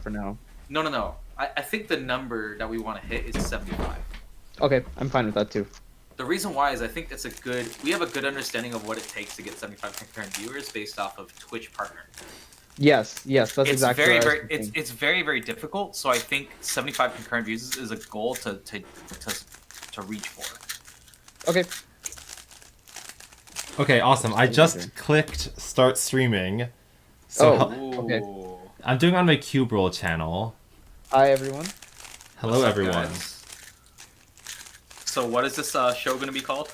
for now. No. I think the number that we want to hit is 75. Okay, I'm fine with that too. The reason why is I think we have a good understanding of what it takes to get 75 concurrent viewers based off of Twitch partner. Yes, that's exactly very, what I was very, thinking. it's very, very difficult. So I think 75 concurrent views is a goal to reach for. Okay. Okay, awesome. I just clicked start streaming. So okay. I'm doing on my Cube Roll channel. Hi everyone. Hello everyone. Guys? So what is this show going to be called?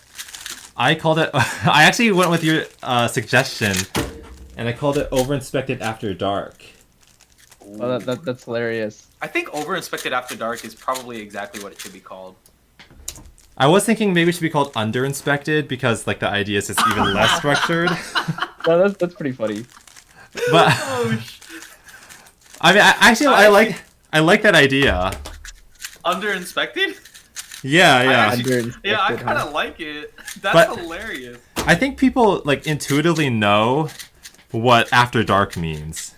I called it. I actually went with your suggestion, and I called it Overinspected After Dark. Oh, that's hilarious. I think Overinspected After Dark is probably exactly what it should be called. I was thinking maybe it should be called Underinspected because like the idea is it's even less structured. Well, that's pretty funny. But I mean, I like that idea. Underinspected? Yeah. Yeah, I kind of like it. That's hilarious. I think people like intuitively know what After Dark means.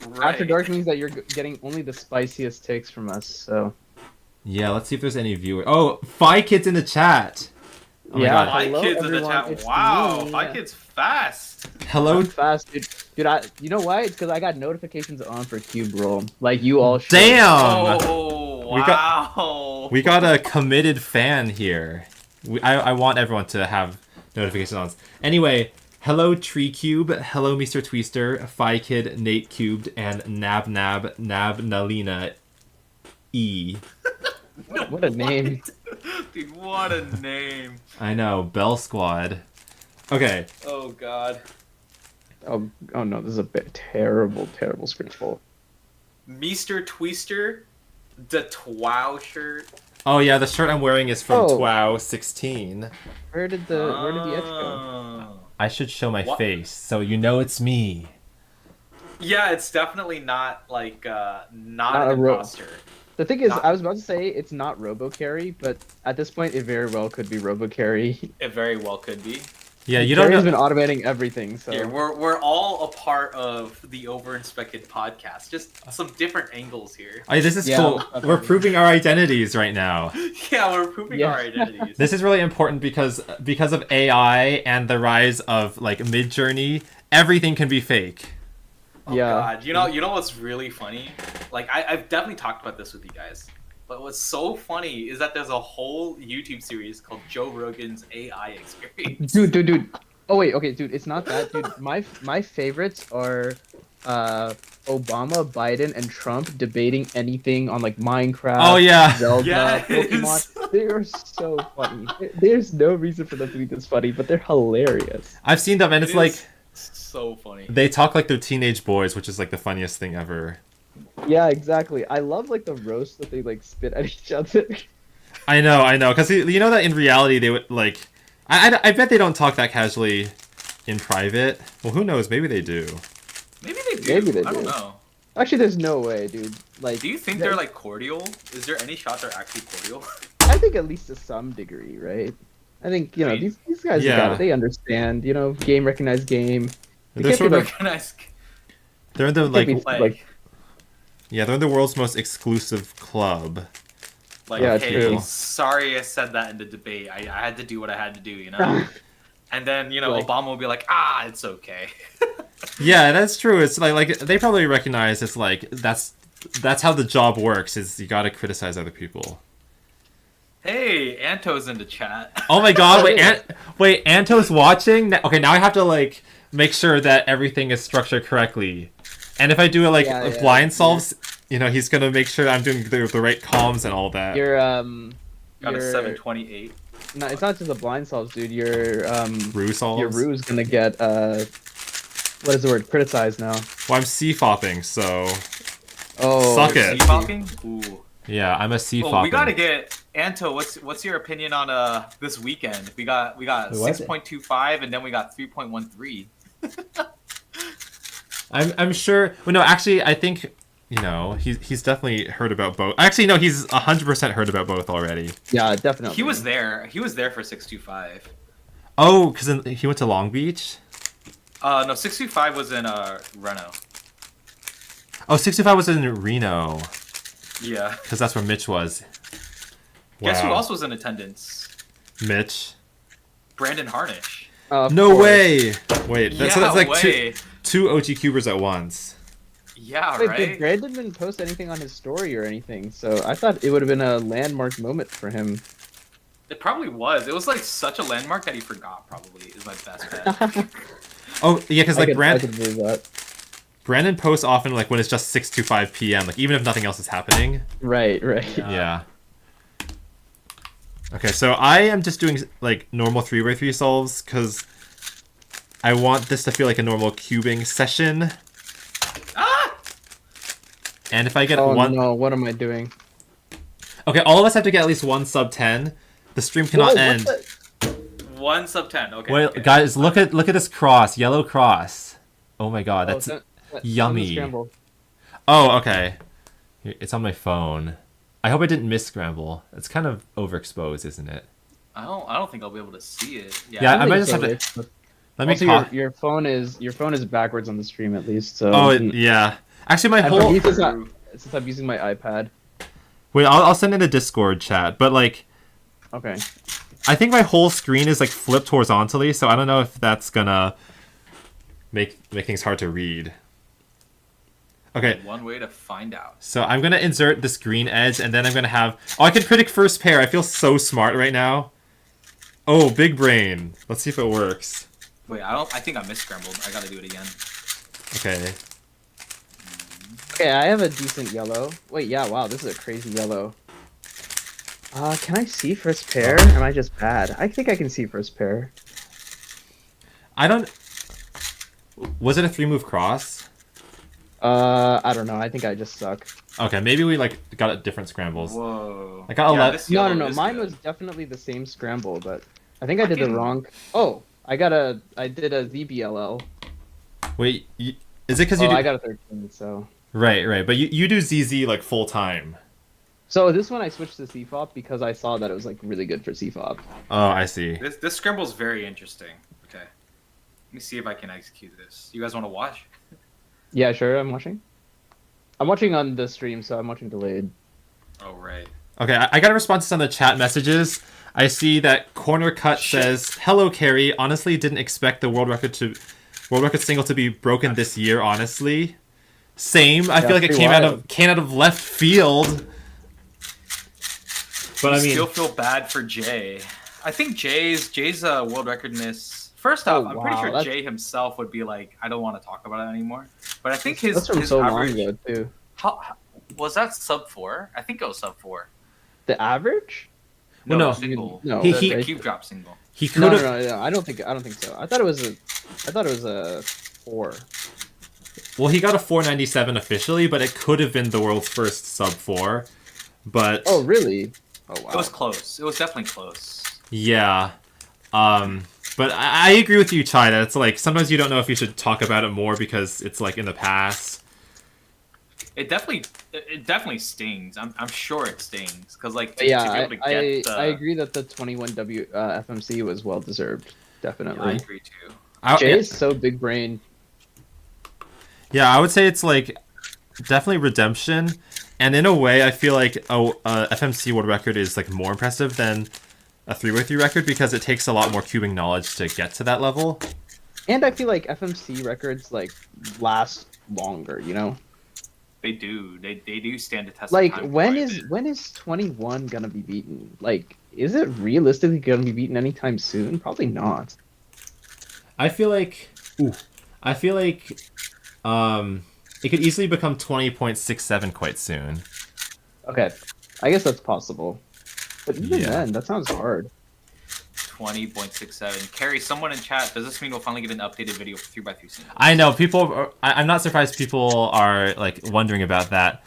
Right. After Dark means that you're getting only the spiciest takes from us, so... Yeah, let's see if there's any viewers. Oh, Fi Kids in the chat! Oh my God. Fi hello, Kids in the everyone. chat. It's Wow, me. Fi Kids fast. Hello. I'm fast, dude. You know why? It's because I got notifications on for Cube Roll. Like you all should. Damn! Oh, wow. We got a committed fan here. I want everyone to have notifications on. Anyway, hello Tree Cube, hello Mr. Twister, Fi Kid, Nate Cubed, and Nab Nalina E. What a name. Dude, what a name. I know, Bell Squad. Okay. Oh, God. Oh no, this is a bit terrible screenful. Mr. Twister, the Twow shirt. Oh yeah, the shirt I'm wearing is from Oh. Twow 16. Where did the edge go? Oh. I should show my What? face, so you know it's me. Yeah, it's definitely not like not Not an a ro- imposter. The thing is, Not- I was about to say it's not Cary, but at this point, it very well could be Cary. It very well could be. Yeah, you don't Cary's know. been automating everything, so Here, we're all a part of the Overinspected podcast. Just some different angles here. Oh, this is Yeah, cool. definitely. We're proving our identities right now. Yeah, we're proving Yeah. our identities. This is really important because of AI and the rise of like Midjourney, everything can be fake. Oh, Yeah. God. You know what's really funny? Like I've definitely talked about this with you guys. But what's so funny is that there's a whole YouTube series called Joe Rogan's AI Experience. dude. Oh wait, okay, dude, it's not that, dude. My favorites are Obama, Biden, and Trump debating anything on like Minecraft. Oh yeah. Zelda, Yes. Pokemon. They are so funny. There's no reason for them to be this funny, but they're hilarious. I've seen them and It it's like is so funny. they talk like they're teenage boys, which is like the funniest thing ever. Yeah, exactly. I love like the roast that they like spit at each other. I know, because you know that in reality they would like. I bet they don't talk that casually in private. Well, who knows? Maybe they do. Maybe they do. Maybe they I don't do. know. Actually, there's no way, dude. Like, Do you think they're like cordial? Is there any shot they're actually cordial? I think at least to some degree, right? I think you know Right. these guys Yeah. got it. They understand. You know, game recognized game. They They're can't sort be of like, Recognize. they're in the they can't like be, like yeah they're in the world's most exclusive club. Like, Yeah, hey, true. sorry I said that in the debate. I had to do what I had to do, you know? And then, you know, Like- Obama will be like, it's okay. Yeah, that's true. It's like they probably recognize it's like that's how the job works. Is you gotta criticize other people. Hey, Anto's in the chat. Oh my God! Wait, Anto's watching. Okay, now I have to like make sure that everything is structured correctly. And if I do it like Yeah, yeah, blind solves, you know, he's gonna make sure I'm doing the right comms and all that. your Got a your- 728. No, it's not just the blind solves, dude. Your Rue solves. your Rue's gonna get what is the word? Criticized now. Well, I'm C-fopping, so Oh, Suck it. Sea-fopping? Ooh. yeah, I'm a C-fopper. Oh, we gotta get Anto. What's your opinion on this weekend? We got Who was it? 6.25 and then we got 3.13. I'm sure. Well, no, actually, I think you know he's definitely heard about both. Actually, no, he's 100% heard about both already. yeah, definitely. He was there. He was there for 625. Oh, because he went to Long Beach. No, 625 was in Reno. Oh, 65 was in Reno. Yeah. Because that's where Mitch was. Guess who Wow. else was in attendance? Mitch. Brandon Harnish. Of No course. way! Wait, that's like way. two OG Cubers at once. Yeah, Wait, right? but Brandon didn't post anything on his story or anything, so I thought it would have been a landmark moment for him. It probably was. It was like such a landmark that he forgot, probably, is my best bet. Oh, yeah, because like I could believe that. Brandon posts often like when it's just 6 to 5 p.m., like even if nothing else is happening. Right. Yeah. Okay, so I am just doing like normal 3x3 solves because I want this to feel like a normal cubing session. Ah! And if I get Oh one... no, what am I doing? Okay, all of us have to get at least one sub 10. The stream cannot Whoa, what end. the- 1 sub 10. Okay. Wait, okay. guys, look at this cross, yellow cross. Oh my god, that's that- yummy. Scramble. Oh, okay. Here, it's on my phone. I hope I didn't miss scramble. It's kind of overexposed, isn't it? I don't think I'll be able to see it. Yeah, I think might just so, have to. Rich, but Let me also, call. your phone is backwards on the stream at least. So Oh, yeah. Actually, my I'm whole. used to- since I'm using my iPad. Wait, I'll send in the Discord chat, but like, Okay. I think my whole screen is like flipped horizontally, so I don't know if that's gonna make things hard to read. Okay, One way to find out. so I'm gonna insert this green edge, and then I'm gonna have. Oh, I can predict first pair. I feel so smart right now. Oh, big brain. Let's see if it works. Wait, I think I misscrambled. I gotta do it again. Okay. Okay, I have a decent yellow. Wait, yeah, wow, this is a crazy yellow. Can I see first pair? Am I just bad? I think I can see first pair. I don't. Was it a 3-move cross? I don't know. I think I just suck. Okay, maybe we like got different scrambles. Whoa. I got 11. this No, yellow is Mine good. was definitely the same scramble, but I think I did the Fucking- wrong. Oh, I did a ZBLL. Wait, is it because you Oh, do? I got a 13. So Right. But you do ZZ like full time. this one I switched to CFOP because I saw that it was like really good for CFOP. Oh, I see. This scramble's very interesting. Okay. Let me see if I can execute this. You guys want to watch? Yeah, sure. I'm watching. I'm watching on the stream, so I'm watching delayed. Oh, right. Okay, I got a response on the chat messages. I see that Corner Cut Shit. says, "Hello, Cary. Honestly, didn't expect the world record single to be broken this year. Honestly, same. I feel like it pretty came out of left field. But I mean, Still feel bad for Jay. I think Jay's world record miss. First off, Oh, I'm pretty wow, sure that's- Jay himself would be like, I don't want to talk about it anymore. But I think That's from his so average. long ago too. How was that sub 4? I think it was sub 4. The average? Well, no. single. No, He- the he- cube drop single. he could No, have. no. I don't think so. I thought it was a 4. Well, he got a 497 officially, but it could have been the world's first sub 4. But Oh, really? Oh, wow. It was close. It was definitely close. yeah, but I agree with you, Chai, that it's like sometimes you don't know if you should talk about it more because it's like in the past. It definitely stings. I'm sure it stings because like But yeah, to be able to get I agree that the 21W FMC was well deserved. Yeah, Definitely. I agree too. Jay is so big brain. Yeah, I would say it's like definitely redemption, and in a way, I feel like a FMC world record is like more impressive than a 3x3 record because it takes a lot more cubing knowledge to get to that level. And I feel like FMC records like last longer, you know? They do. They do stand a test. Like of time when quite a is bit. 21 gonna be beaten? Like, is it realistically gonna be beaten anytime soon? Probably not. I feel like, it could easily become 20.67 quite soon. Okay. I guess that's possible. But even Yeah. then, that sounds hard. 20.67. Cary, someone in chat. Does this mean we'll finally get an updated video for 3x3 singles? I know I'm not surprised people are like wondering about that.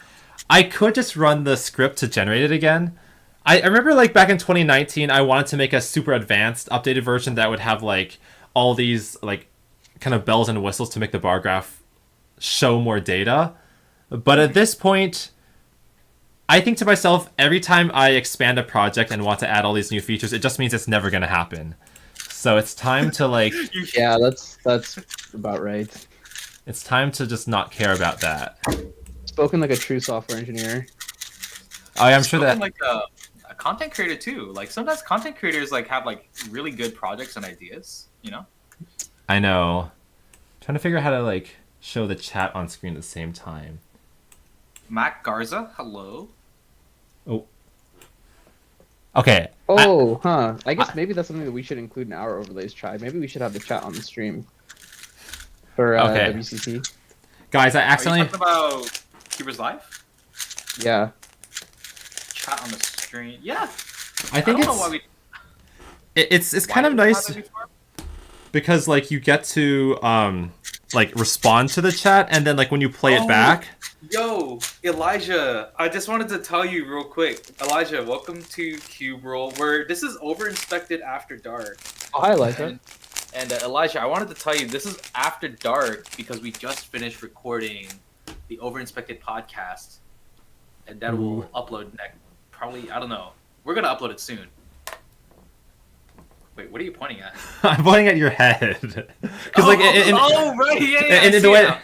I could just run the script to generate it again. I remember like back in 2019, I wanted to make a super advanced updated version that would have like all these like kind of bells and whistles to make the bar graph show more data. But at this point, I think to myself, every time I expand a project and want to add all these new features, it just means it's never going to happen. So it's time to like, Yeah, that's about right. it's time to just not care about that. Spoken like a true software engineer. I'm sure that. Like a content creator too. Like sometimes content creators like have like really good projects and ideas. You know. I know. Trying to figure out how to like show the chat on screen at the same time. Mac Garza, hello. Oh. Okay. I guess maybe that's something that we should include in our overlays. Try. Maybe we should have the chat on the stream for Okay. WCT. Guys, I Are you accidentally. talking about Cubers Live? Yeah. Chat on the stream. Yeah. I think don't know why we. it's kind of nice because like you get to like respond to the chat and then like when you play it back. Yo, Elijah, I just wanted to tell you real quick. Elijah, welcome to Cube Roll, where this is Overinspected After Dark. Oh, hi, Elijah. And Elijah, I wanted to tell you this is After Dark because we just finished recording the Overinspected podcast, and that will upload next. Probably, I don't know. We're gonna upload it soon. Wait, what are you pointing at? I'm pointing at your head because like right, yeah, in the way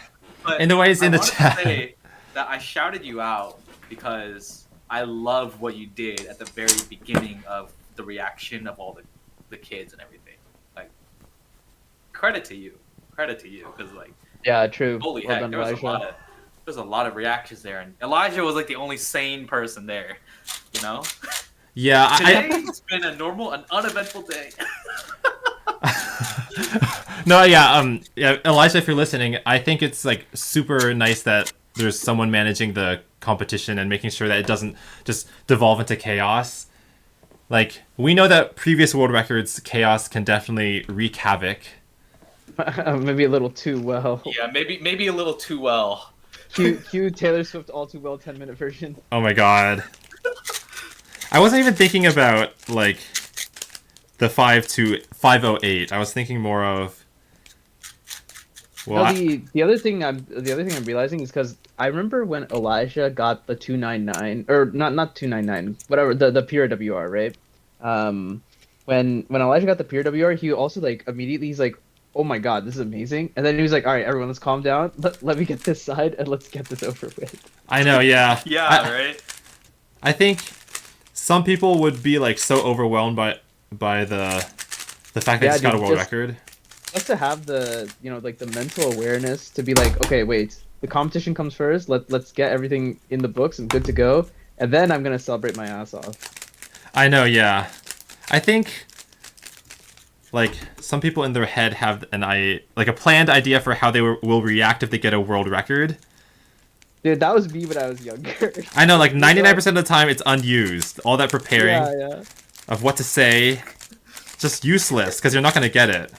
in the ways in the chat. Say that I shouted you out because I love what you did at the very beginning of the reaction of all the kids and everything. Like, credit to you, because like, Yeah, true. holy Well heck, done, there was a lot of reactions there, and Elijah was like the only sane person there, you know. Yeah, Today's been an uneventful day. No, yeah, Elijah, if you're listening, I think it's like super nice that there's someone managing the competition and making sure that it doesn't just devolve into chaos. Like, we know that previous world records, chaos can definitely wreak havoc. Maybe a little too well. Yeah, maybe a little too well. Cue Taylor Swift all too well 10-minute version. Oh my god. I wasn't even thinking about, like, the 508. I was thinking more of... Well, no, the other thing I'm realizing is because I remember when Elijah got the 299 or not 299, whatever the PRWR, right? When Elijah got the PRWR, he also like immediately he's like, oh my god, this is amazing, and then he was like, all right, everyone, let's calm down. Let me get this side and let's get this over with. I know, yeah. Yeah, right. I think some people would be like so overwhelmed by the fact that he just got a world record. Just to have the like the mental awareness to be like, okay, wait, the competition comes first. Let's get everything in the books and good to go, and then I'm gonna celebrate my ass off. I know, yeah. I think like some people in their head have a planned idea for how they will react if they get a world record. Dude, that was me when I was younger. I know, like 99% of the time it's unused. All that preparing of what to say, just useless because you're not gonna get it.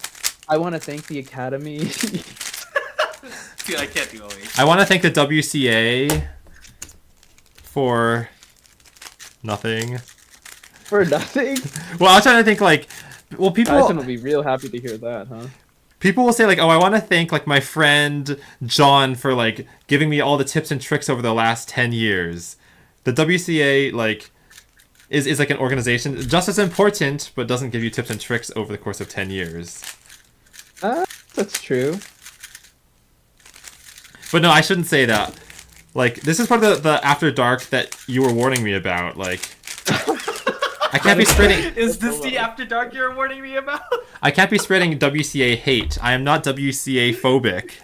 I want to thank the Academy. Dude, I can't do it. I want to thank the WCA for nothing. For nothing? Well, I was trying to think like, well, people Tyson will be real happy to hear that, huh? People will say like, oh, I want to thank like my friend John for like giving me all the tips and tricks over the last 10 years. The WCA like is like an organization just as important, but doesn't give you tips and tricks over the course of 10 years. That's true. But no, I shouldn't say that. Like, this is part of the After Dark that you were warning me about. Like, I can't be spreading... Is this the After Dark you're warning me about? I can't be spreading WCA hate. I am not WCA phobic.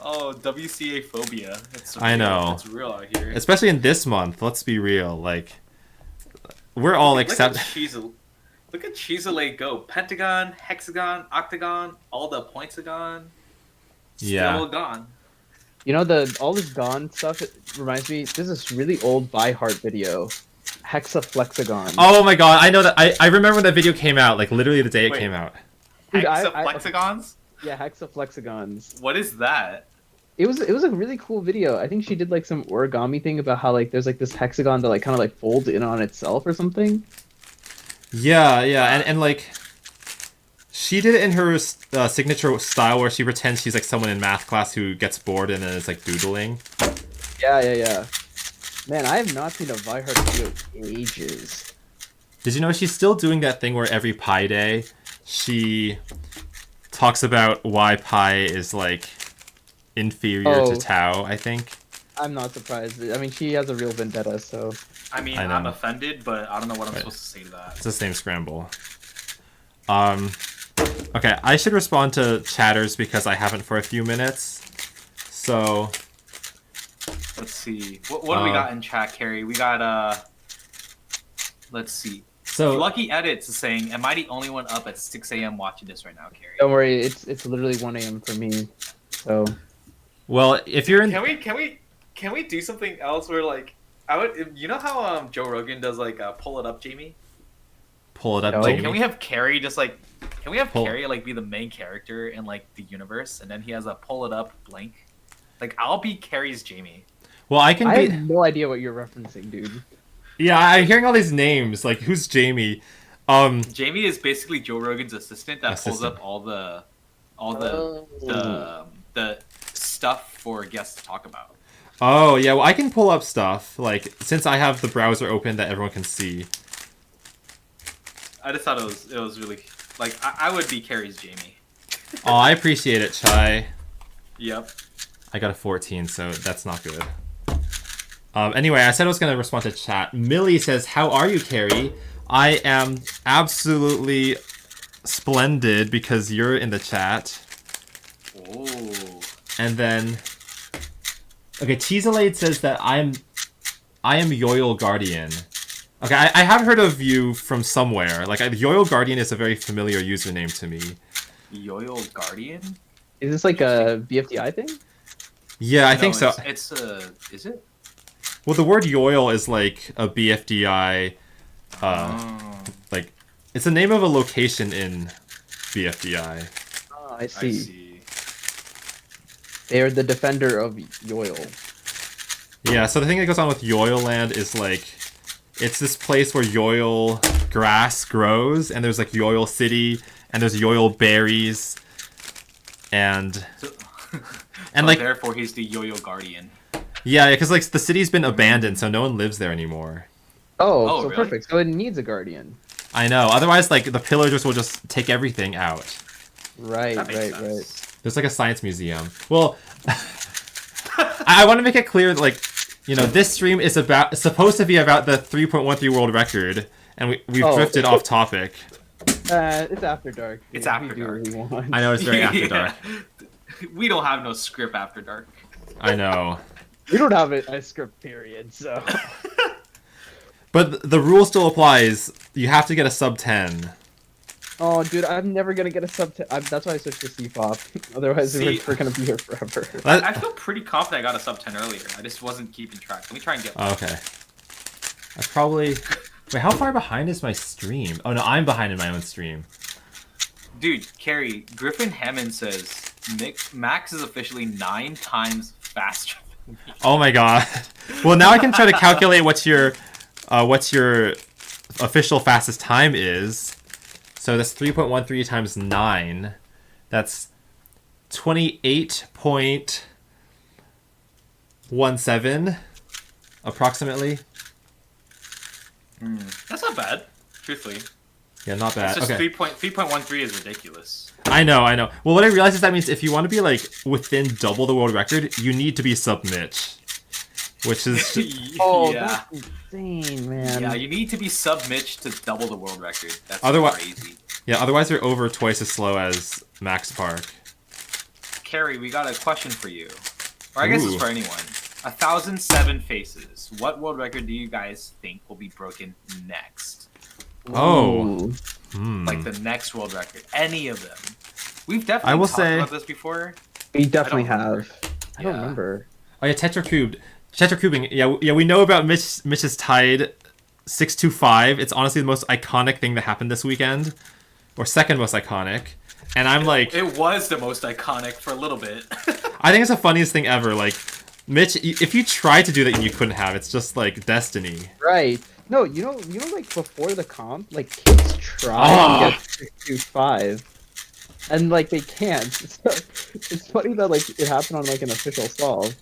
Oh, WCA phobia. I know. It's real out here. Especially in this month. Let's be real. Like, we're all accept... Look at Cheezele go. Pentagon, hexagon, octagon, all the pointsagon. Still gone. You know, all this gone stuff, it reminds me, there's this really old By Heart video. Hexaflexagon. Oh my god, I know that. I remember when that video came out, like literally the day it came out. Dude, Hexaflexagons? Yeah, hexaflexagons. What is that? It was a really cool video. I think she did like some origami thing about how like there's like this hexagon that like kind of like folds in on itself or something. Yeah, and like she did it in her signature style where she pretends she's like someone in math class who gets bored and then is like doodling. Yeah. Man, I have not seen a Vi Heart video in ages. Did you know she's still doing that thing where every Pi Day she talks about why pi is like inferior Oh. to Tao, I think. I'm not surprised. I mean, she has a real vendetta, so. I mean, I know. I'm offended, but I don't know what I'm Right. supposed to say to that. It's the same scramble. Okay, I should respond to chatters because I haven't for a few minutes. So, Let's see. What do we got in chat, Cary? We got let's see. so Lucky Edits is saying, "Am I the only one up at 6 a.m. watching this right now, Cary?" Don't worry, it's literally 1 a.m. for me. So. well, if you're in, Can we do something else where like I would you know how Joe Rogan does like pull it up, Jamie? pull it up, No. Jamie. Can we have Cary just like can we have Pull- Cary like be the main character in like the universe, and then he has a pull it up blank? Like I'll be Cary's Jamie. Well, I can I be. have no idea what you're referencing, dude. Yeah, I'm hearing all these names. Like, who's Jamie? Jamie is basically Joe Rogan's assistant that pulls up all the the stuff for guests to talk about. Oh, yeah, well, I can pull up stuff, like, since I have the browser open that everyone can see. I just thought it was really like I would be Cary's Jamie. Oh, I appreciate it, Chai. Yep. I got a 14, so that's not good. Anyway, I said I was going to respond to chat. Millie says, how are you, Cary? I am absolutely splendid because you're in the chat. Oh. And then... Okay, Cheesalade says that I am Yoil Guardian. Okay, I have heard of you from somewhere. Like, Yoil Guardian is a very familiar username to me. Yoil Guardian? Is this like a BFDI thing? Yeah, I think so. It's is it? Well, the word Yoil is like a BFDI, like, it's the name of a location in BFDI. Oh, I I see. see. They are the defender of Yoil. Yeah, so the thing that goes on with Yoil Land is like, it's this place where Yoil grass grows, and there's like Yoil City, and there's Yoil berries, and So like, therefore he's the Yoil Guardian. yeah, because like the city's been abandoned, so no one lives there anymore. Oh, so really? perfect. So it needs a guardian. I know. Otherwise, like the pillagers will just take everything out. Right, That makes right, sense. right. There's like a science museum. Well, I want to make it clear that, like, you know, this stream is supposed to be about the 3.13 world record, and we've Oh. drifted off topic. It's after dark. It's We after do dark. what we want. I know it's very after dark. We don't have no script after dark. I know. We don't have a script period, so. But the rule still applies. You have to get a sub 10. Oh, dude, I'm never gonna get a sub. That's why I switched to CFOP. Otherwise, See- we're gonna be here forever. I feel pretty confident I got a sub 10 earlier. I just wasn't keeping track. Let me try and get one. Okay. I probably... Wait, how far behind is my stream? Oh, no, I'm behind in my own stream. Dude, Cary, Griffin Hammond says Max is officially 9 times faster than me. Oh my god. Well, now I can try to calculate what your official fastest time is. So that's 3.13 times 9. That's 28.17 approximately. That's not bad, truthfully. Yeah, not bad. It's just Okay. 3.13 is ridiculous. I know. Well, what I realized is that means if you want to be like within double the world record, you need to be sub Mitch, which is Oh, yeah. that's insane, man. Yeah, you need to be sub Mitch to double the world record. That's Otherwise- crazy. yeah. Otherwise, you're over twice as slow as Max Park. Cary, we got a question for you. Or I guess it's Ooh. for anyone. 1,007 faces. What world record do you guys think will be broken next? Oh. Ooh. Like the next world record. Any of them. We've I definitely will talked say- about this before. We definitely I don't remember. have. I don't Yeah. remember. Oh yeah, Tetracubing. Yeah, we know about Mitch is tied 625. It's honestly the most iconic thing that happened this weekend, or second most iconic. And I'm like, It was the most iconic for a little bit. I think it's the funniest thing ever. Like, Mitch, if you tried to do that, you couldn't have. It's just like destiny. Right. No, you know, like before the comp, like kids try Ah. to get 625, and like they can't. So, it's funny that like it happened on like an official solve.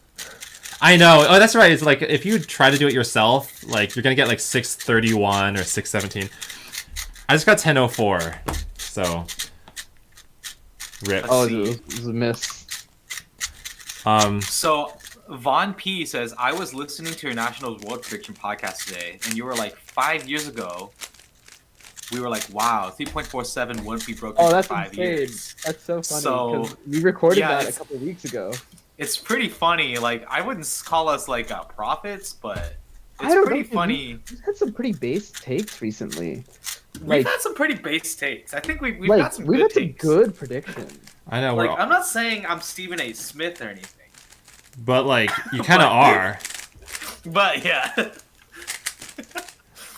I know. Oh, that's right. It's like if you try to do it yourself, like you're gonna get like 631 or 617. I just got 1004, so rip. Oh, see. it was a miss. So Von P says, I was listening to your Nationals World Prediction podcast today, and you were like 5 years ago. We were like, wow, 3.47 wouldn't be broken Oh, for that's 5 insane. years. That's so funny. So, 'Cause we recorded yeah, that a it's- couple weeks ago. It's pretty funny. Like, I wouldn't call us like prophets, but I it's don't pretty know, funny. We've had some pretty base takes recently. We've Like, had some pretty base takes. I think we've like got some we've good had some takes. good predictions. I know, Like, I'm not saying I'm Stephen A. Smith or anything, but like you kind of are. but yeah.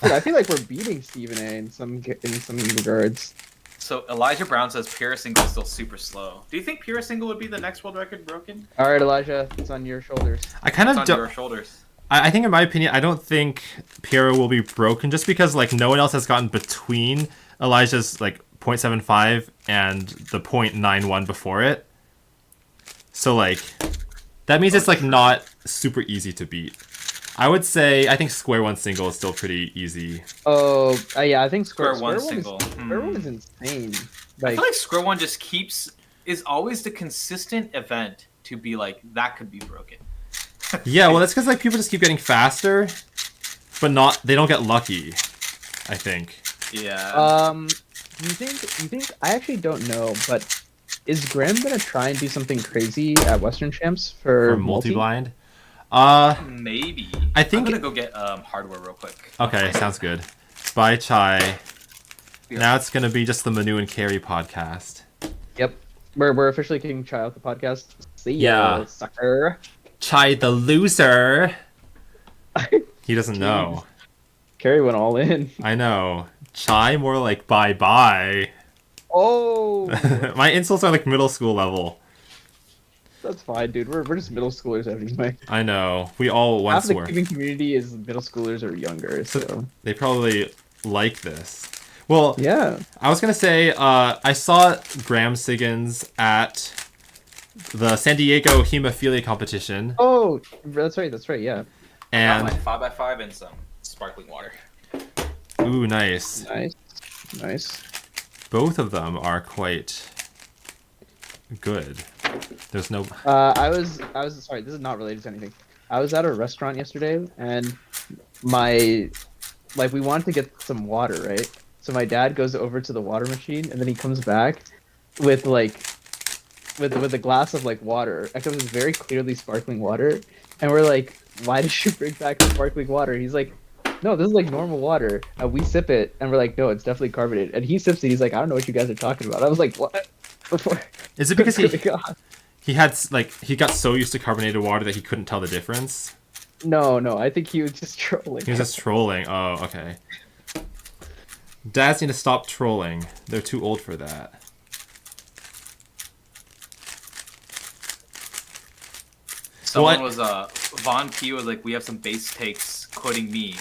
Dude, I feel like we're beating Stephen A. in some regards. So Elijah Brown says Pure Single is still super slow. Do you think Pure Single would be the next world record broken? All right, Elijah, it's on your shoulders. I kind It's of on don't. your shoulders. I think, in my opinion, I don't think Piero will be broken just because like no one else has gotten between Elijah's like 0.75 and the 0.91 before it. So like that means it's like not super easy to beat. I would say I think square one single is still pretty easy. Oh, yeah, I think Square square one one single. Is, square one is insane. I feel like Square One just is always the consistent event to be like that could be broken. Yeah, well that's because like people just keep getting faster, but they don't get lucky. I think. Yeah. Do you think? I actually don't know, but is Graham gonna try and do something crazy at Western Champs for Or multi-blind. Maybe. I think- I'm gonna go get hardware real quick. Okay, sounds good. Bye, Chai. Yeah. Now it's gonna be just the Manu and Cary podcast. Yep, we're officially kicking Chai out the podcast. See ya, Yeah. sucker. Chai the loser. He doesn't know. Cary went all in. I know. Chai more like bye bye. Oh, My insults are like middle school level. that's fine, dude. We're just middle schoolers anyway. I know. We all Half once the were. cubing community is middle schoolers or younger, so They probably like this. Well, yeah. I was gonna say, I saw Graham Siggins at the San Diego hemophilia competition, Oh, that's right. Yeah. Got my and 5x5 and some sparkling water. ooh, nice. Nice. Both of them are quite good. There's no. I was sorry. This is not related to anything. I was at a restaurant yesterday, and we wanted to get some water, right? So my dad goes over to the water machine, and then he comes back with with a glass of like water. It was very clearly sparkling water, and we're like, "Why did you bring back the sparkling water?" He's like, "No, this is like normal water." We sip it, and we're like, "No, it's definitely carbonated." And he sips it. He's like, "I don't know what you guys are talking about." I was like, "What?" Before. Is it because he God. he got so used to carbonated water that he couldn't tell the difference? No, I think he was just trolling. He was just trolling. Oh, okay. Dads need to stop trolling. They're too old for that. Someone What? was Von P was like, we have some base takes, quoting me.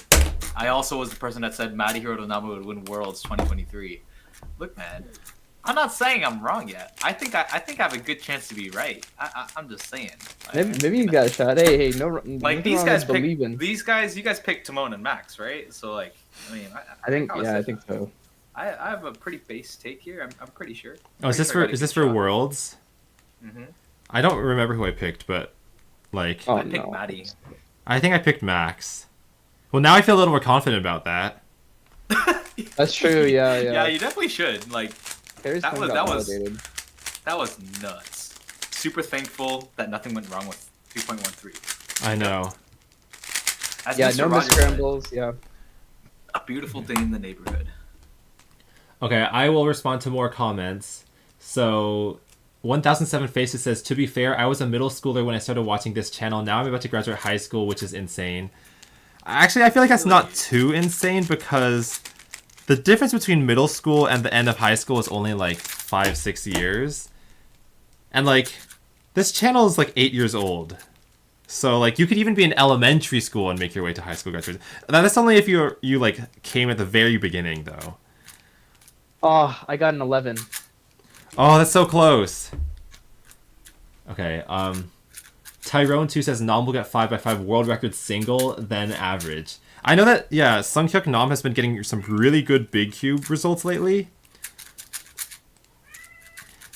I also was the person that said Madi Hirotonama would win Worlds 2023. Look, man, I'm not saying I'm wrong yet. I think I have a good chance to be right. I'm just saying. Like, Maybe you got a shot. Hey, no. like nothing these wrong guys with picked believing. these guys. You guys picked Timon and Max, right? So like, I mean, I think kinda yeah, I said think that. so. I have a pretty base take here. I'm pretty sure. Oh, is this for Worlds? Mm-hmm. I don't remember who I picked, but like Oh, I picked no. Maddie. I think I picked Max. Well, now I feel a little more confident about that. That's true. Yeah. Yeah, you definitely should. Like, Harry's that phone was- got that was- validated. that was nuts. Super thankful that nothing went wrong with 3.13. I know. As Yeah, Mr. no Rogers said, scrambles. Yeah. a beautiful day in the neighborhood. Okay, I will respond to more comments. So, 1007 Faces says, to be fair, I was a middle schooler when I started watching this channel. Now I'm about to graduate high school, which is insane. Actually, I feel like that's not too insane because the difference between middle school and the end of high school is only like 5-6 years. And like, this channel is like 8 years old. So like, you could even be in elementary school and make your way to high school graduation. That's only if you like came at the very beginning though. Oh, I got an 11. Oh, that's so close. Okay, Tyrone 2 says Nam will get 5x5 world record single, then average. I know that, yeah, Sunghyuk Nam has been getting some really good big cube results lately.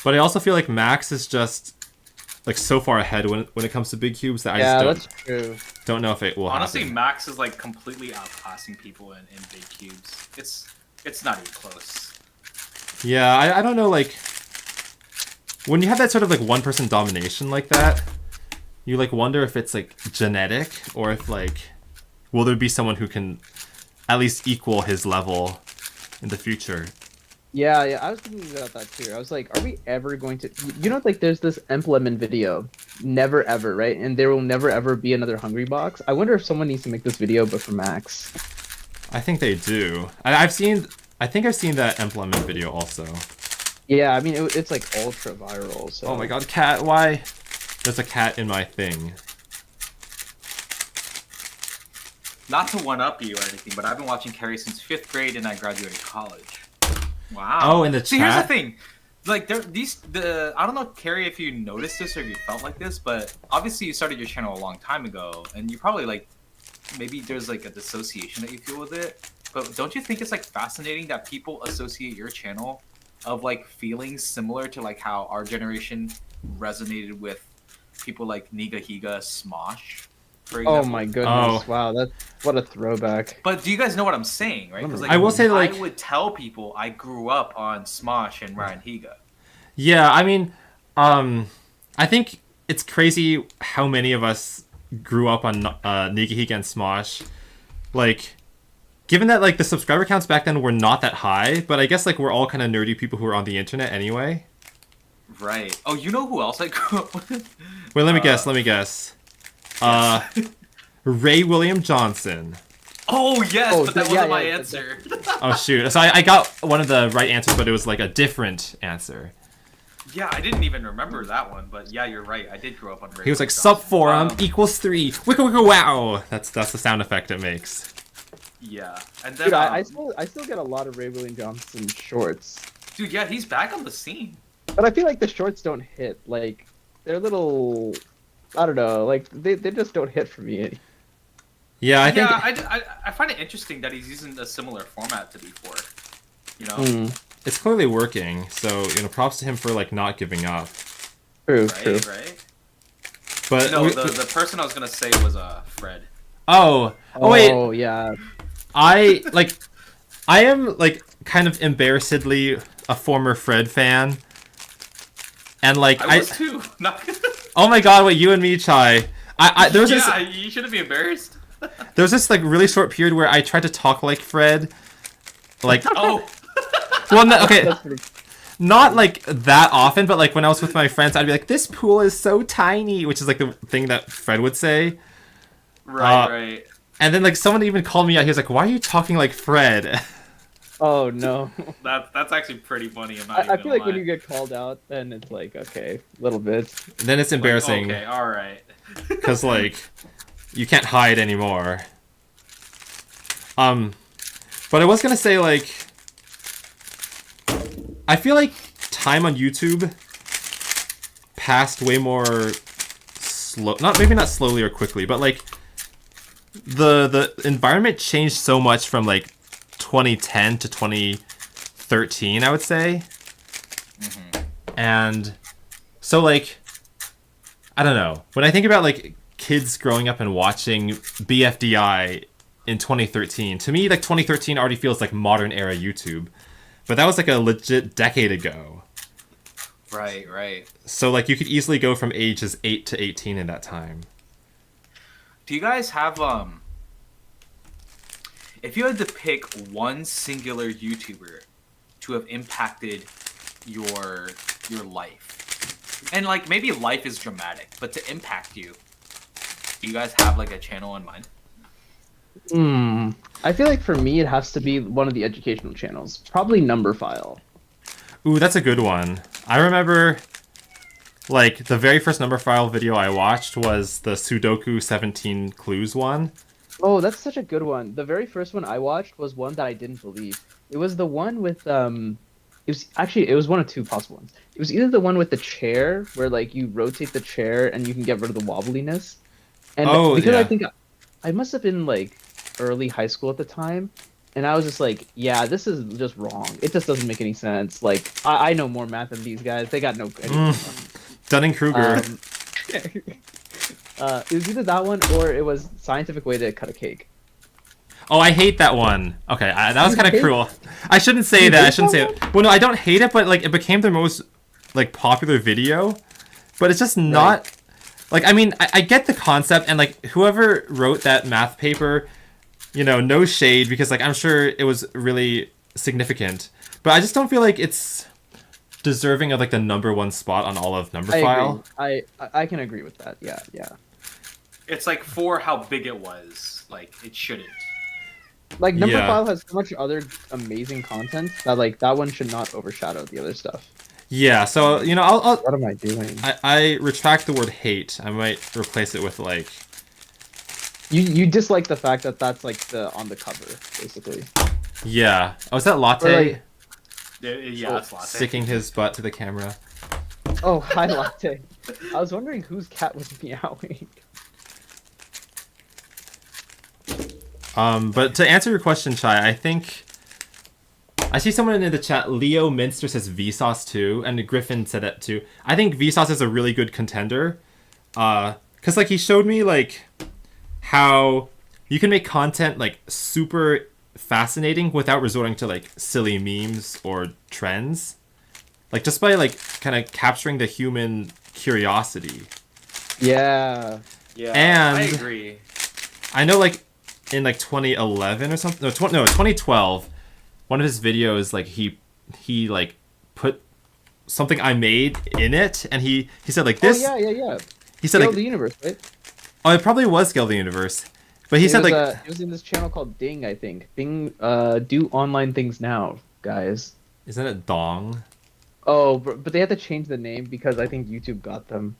But I also feel like Max is just like so far ahead when it comes to big cubes that I Yeah, just that's true. don't know if it will Honestly, happen. Max is like completely outclassing people in big cubes. It's not even close. Yeah, I don't know, like when you have that sort of like one person domination like that, you like wonder if it's like genetic or if like will there be someone who can at least equal his level in the future. Yeah, yeah, I was thinking about that too. I was like, are we ever going to, you know, like there's this implement video, never ever, right? And there will never ever be another Hungry Box. I wonder if someone needs to make this video, but for Max. I think they do. I think I've seen that implement video also. Yeah, I mean, it's like ultra viral. So. Oh my god, cat, why? There's a cat in my thing. Not to one up you or anything, but I've been watching Cary since 5th grade and I graduated college. Wow. Oh, in the See, here's the chat? thing. Like I don't know, Cary, if you noticed this or if you felt like this, but obviously you started your channel a long time ago, and you probably like maybe there's like a dissociation that you feel with it. But don't you think it's like fascinating that people associate your channel of like feelings similar to like how our generation resonated with people like Niga Higa Smosh, for example? Oh my goodness! Wow, that's what a throwback. But do you guys know what I'm saying, right? Because like, I will say, like, I would tell people I grew up on Smosh and Ryan Higa. Yeah, I mean, I think it's crazy how many of us grew up on Nigahiga and Smosh. Like, given that like the subscriber counts back then were not that high, but I guess like we're all kind of nerdy people who are on the internet anyway. Right. Oh, you know who else I grew up with? Wait, let me guess. Yes. Ray William Johnson. Oh yes, Oh, but that yeah, wasn't my yeah, answer. Oh shoot! So I got one of the right answers, but it was like a different answer. Yeah, I didn't even remember that one, but yeah, you're right. I did grow up on Ray. He was like Johnson. sub forum equals 3. Wicka wicka wow. That's the sound effect it makes. Yeah, and then Dude, I still get a lot of Ray William Johnson shorts, dude, yeah, he's back on the scene. but I feel like the shorts don't hit. Like they're little, I don't know, like they just don't hit for me. Yeah, I think. I find it interesting that he's using a similar format to before. You know. It's clearly working, so props to him for like not giving up. True, Right, true. right. But No, the person I was gonna say was Fred. oh wait, Oh yeah. I am like kind of embarrassedly a former Fred fan, and like I was too. Not... oh my god, wait, you and me, Chai. There was yeah, you shouldn't be embarrassed. there was this like really short period where I tried to talk like Fred, like Oh. well, no, okay. That's pretty... Not like that often, but like when I was with my friends, I'd be like, "This pool is so tiny," which is like the thing that Fred would say. Right. And then like someone even called me out. He was like, "Why are you talking like Fred?" Oh no. That's actually pretty funny. I'm not I even feel like gonna when lie. you get called out, then it's like okay, a little bit. Then it's embarrassing Like, okay, all right. because like you can't hide anymore. But I was gonna say like I feel like time on YouTube passed way more slow. Maybe not slowly or quickly, but like the environment changed so much from like 2010 to 2013, I would say. And so like I don't know. When I think about like kids growing up and watching BFDI in 2013, to me like 2013 already feels like modern era YouTube. But that was like a legit decade ago. Right. So like you could easily go from ages 8 to 18 in that time. Do you guys have if you had to pick one singular YouTuber to have impacted your life, and like maybe life is dramatic, but to impact you, do you guys have like a channel in mind? I feel like for me it has to be one of the educational channels, probably Number File. Ooh, that's a good one. I remember like the very first Number File video I watched was the Sudoku 17 Clues one. Oh, that's such a good one. The very first one I watched was one that I didn't believe. It was the one with it was one of two possible ones. It was either the one with the chair where like you rotate the chair and you can get rid of the wobbliness. And because yeah. I think I must have been like early high school at the time, and I was just like, yeah, this is just wrong. It just doesn't make any sense. Like I know more math than these guys. They got no. Dunning-Kruger. It was either that one or it was Scientific Way to Cut a Cake. Oh, I hate that one. Okay, that was You kind of hate- cruel. I shouldn't say You that. I hate shouldn't say that it. Well, no, I don't hate it, but like it became their most like popular video. But it's just not like, I mean, I get the concept, and like whoever wrote that math paper, you know, no shade, because like I'm sure it was really significant. But I just don't feel like it's deserving of like the #1 spot on all of Numberphile. I can agree with that. Yeah, yeah. It's like for how big it was, like it shouldn't. Like Yeah. Numberphile has so much other amazing content that like that one should not overshadow the other stuff. Yeah, so you know, I'll What am I doing? I retract the word hate. I might replace it with like, You dislike the fact that that's like the on the cover, basically. yeah. Oh, is that Latte Or, like- Yeah, that's latte. sticking his butt to the camera? Oh, hi Latte. I was wondering whose cat was meowing. But to answer your question, Chai, I think I see someone in the chat. Leo Minster says Vsauce too, and Griffin said that too. I think Vsauce is a really good contender, cause like he showed me like how you can make content like super fascinating without resorting to like silly memes or trends, like just by like kind of capturing the human curiosity. Yeah. Yeah, And- I agree. I know, like, in, like, 2011 or something, no, 2012, one of his videos, like, he like, put something I made in it, and he said, like, this, Oh yeah. he said, Scale like, the Universe, right? oh, it probably was Scale the Universe, but he said, like, it was in this channel called Ding, I think. Ding, do online things now, guys. isn't it Dong? Oh, but they had to change the name because I think YouTube got them.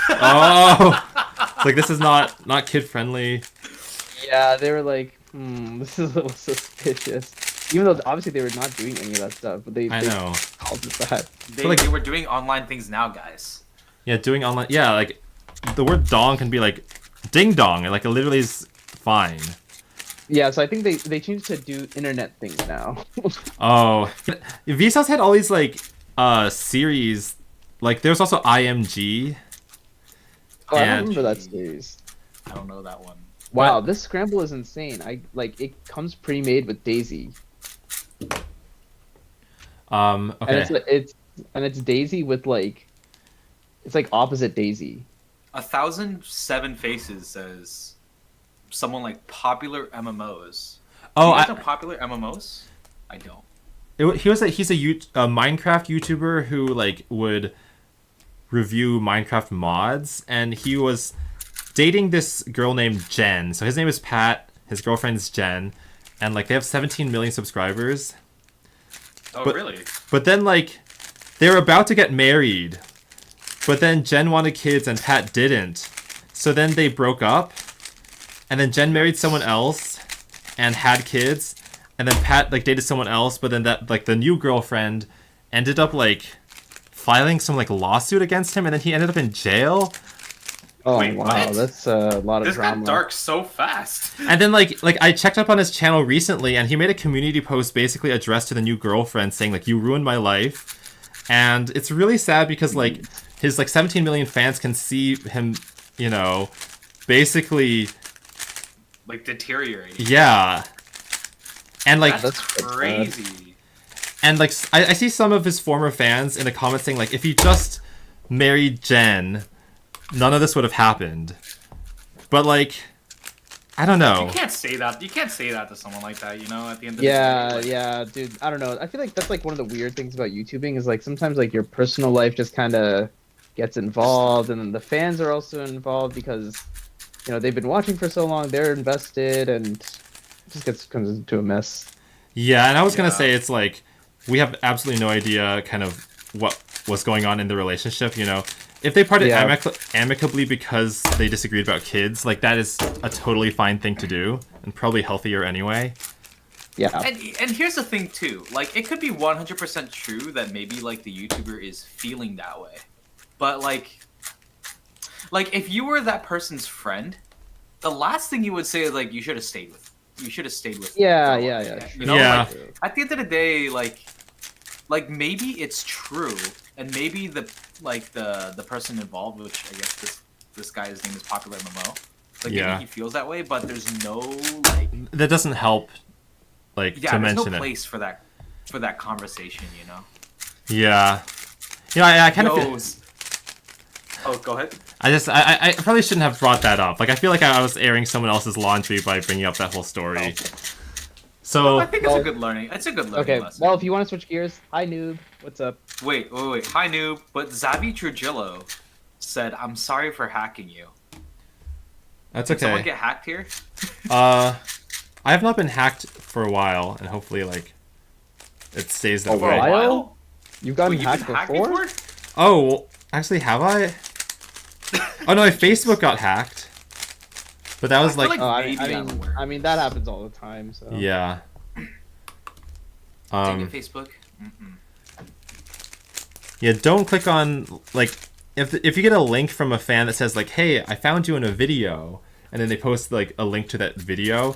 Oh! It's like, this is not kid-friendly. Yeah, they were like, this is a little suspicious. Even though obviously they were not doing any of that stuff, but I they know. called it that. They were doing online things now, guys. Yeah, doing online, yeah, like, the word Dong can be, like, ding-dong, like, it literally is fine. Yeah, so I think they changed to do internet things now. Oh, Vsauce had all these like series. Like there was also IMG. Oh, I don't And- remember that series. I don't know that one. Wow, What? this scramble is insane. I like it comes pre-made with Daisy, and Okay. it's Daisy with like, it's like opposite Daisy. 1007 Faces says someone like popular MMOs. Oh, Do you guys know popular MMOs? I don't. he's a Minecraft YouTuber who like would review Minecraft mods, and he was dating this girl named Jen. So his name is Pat. His girlfriend's Jen, and like they have 17 million subscribers. Oh, But- really? But then like they were about to get married, but then Jen wanted kids and Pat didn't. So then they broke up, and then Jen married someone else and had kids, and then Pat like dated someone else, but then that like the new girlfriend ended up like filing some like lawsuit against him, and then he ended up in jail. Oh Wait, wow, what? that's a lot of This drama. got dark so fast. And then like I checked up on his channel recently, and he made a community post basically addressed to the new girlfriend saying like, you ruined my life. And it's really sad because like his like 17 million fans can see him, you know, basically, Like deteriorating. yeah. And like That's That's crazy. and like I see some of his former fans in the comments saying like, if he just married Jen, none of this would have happened. But like, I don't know. You can't say that. You can't say that to someone like that. You know, at the end of Yeah, the day. yeah, dude. I don't know. I feel like that's like one of the weird things about YouTubing is like sometimes like your personal life just kind of gets involved, and then the fans are also involved because you know they've been watching for so long, they're invested, and it just comes into a mess. Yeah, and I was gonna Yeah. say it's like we have absolutely no idea kind of what was going on in the relationship. You know, if they parted Yeah. amicably because they disagreed about kids, like that is a totally fine thing to do and probably healthier anyway. Yeah, And here's the thing too. Like it could be 100% true that maybe like the YouTuber is feeling that way, but like if you were that person's friend, the last thing you would say is like you should have stayed with. You should have stayed with. yeah, girl. yeah. You know, Yeah. like, at the end of the day, like maybe it's true, and maybe the person involved, which I guess this this guy's name is popular MMO. Like Yeah. maybe he feels that way, but there's no like That doesn't help, like, yeah, to there's mention no it. place for that conversation, you know. Yeah. You know, I kind of Yo, feel... oh, go ahead. I probably shouldn't have brought that up. Like, I feel like I was airing someone else's laundry by bringing up that whole story. So, I think it's a good learning. It's a good learning Okay, lesson. well, if you want to switch gears, hi noob, what's up? Wait. Hi, noob. But Zabi Trujillo said, "I'm sorry for hacking you." that's Did someone okay. get hacked here? I have not been hacked for a while, and hopefully, like, it stays that A way. while? You've gotten Wait, you've hacked been hacked before? Oh, well, actually, have I? Oh no, my Facebook got hacked. But that was I feel like, Oh, Maybe that would work. I mean that happens all the time. So yeah. Dang it, Facebook. Yeah, don't click on, like, if you get a link from a fan that says, like, hey, I found you in a video, and then they post, like, a link to that video.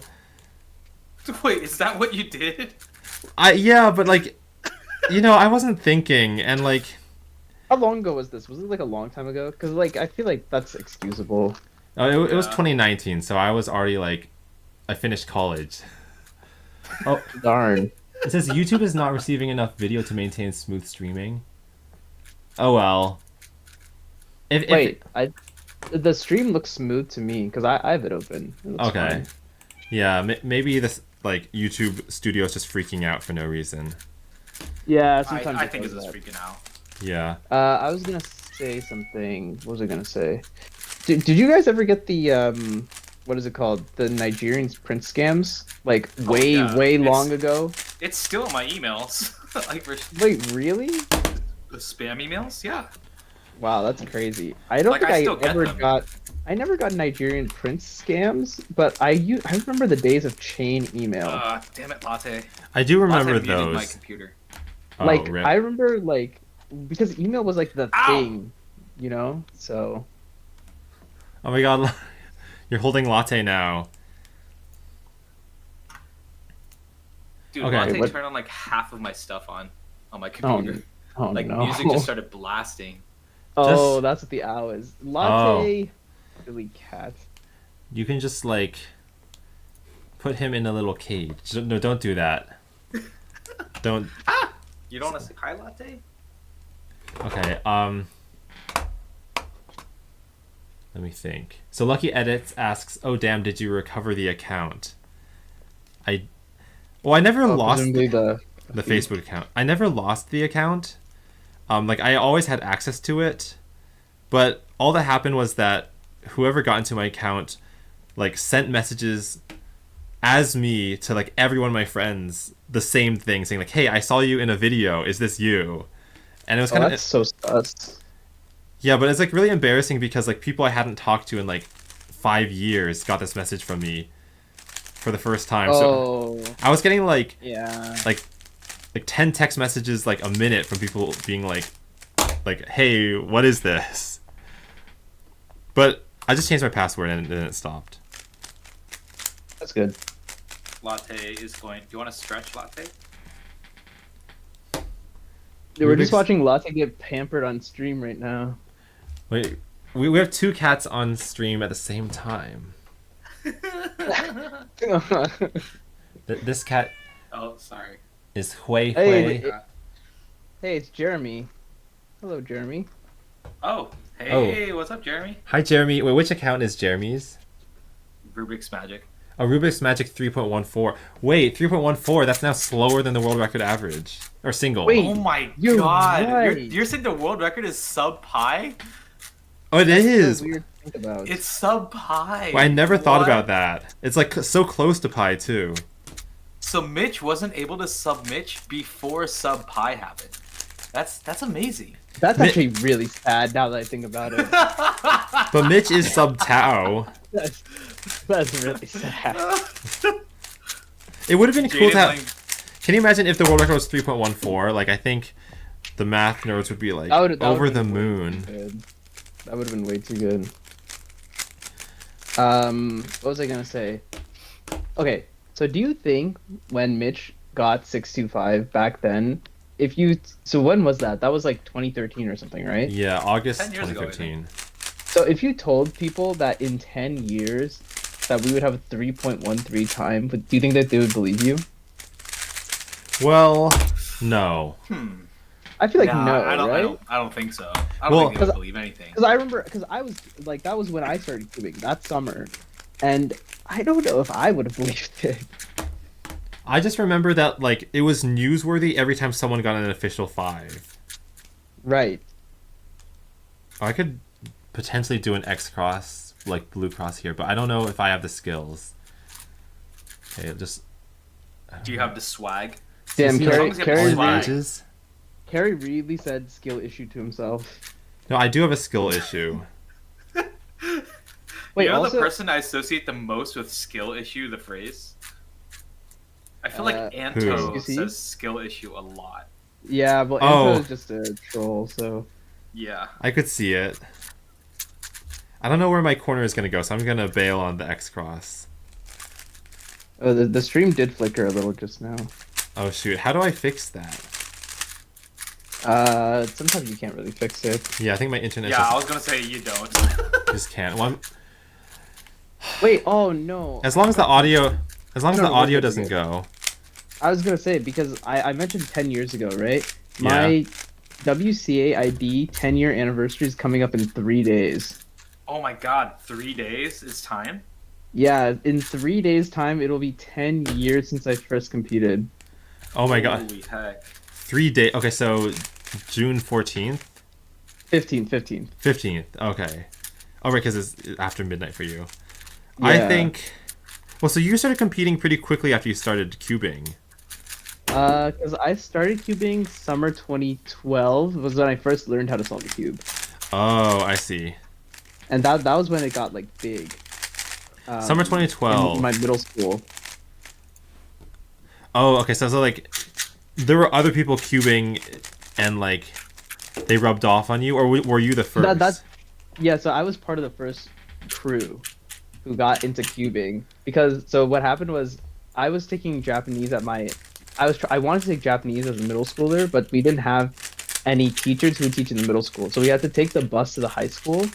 Wait, is that what you did? Yeah, but, like, you know, I wasn't thinking, and, like, how long ago was this? Was it like a long time ago? Because like I feel like that's excusable. it was Yeah. 2019, so I was already, like, I finished college. Oh, Darn. it says YouTube is not receiving enough video to maintain smooth streaming. Oh well. Wait, the stream looks smooth to me because I have it open. It looks Okay. fine. Yeah, maybe this, like, YouTube studio is just freaking out for no reason. Yeah, sometimes I it think does it's just that. freaking out. Yeah. I was gonna say something. What was I gonna say? Did you guys ever get the what is it called? The Nigerian Prince scams? Like way yeah. long ago. It's still in my emails. Like for Wait, really? the spam emails? Yeah. Wow, that's crazy. I don't Like, think I I still get ever them. got. I never got Nigerian Prince scams, but I remember the days of chain email. Damn it, Latte. I do remember Latte muted my those. computer. Oh, like rip. I remember like because email was like the Ow! thing, you know. So Oh my god, you're holding latte now. Dude, Okay, Latte what- turned on like half of my stuff on my oh, computer. oh Like no. music just started blasting. Oh, Just- that's what the owl is. Latte, Billy Cat. You can just, like, put him in a little cage. No, don't do that. Don't. You don't want to say hi, Latte? Okay, let me think. So Lucky Edits asks, "Oh damn, did you recover the account?" I never lost Presumably the the Facebook account. I never lost the account. Like, I always had access to it, but all that happened was that whoever got into my account, like, sent messages as me to, like, every one of my friends, the same thing, saying, like, hey, I saw you in a video, is this you? And it was kind that's so sus. yeah, but it's, like, really embarrassing because, like, people I hadn't talked to in, like, 5 years got this message from me for the first time. So Oh, I was getting, like yeah. 10 text messages, like, a minute from people being like, hey, what is this? But I just changed my password and then it stopped. That's good. Latte is going. Do you want to stretch, Latte? Dude, we're just Rubik's- watching Latte get pampered on stream right now. Wait, we have 2 cats on stream at the same time. This cat Oh, sorry. is Hui Hey, Hui. Hey, it's Jeremy. Hello, Jeremy. Oh, hey, what's up, Jeremy? Hi, Jeremy. Wait, which account is Jeremy's? Rubik's Magic. Oh, Rubik's Magic 3.14. Wait, 3.14, that's now slower than the world record average. Or single. Wait. Oh my You're god! right. You're saying the world record is sub pi? Oh, it is! So weird to think about. It's sub pi. I never thought What? about that. It's, like, so close to pi, too. So Mitch wasn't able to sub Mitch before sub pi happened. That's amazing. That's Mi- actually really sad now that I think about it. But Mitch is sub tau. That's really sad. It would have been cool Jaden, to have... like, Can you imagine if the world record was 3.14? Like, I think the math nerds would be like, That would've over the been way moon. too good. That would have been way too good. What was I gonna say? Okay, so do you think when Mitch got 625 back then, so when was that? That was like 2013 or something, right? Yeah, August 10 years ago, I 2013. So if you told people that in 10 years that we would have a 3.13 time, but do you think that they would believe you? Well, no. I feel like Nah, no, right? I don't think so. I don't Well, think they would believe anything. Because I remember, because I was like, that was when I started cubing that summer, and I don't know if I would have believed it. I just remember that like it was newsworthy every time someone got an official 5. Right. I could potentially do an X cross, like blue cross here, but I don't know if I have the skills. Okay, just. Do you have the swag? Damn, See, as Cary, long as you have Cary, the all swag. ages? Cary really said skill issue to himself. No, I do have a skill issue. Wait, You know also, the person I associate the most with skill issue, the phrase? I feel like Anto who? says skill issue a lot. yeah, well, Oh. Anto is just a troll, so. Yeah. I could see it. I don't know where my corner is gonna go, so I'm gonna bail on the X cross. Oh, the stream did flicker a little just now. Oh shoot, how do I fix that? Sometimes you can't really fix it. Yeah, I think my internet Yeah, I was gonna say you don't. just can't. Well, Wait, oh no. as long as the audio No, the we're audio good, we're doesn't good. go. I was gonna say, because I mentioned 10 years ago, right? Yeah. My WCA ID 10-year anniversary is coming up in 3 days. Oh my god, 3 days is time? Yeah, in 3 days' time, it'll be 10 years since I first competed. Oh my god. Holy heck. 3 days. Okay, so June 14th? 15. 15th. Okay. Oh, right, because it's after midnight for you. I Yeah. think. Well, so you started competing pretty quickly after you started cubing. Because I started cubing summer 2012 was when I first learned how to solve a cube. Oh, I see. And that was when it got, like, big. Summer 2012. In my middle school. Oh, okay. So like, there were other people cubing, and like, they rubbed off on you, or were you the first? Yeah, so I was part of the first crew who got into cubing, because so what happened was I was taking Japanese at my I wanted to take Japanese as a middle schooler, but we didn't have any teachers who would teach in the middle school, so we had to take the bus to the high school.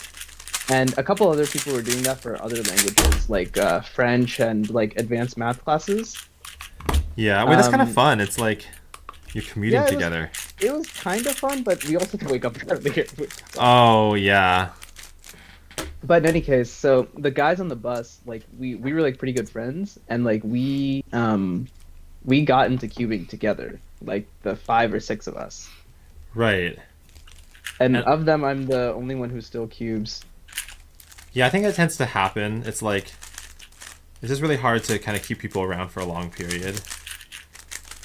And a couple other people were doing that for other languages, like French and like advanced math classes. Yeah. Wait, that's kind of Um, fun. It's like you're commuting yeah, together. It was kind of fun, but we also had to wake up earlier. Oh yeah. But in any case, so the guys on the bus, like we were like pretty good friends, and like we got into cubing together, like the 5 or 6 of us. Right. And And- of them, I'm the only one who still cubes. Yeah, I think that tends to happen. It's like, it's just really hard to kind of keep people around for a long period.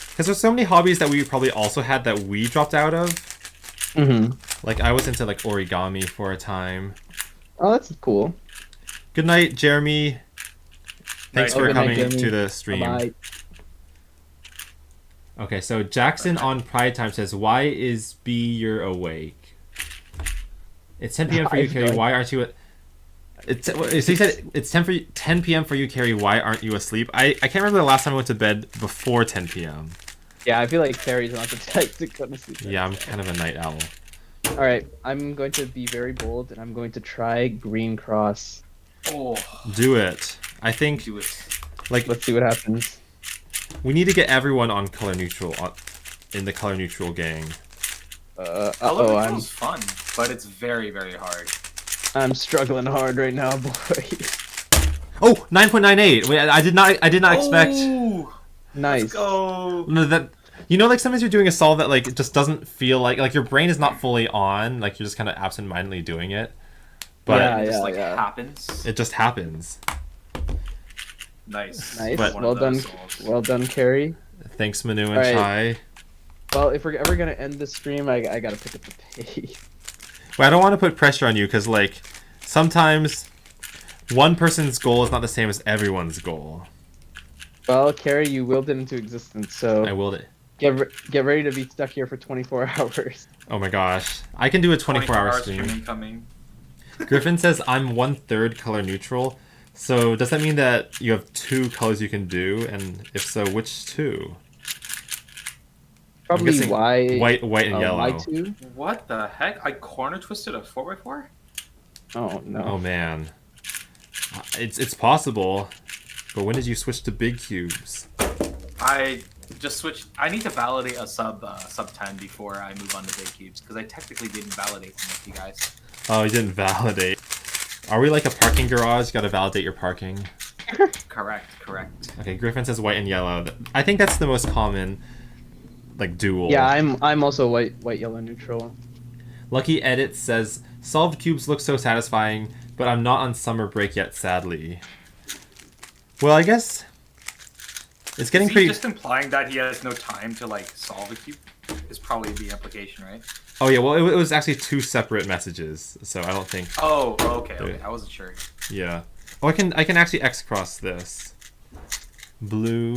Because there's so many hobbies that we probably also had that we dropped out of. Mm-hmm. Like, I was into like origami for a time. Oh, that's cool. Good night, Jeremy. Thanks Night. for Good night, coming Jeremy. to the stream. Bye. Okay, so Jackson on Pride Time says, "Why is B you're awake? It's 10 p.m. for you, I've Cary. got- Why aren't you?" So he said it's 10 p.m. for you, Cary. Why aren't you asleep? I can't remember the last time I went to bed before 10 p.m. Yeah, I feel like Carrie's not the type to go to sleep. Yeah, I'm kind of a night owl. All right, I'm going to be very bold, and I'm going to try green cross. Oh, Do it. I think do it. like Let's see what happens. we need to get everyone on color neutral in the color neutral gang. Color Oh, control's fun, but it's very, very hard. I'm struggling hard right now, boy. Oh, 9.98. Wait, I did not expect. Oh, Nice. let's go. No, that like sometimes you're doing a solve that like it just doesn't feel like your brain is not fully on, like you're just kind of absent-mindedly doing it, but Yeah, It just like yeah. happens. it just happens. Nice. Nice. But- One Well of done. those souls. Well done, Carrie. Thanks, Manu and Alright. Chai. Well, if we're ever gonna end this stream, I gotta pick up the pace. But I don't want to put pressure on you because like sometimes one person's goal is not the same as everyone's goal. Well, Carrie, you willed it into existence, so I willed it. get ready to be stuck here for 24 hours. Oh my gosh, I can do a 24-hour 24-hour stream. incoming. Griffin says I'm 1/3 color neutral. So does that mean that you have 2 colors you can do? And if so, which 2? Probably guessing white and yellow. Y2. What the heck? I corner twisted a 4x4? Oh no. Oh man, it's possible. But when did you switch to big cubes? I just switched. I need to validate a sub 10 before I move on to big cubes because I technically didn't validate them with you guys. Oh, you didn't validate. Are we like a parking garage? You gotta validate your parking. Correct. Okay, Griffin says white and yellow. I think that's the most common, like, dual. Yeah, I'm also white, yellow, neutral. Lucky Edit says, solved cubes look so satisfying, but I'm not on summer break yet, sadly. Well, I guess it's getting Is he pretty... just implying that he has no time to like solve a cube? Is probably the implication, right? Oh yeah, well, it was actually 2 separate messages, so I don't think... Oh, okay. I wasn't sure. Yeah. Oh, I can actually X-cross this. Blue.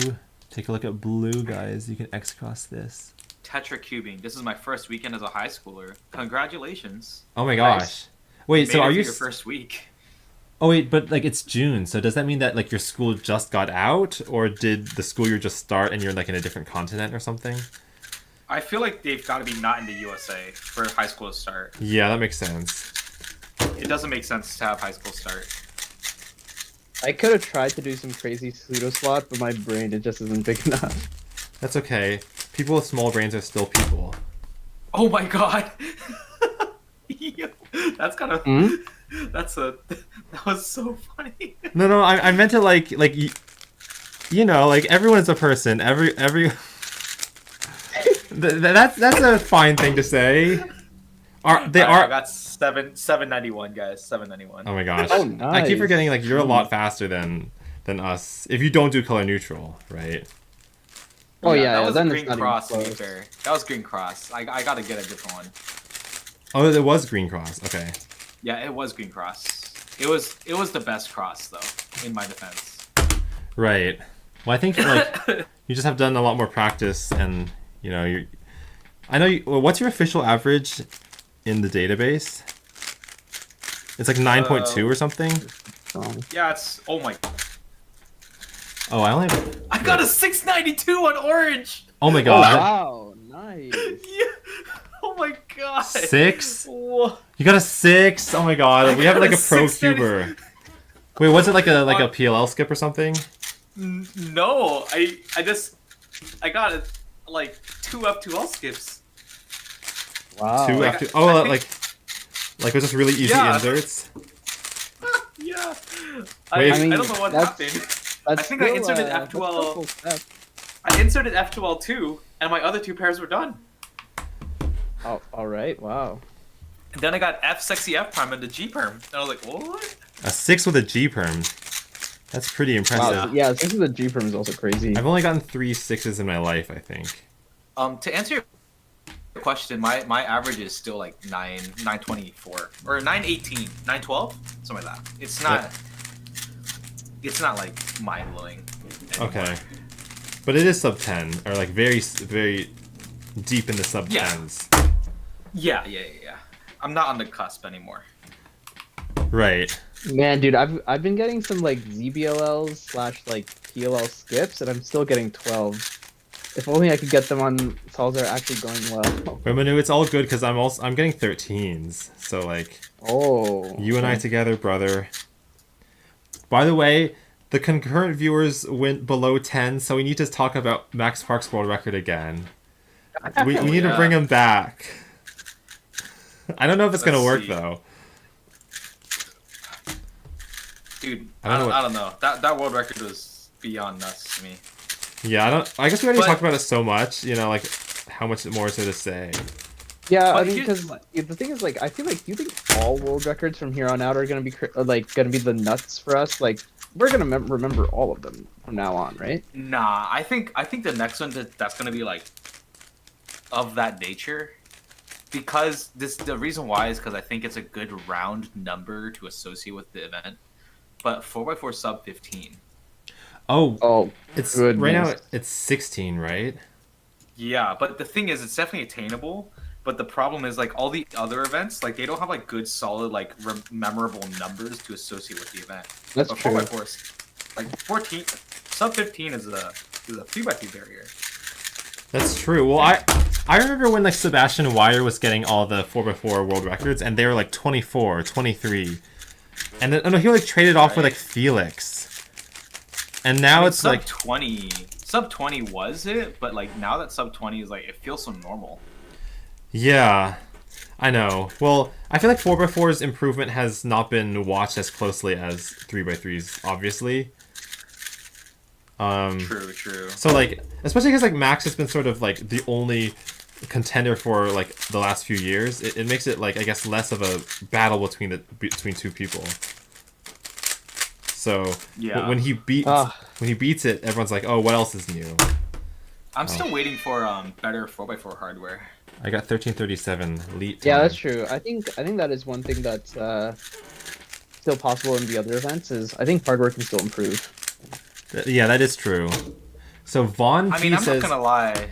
Take a look at blue, guys. You can X-cross this. Tetracubing. This is my first weekend as a high schooler. Congratulations. Oh my gosh. Nice. Wait, so Made it are through you... your first week? Oh wait, but like it's June, so does that mean that like your school just got out, or did the school year just start and you're like in a different continent or something? I feel like they've got to be not in the USA for high school to start. Yeah, that makes sense. It doesn't make sense to have high school start. I could have tried to do some crazy pseudo slot, but my brain, it just isn't big enough. That's okay. People with small brains are still people. Oh my god! Yo, that's kind of... Hmm? That was so funny. No, I meant to like you know, like everyone is a person. Every that's a fine thing to say. I got 791, guys. 791. Oh my gosh. Oh, I keep nice. forgetting like you're a lot faster than us if you don't do color neutral, right? Oh yeah, that was then a it's green not even cross. To be close. fair, that was green cross. I gotta get a different one. Oh, it was green cross. Okay. Yeah, it was green cross. It was the best cross though, in my defense. Right. Well, I think like you just have done a lot more practice, and you know you. I know. Well, what's your official average in the database? It's like 9.2 or something. Oh. Yeah, it's... Oh my... Oh, I only have... I got a 692 on orange! Oh my Oh, god. wow, nice. Yeah. Oh my god. 6? Whoa. You got a 6? Oh my god. We have like a pro cuber. Wait, was it like a PLL skip or something? No, I got it like 2 F2L skips. Wow. 2 Like, after... Oh, like was this really easy Yeah. inserts? Yeah. Wait, I mean, don't know what that's- happened. That's I think I inserted that's still F12. full step. I inserted F2L 2, and my other 2 pairs were done. Oh, all right. Wow. And then I got F sexy F prime and the G perm. And I was like, what? A 6 with a G perm. That's pretty impressive. Wow. Yeah, this is the G perm is also crazy. I've only gotten 3 6s in my life, I think. To answer your question, my average is still like 924 or 918, 912, something like that. It's not. Yeah. It's not like mind blowing. Okay. But it is sub 10, or like very, very deep in the sub 10s. Yeah. I'm not on the cusp anymore. Right. Man, dude, I've been getting some like ZBLLs / like PLL skips, and I'm still getting 12. If only I could get them on solves that are actually going well. Wait, Manu, it's all good because I'm getting 13s. So like, Oh. you and I together, brother. By the way, the concurrent viewers went below 10, so we need to talk about Max Park's world record again. We need to bring him back. I don't know if it's gonna work though. Dude, I don't know. That world record was beyond nuts to me. Yeah, I guess we already But- talked about it so much. You know, like how much more is there to say? Yeah, But I mean, here's- because the thing is, like, I feel like you think all world records from here on out are gonna be gonna be the nuts for us. Like, we're gonna remember all of them from now on, right? Nah, I think the next one that's gonna be like of that nature, because the reason why is because I think it's a good round number to associate with the event. But 4x4 sub 15. Oh, Oh, it's goodness. right now. It's 16, right? Yeah, but the thing is, it's definitely attainable. But the problem is, like, all the other events, like, they don't have like good, solid, like, memorable numbers to associate with the event. That's But true. 4x4, like 14, sub 15 is a 3x3 barrier. That's true. Well, I remember when like Sebastian Weyer was getting all the 4x4 world records, and they were like 24, 23. And then, oh no, he like traded off with like Felix. And now I mean, it's sub like 20. Sub 20 was it, but like now that sub 20 is like, it feels so normal. yeah, I know. Well, I feel like 4x4's improvement has not been watched as closely as 3x3's, obviously. True. So like, especially because like Max has been sort of like the only contender for like the last few years, it makes it like I guess less of a battle between two people. So Yeah. when he beats it, everyone's like, oh, what else is new? I'm still waiting for better 4x4 hardware. I got 1337 lead time. Yeah, that's true. I think that is one thing that's still possible in the other events. Is I think hardware can still improve. Yeah, that is true. So Vaughn P I mean, I'm says, not gonna lie.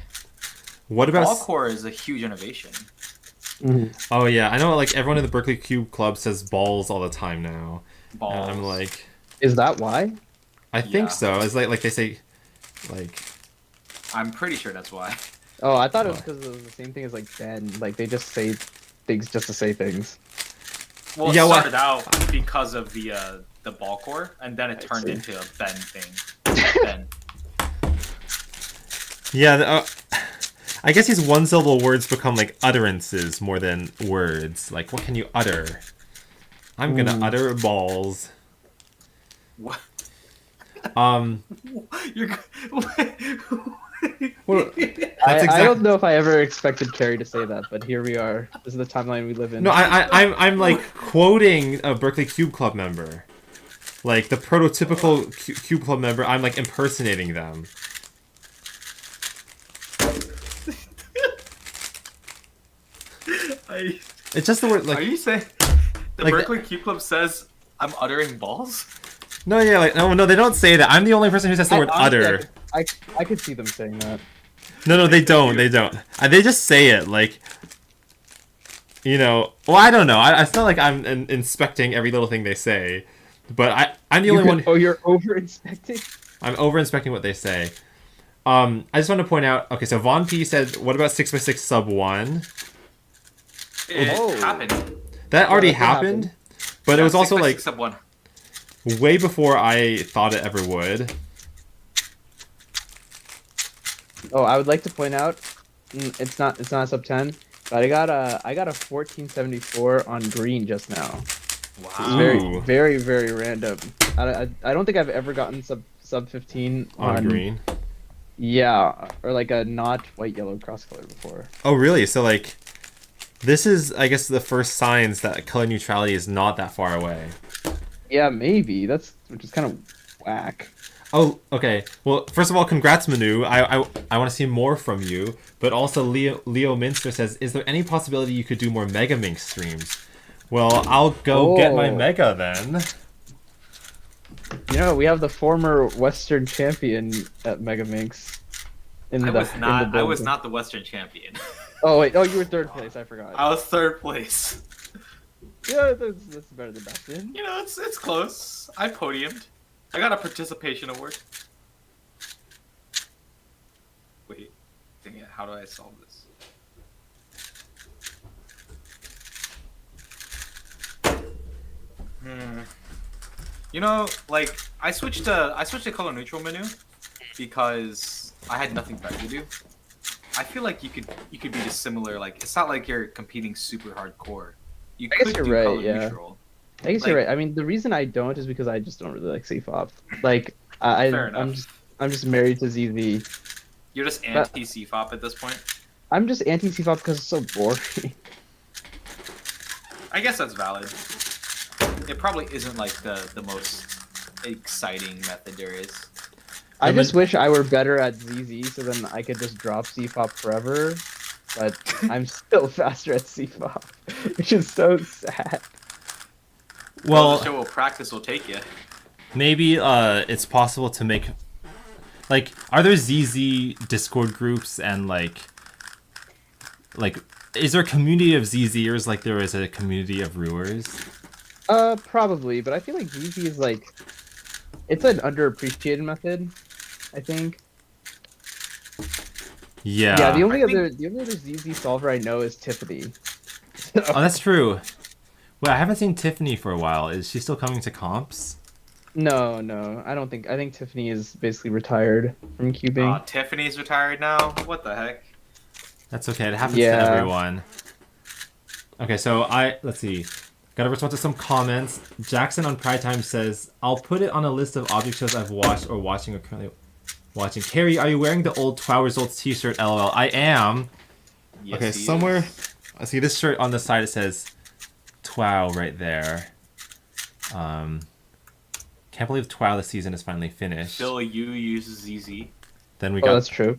what about Ball core is a huge innovation. Oh yeah, I know like everyone in the Berkeley Cube Club says balls all the time now. Balls. And I'm like, Is that why? I think Yeah. so. It's like they say like I'm pretty sure that's why. Oh, I thought it was because it was the same thing as like Ben. Like they just say things just to say things. Well, it Yeah, well- started out because of the ball core, and then it turned see. into a Ben thing. Ben. yeah, I guess these one syllable words become like utterances more than words. Like what can you utter? I'm gonna utter balls. What? Well, You're. I don't know if I ever expected Cary to say that, but here we are. This is the timeline we live in. No, I'm like quoting a Berkeley Cube Club member, like the prototypical Cube Club member. I'm like impersonating them. It's just the word Are like you saying the like Berkeley Cube Club says I'm uttering balls? no, yeah, like no, they don't say that. I'm the only person who says the word honestly, utter. I could see them saying that. No, they don't. They don't. They just say it like. You know, well, I don't know. It's not like I'm inspecting every little thing they say, but I'm the only one. Oh, you're over inspecting? I'm over inspecting what they say. I just want to point out. Okay, so Vaughn P said, "What about 6x6 sub 1?" It Oh. happened. That already that did happen. happened, but it was also 6x6 like sub 1. way before I thought it ever would. Oh, I would like to point out, it's not sub 10, but I got a 1474 on green just now. It's Wow. Ooh. very very random. I don't think I've ever gotten sub 15 On green. Yeah, or like a not white yellow cross color before. Oh, really? So like, this is I guess the first signs that color neutrality is not that far away. Yeah, maybe which is kind of whack. Oh, okay. Well, first of all, congrats, Manu. I want to see more from you. But also, Leo Minster says, is there any possibility you could do more Mega Minx streams? Well, I'll go get my Oh. Mega then. You know, we have the former Western champion at Mega Minx. I was not the Western champion. Oh wait, you were third place. I forgot. I was 3rd place. Yeah, that's better than back then. You know, it's close. I podiumed. I got a participation award. Wait, dang it, how do I solve this? You know, like I switched to color neutral menu because I had nothing better to do. I feel like you could be just similar. Like it's not like you're competing super hardcore. You I guess could you're do right, color yeah. neutral. I guess you're right. I mean, the reason I don't is because I just don't really like CFOP. Like, Fair enough. I'm just married to ZZ. You're just anti CFOP at this point. I'm just anti CFOP because it's so boring. I guess that's valid. It probably isn't like the most exciting method there is. I just wish I were better at ZZ so then I could just drop CFOP forever. But I'm still faster at CFOP, which is so sad. Well, the show will practice will take you. maybe it's possible to make... Like, are there ZZ Discord groups and, like... Is there a community of ZZers like there is a community of Rewers? Probably, but I feel like ZZ is like... It's an underappreciated method, I think. Yeah. Yeah, I think- the only other ZZ solver I know is Tiffany. Oh, that's true. Well, I haven't seen Tiffany for a while. Is she still coming to comps? No, no, I don't think. I think Tiffany is basically retired from cubing. Tiffany's retired now. What the heck? That's okay. It happens to Yeah. everyone. Okay, so let's see. Gotta respond to some comments. Jackson on Pride Time says, I'll put it on a list of object shows I've watched or watching or currently watching. Cary, are you wearing the old TWOW Results t-shirt? LOL. I am. Yes, Okay, he somewhere. is. I see this shirt on the side. It says TWOW right there. Can't believe TWOW this season is finally finished. Phil, you use ZZ. Then we Oh, got that's true.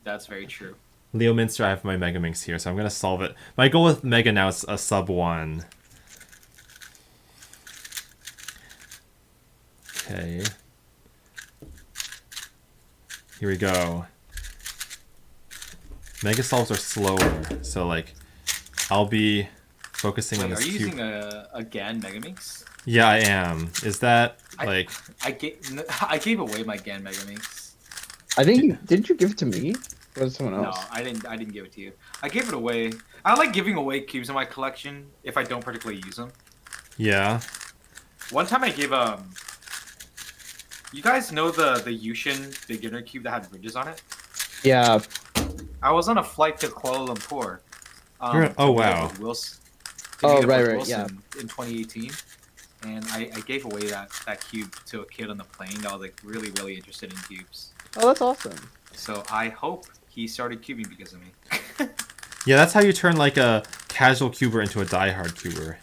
That's very true. Leo Minster. I have my Mega Minx here, so I'm gonna solve it. My goal with Mega now is a sub 1. Okay. Here we go. Mega solves are slower, so like, I'll be focusing on Wait, this are you cube. using a GAN Megaminx? Yeah, I am. Is that I- like? I gave away my GAN Megaminx. I think didn't you give it to me? Or was it someone No, else? I didn't give it to you. I gave it away. I like giving away cubes in my collection if I don't particularly use them. Yeah. One time I gave you guys know the Yushin beginner cube that had ridges on it? Yeah. I was on a flight to Kuala Lumpur. You're- oh, to meet up wow. with Wilson, Oh, meet up right, with right, Wilson in 2018, and I gave away that cube to a kid on the plane that was like really interested in cubes. Oh, that's awesome. So I hope he started cubing because of me. Yeah, that's how you turn like a casual cuber into a diehard cuber.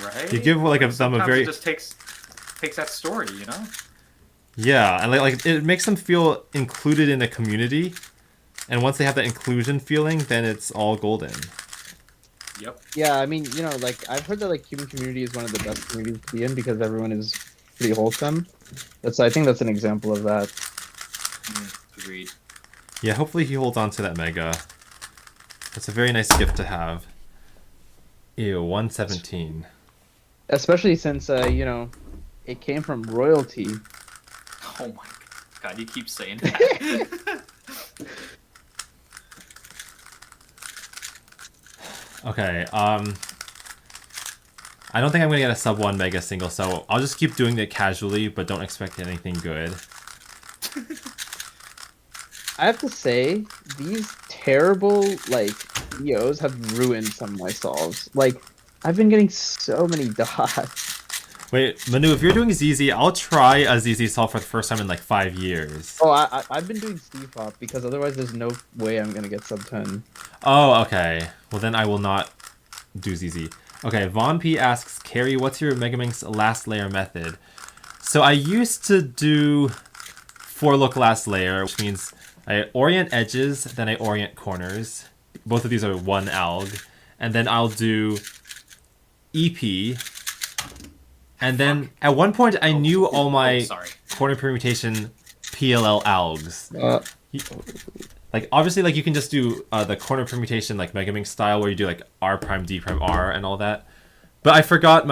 Right? You give like them a Sometimes very it just takes that story, you know? yeah, and like it makes them feel included in a community, and once they have that inclusion feeling, then it's all golden. Yep. Yeah, I mean, you know, like I've heard that like cubing community is one of the best communities to be in because everyone is pretty wholesome. I think that's an example of that. Agreed. Yeah, hopefully he holds on to that Mega. That's a very nice gift to have. Ew, 117. Especially since you know, it came from royalty. Oh my god, you keep saying that. Okay, I don't think I'm gonna get a sub 1 Mega single, so I'll just keep doing it casually, but don't expect anything good. I have to say, these terrible like EOs have ruined some of my solves. Like, I've been getting so many dots. Wait, Manu, if you're doing ZZ, I'll try a ZZ solve for the first time in like 5 years. Oh, I've been doing Steve Hop because otherwise there's no way I'm gonna get sub 10. Oh, okay. Well, then I will not do ZZ. Okay, Von P asks, Cary, what's your Megaminx last layer method? So I used to do for look last layer, which means I orient edges, then I orient corners. Both of these are one alg. And then I'll do EP. And then at one point I knew all my sorry. corner permutation PLL algs. Like obviously like you can just do the corner permutation like Megaminx style where you do like R prime D prime R and all that. But I forgot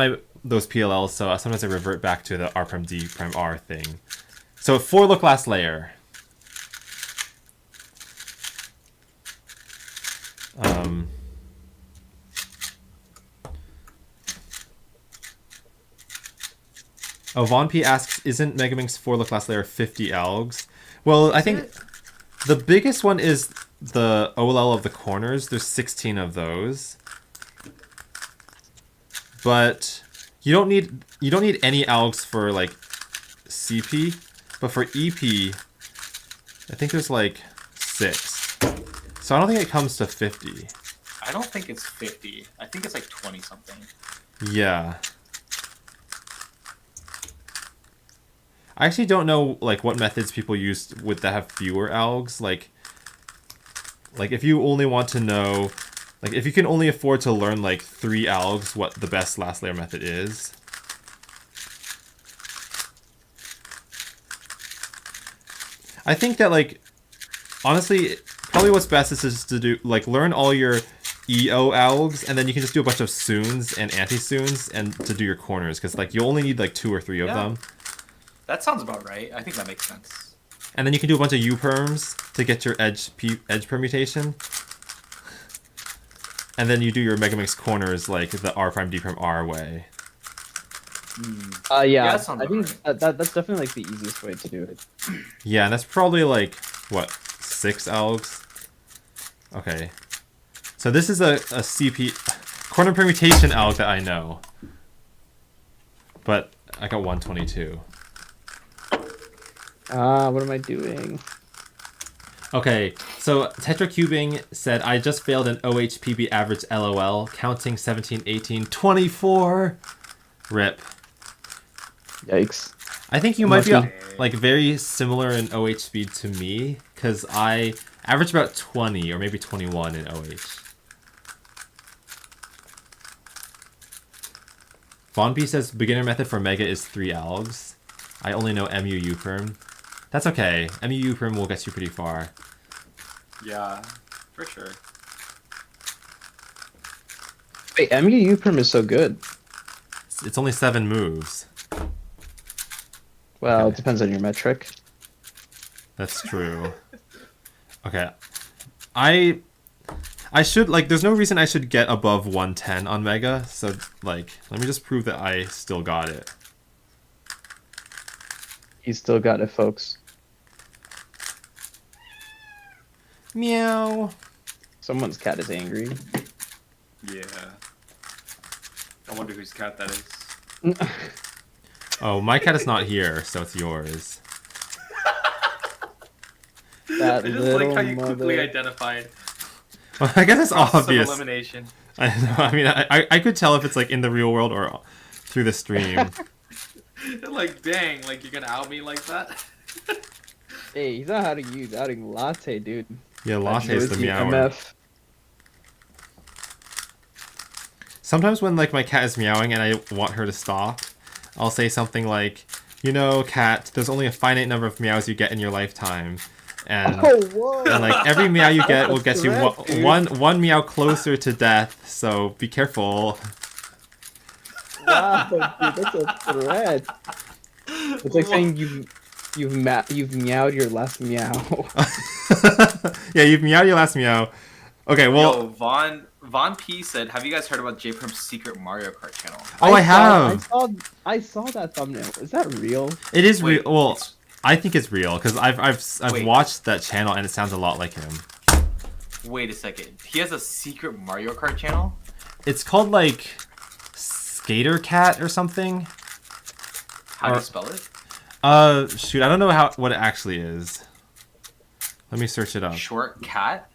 those PLLs, so sometimes I revert back to the R prime D prime R thing. So for look last layer. Oh, Von P asks, isn't Megaminx 4 look last layer 50 algs? Well, I think the biggest one is the OLL of the corners. There's 16 of those. But you don't need any algs for like CP, but for EP, I think there's like 6. So I don't think it comes to 50. I don't think it's 50. I think it's like 20 something. Yeah. I actually don't know like what methods people use with that have fewer algs. Like if you only want to know, like if you can only afford to learn like 3 algs, what the best last layer method is. I think that like honestly, probably what's best is just to do like learn all your EO algs, and then you can just do a bunch of soons and anti-soons and to do your corners, because like you only need like 2 or 3 of them. That sounds about right. I think that makes sense. And then you can do a bunch of U-perms to get your edge permutation. And then you do your Megamix corners like the R prime D prime R way. Yeah, that sounds I think alright. that's definitely like the easiest way to do it. Yeah, and that's probably like, what, 6 elves? Okay. So this is a CP... corner permutation elk that I know. But I got 122. What am I doing? Okay, so Tetracubing said, I just failed an OHPB average LOL, counting 17, 18, 24! Rip. Yikes. I think you might be Lucky. like very similar in OH speed to me, because I average about 20 or maybe 21 in OH. Von P says beginner method for Mega is 3 algs. I only know MU U-perm. That's okay. MU U-perm will get you pretty far. Yeah, for sure. Wait, MU Perm is so good. It's only 7 moves. Well, Okay. it depends on your metric. That's true. Okay. I should, like, there's no reason I should get above 110 on Mega, so, like, let me just prove that I still got it. He's still got it, folks. Meow. Someone's cat is angry. Yeah. I wonder whose cat that is. Oh, my cat is not here, so it's yours. That I just little like how you quickly mother. identified. Well, I guess it's Process of obvious. elimination. I know. I mean, I could tell if it's like in the real world or through the stream. Like, dang, like you're gonna out me like that? Hey, he's not outing you, he's outing Latte, dude. Yeah, That Latte's shows the you meower. MF. Sometimes when like my cat is meowing and I want her to stop, I'll say something like, "You know, cat, there's only a finite number of meows you get in your lifetime." And, Oh, whoa! and like every meow you get That's a will get you threat, dude. one meow closer to death, so be careful. Wow, dude, that's a threat. It's like saying you've meowed your last meow. Yeah, you've meowed your last meow. Okay, well, Yo, Von P said, "Have you guys heard about JPerm's secret Mario Kart channel?" oh, I have. I saw that thumbnail. Is that real? It is Wait, real. Well, it's- I think it's real because I've Wait. watched that channel and it sounds a lot like him. Wait a second. He has a secret Mario Kart channel? It's called like Skater Cat or something. How do Or- you spell it? Shoot, I don't know what it actually is. Let me search it up. Short cat?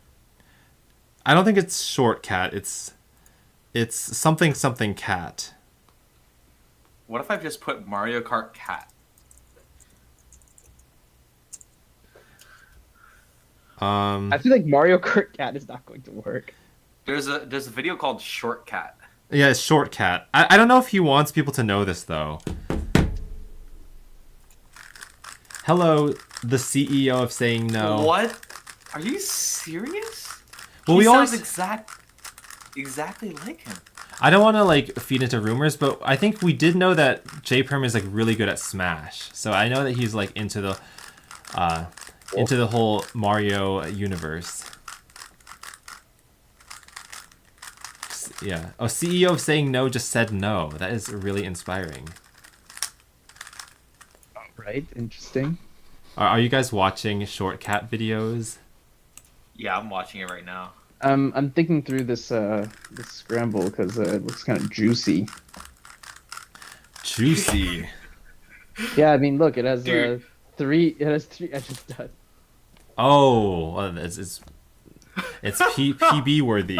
I don't think it's Short Cat. It's something cat. What if I just put Mario Kart cat? I feel like Mario Kart Cat is not going to work. There's a video called Short Cat. Yeah, it's Short Cat. I don't know if he wants people to know this though. Hello, the CEO of Saying No. What? Are you serious? Well, He we sounds always- exactly like him. I don't want to like feed into rumors, but I think we did know that JPerm is like really good at Smash. So I know that he's like into the whole Mario universe. Yeah. Oh, CEO of Saying No just said no. That is really inspiring. Right? Interesting. Are you guys watching Short Cat videos? Yeah, I'm watching it right now. I'm thinking through this this scramble because it looks kind of juicy. Juicy. Yeah, I mean, look, it has Dude. three. It has 3 edges done. Oh, well, it's PB worthy.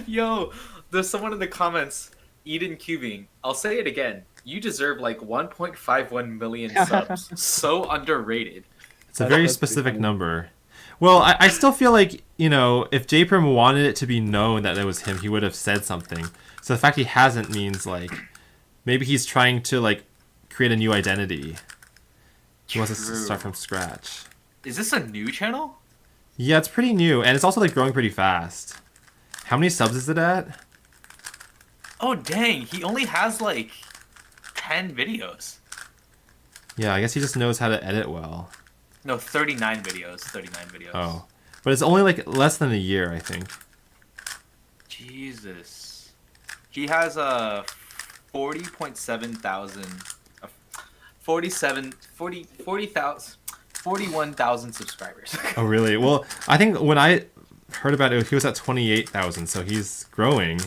Yo, there's someone in the comments, Eden Cubing. I'll say it again. You deserve like 1.51 million subs. So underrated. It's a very That's pretty specific funny. number. Well, I still feel like, you know, if JPerm wanted it to be known that it was him, he would have said something. So the fact he hasn't means, like, maybe he's trying to, like, create a new identity. He wants to True. start from scratch. Is this a new channel? Yeah, it's pretty new, and it's also, like, growing pretty fast. How many subs is it at? Oh dang, he only has like 10 videos. Yeah, I guess he just knows how to edit well. No, 39 videos. 39 videos. Oh, but it's only like less than a year, I think. Jesus. He has a 40.7 thousand, 41,000 subscribers. Oh, really? Well, I think when I heard about it, he was at 28,000, so he's growing.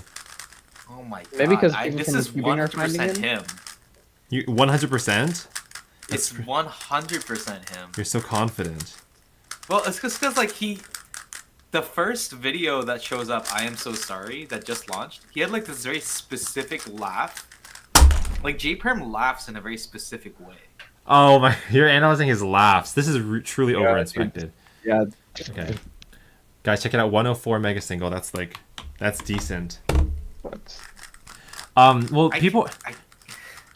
Oh my god. Maybe because This is 100% him. You 100%? It's 100% him. You're so confident. Well, it's because like the first video that shows up, I am so sorry, that just launched, he had like this very specific laugh. Like J-Perm laughs in a very specific way. Oh my! You're analyzing his laughs. This is truly overinspected. Yeah. Okay, guys, check it out. 104 mega single. That's decent. What? Well,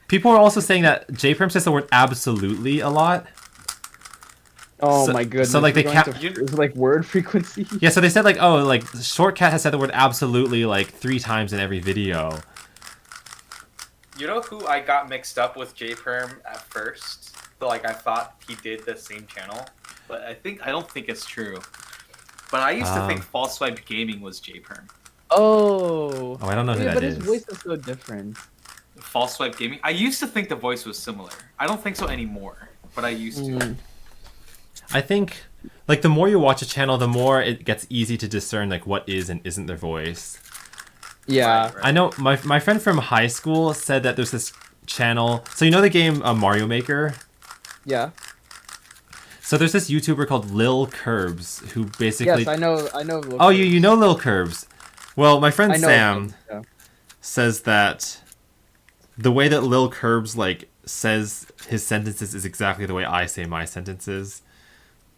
people are also saying that J-Perm says the word absolutely a lot. Oh So- my goodness. so, like, they We're going can't- to- is it like word frequency? Yeah, so they said like, oh, like Shortcat has said the word absolutely like 3 times in every video. You know who I got mixed up with J-Perm at first? So, like, I thought he did the same channel, but I don't think it's true. But I used to think False Swipe Gaming was J-Perm. Oh. Oh, I don't know who Yeah, that but is. his voice is so different. False Swipe Gaming? I used to think the voice was similar. I don't think so anymore, but I used to. Mm. I think like the more you watch a channel, the more it gets easy to discern like what is and isn't their voice. Yeah. Right. I know my friend from high school said that there's this channel. So you know the game Mario Maker? Yeah. So there's this YouTuber called Lil Curbs who basically Yes, I know. Lil Oh, Curbs. you know Lil Curbs. Well, my friend I know Sam him, yeah. says that the way that Lil Curbs like says his sentences is exactly the way I say my sentences.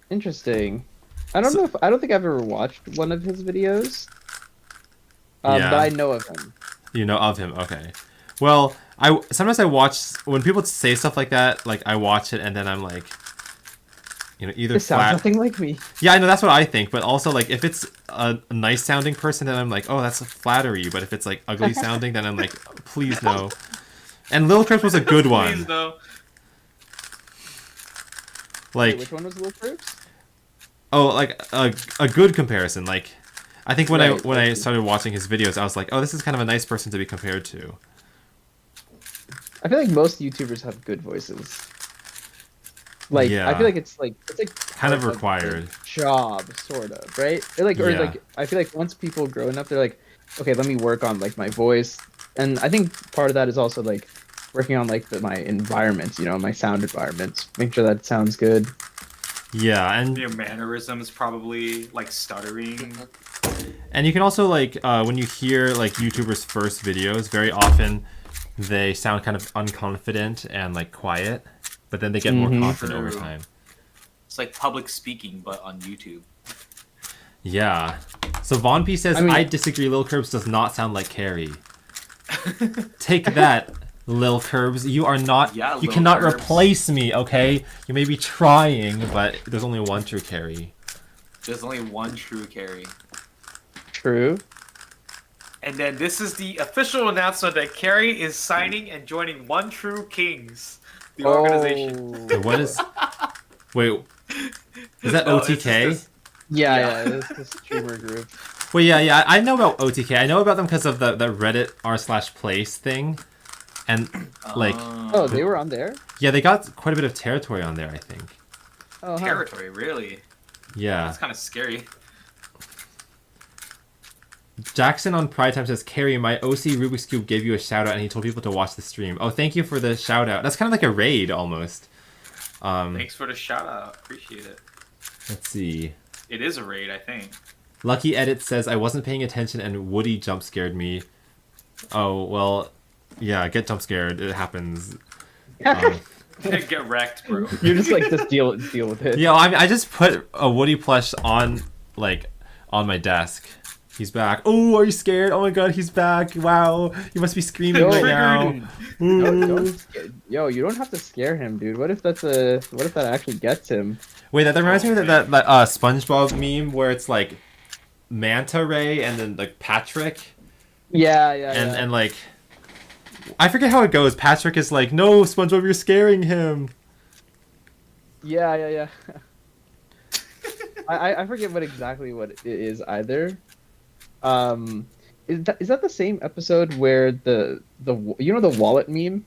Interesting. I don't know if I don't think I've ever watched one of his videos. Yeah. But I know of him. You know of him, okay. Well, sometimes I watch when people say stuff like that. Like I watch it and then I'm like, you know, either This sounds flat. nothing like me. Yeah, I know that's what I think. But also like if it's a nice sounding person, then I'm like, oh, that's a flattery. But if it's like ugly sounding, then I'm like, please no. And Lil Crips was a good one. Please, no. Like Wait, which one was Lil Cribs? oh, like a good comparison. Like I think when Right, I started watching his videos, I was like, oh, this is kind of a nice person to be compared to. I feel like most YouTubers have good voices. Like Yeah. I feel like it's like Kind of part the required. job, sort of, right? Or like Yeah. I feel like once people grow enough, they're like, okay, let me work on like my voice, and I think part of that is also like working on like my environments, you know, my sound environments, make sure that it sounds good. Yeah, and Your mannerisms probably like stuttering. you can also like when you hear like YouTubers' first videos, very often they sound kind of unconfident and like quiet, but then they get more confident over True. time. It's like public speaking, but on YouTube. Yeah. So Von P says, I mean- I disagree. Lil Curbs does not sound like Cary. Take that, Lil Curbs. You are not. Yeah, you Lil cannot Curbs. replace me. Okay. You may be trying, but there's only one true Cary. There's only one true Cary. True. And then this is the official announcement that Cary is signing and joining One True Kings, the organization. Wait, what is? Wait, is that No, it's just OTK? this- Yeah, it's the streamer group. Well, yeah, I know about OTK. I know about them because of the Reddit r/place thing, and like, Oh, they were on there. yeah, they got quite a bit of territory on there. I think. Oh, huh. territory, really? Yeah. That's kind of scary. Jackson on Pride Time says, Cary, my OC Rubik's Cube gave you a shout out and he told people to watch the stream. Oh, thank you for the shout out. That's kind of like a raid almost. Thanks for the shout out. Appreciate it. Let's see. It is a raid, I think. Lucky Edit says, I wasn't paying attention and Woody jump scared me. Oh, well, yeah, get jump scared. It happens. Get wrecked, bro. You're just like just deal with it. Yeah, I just put a Woody plush on my desk. He's back. Oh, are you scared? Oh my god, he's back. Wow. You must be screaming right now. Yo, you don't have to scare him, dude. What if that actually gets him? Wait, that reminds me of that SpongeBob meme where it's like Manta Ray and then like Patrick. Yeah. And like I forget how it goes. Patrick is like, "No, SpongeBob, you're scaring him." Yeah. I forget what it is either. Is that the same episode where the you know the wallet meme?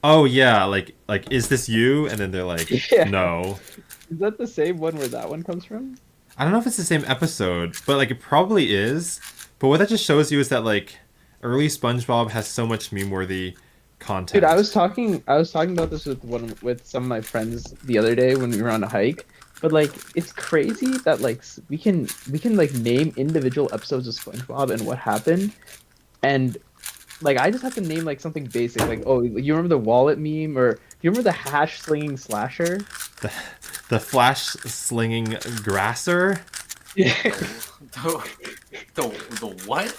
Oh yeah, like is this you? And then they're like, Yeah. no. Is that the same one where that one comes from? I don't know if it's the same episode, but like it probably is. But what that just shows you is that like early SpongeBob has so much meme-worthy Dude, content. I was talking about this with some of my friends the other day when we were on a hike. But like it's crazy that like we can like name individual episodes of SpongeBob and what happened. And like I just have to name like something basic, like oh, you remember the wallet meme, or do you remember the hash slinging slasher? The, the flash slinging grasser. Yeah. The what?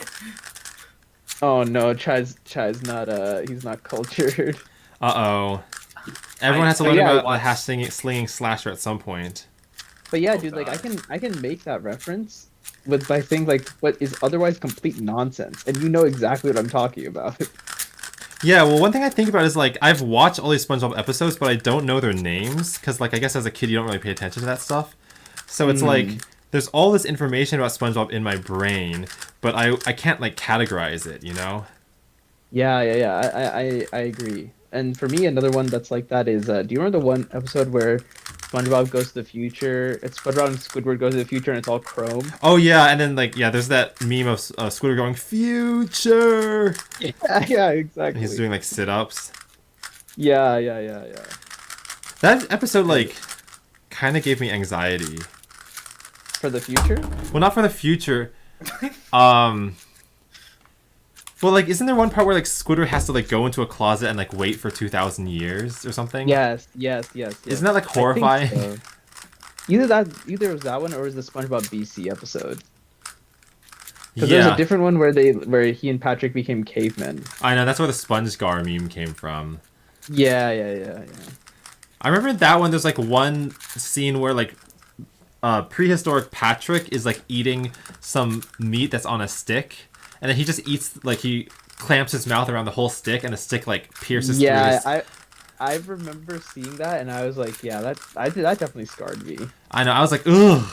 Oh no, Chai's not he's not cultured. Uh-oh. Everyone has to but learn yeah, about the watched- hash slinging slasher at some point. But yeah, Oh, dude, like God. I can make that reference with by saying like what is otherwise complete nonsense, and you know exactly what I'm talking about. Yeah, well, one thing I think about is like I've watched all these SpongeBob episodes, but I don't know their names because, like, I guess as a kid you don't really pay attention to that stuff. So it's like there's all this information about SpongeBob in my brain, but I can't like categorize it, you know? Yeah. I agree. And for me, another one that's like that is do you remember the one episode where SpongeBob goes to the future? It's SpongeBob and Squidward go to the future and it's all chrome. Oh yeah, and then like yeah, there's that meme of Squidward going future. Yeah, And exactly. he's doing like sit-ups. Yeah. That episode like kind of gave me anxiety. For the future? Well, not for the future. Um. Well, like, isn't there one part where like Squidward has to like go into a closet and like wait for 2,000 years or something? Yes. Isn't that like I think horrifying? so. Either it was that one or it was the SpongeBob BC episode. Because there's a different one where he and Patrick became cavemen. I know that's where the SpongeGar meme came from. Yeah. I remember in that one. There's like one scene where like prehistoric Patrick is like eating some meat that's on a stick, and then he just eats like he clamps his mouth around the whole stick, and the stick like pierces through his... I remember seeing that and I was like, yeah, that definitely scarred me. I know. I was like, ugh.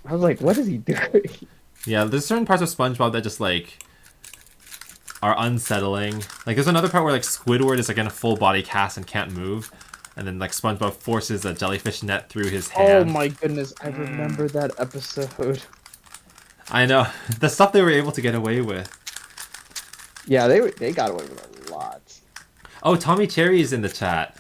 I was like, what is he doing? Yeah, there's certain parts of SpongeBob that just like are unsettling. Like there's another part where like Squidward is like in a full body cast and can't move, and then like SpongeBob forces a jellyfish net through his Oh hand. my goodness, I remember that episode. I know the stuff they were able to get away with. Yeah, they got away with a lot. Oh, Tommy Cherry is in the chat.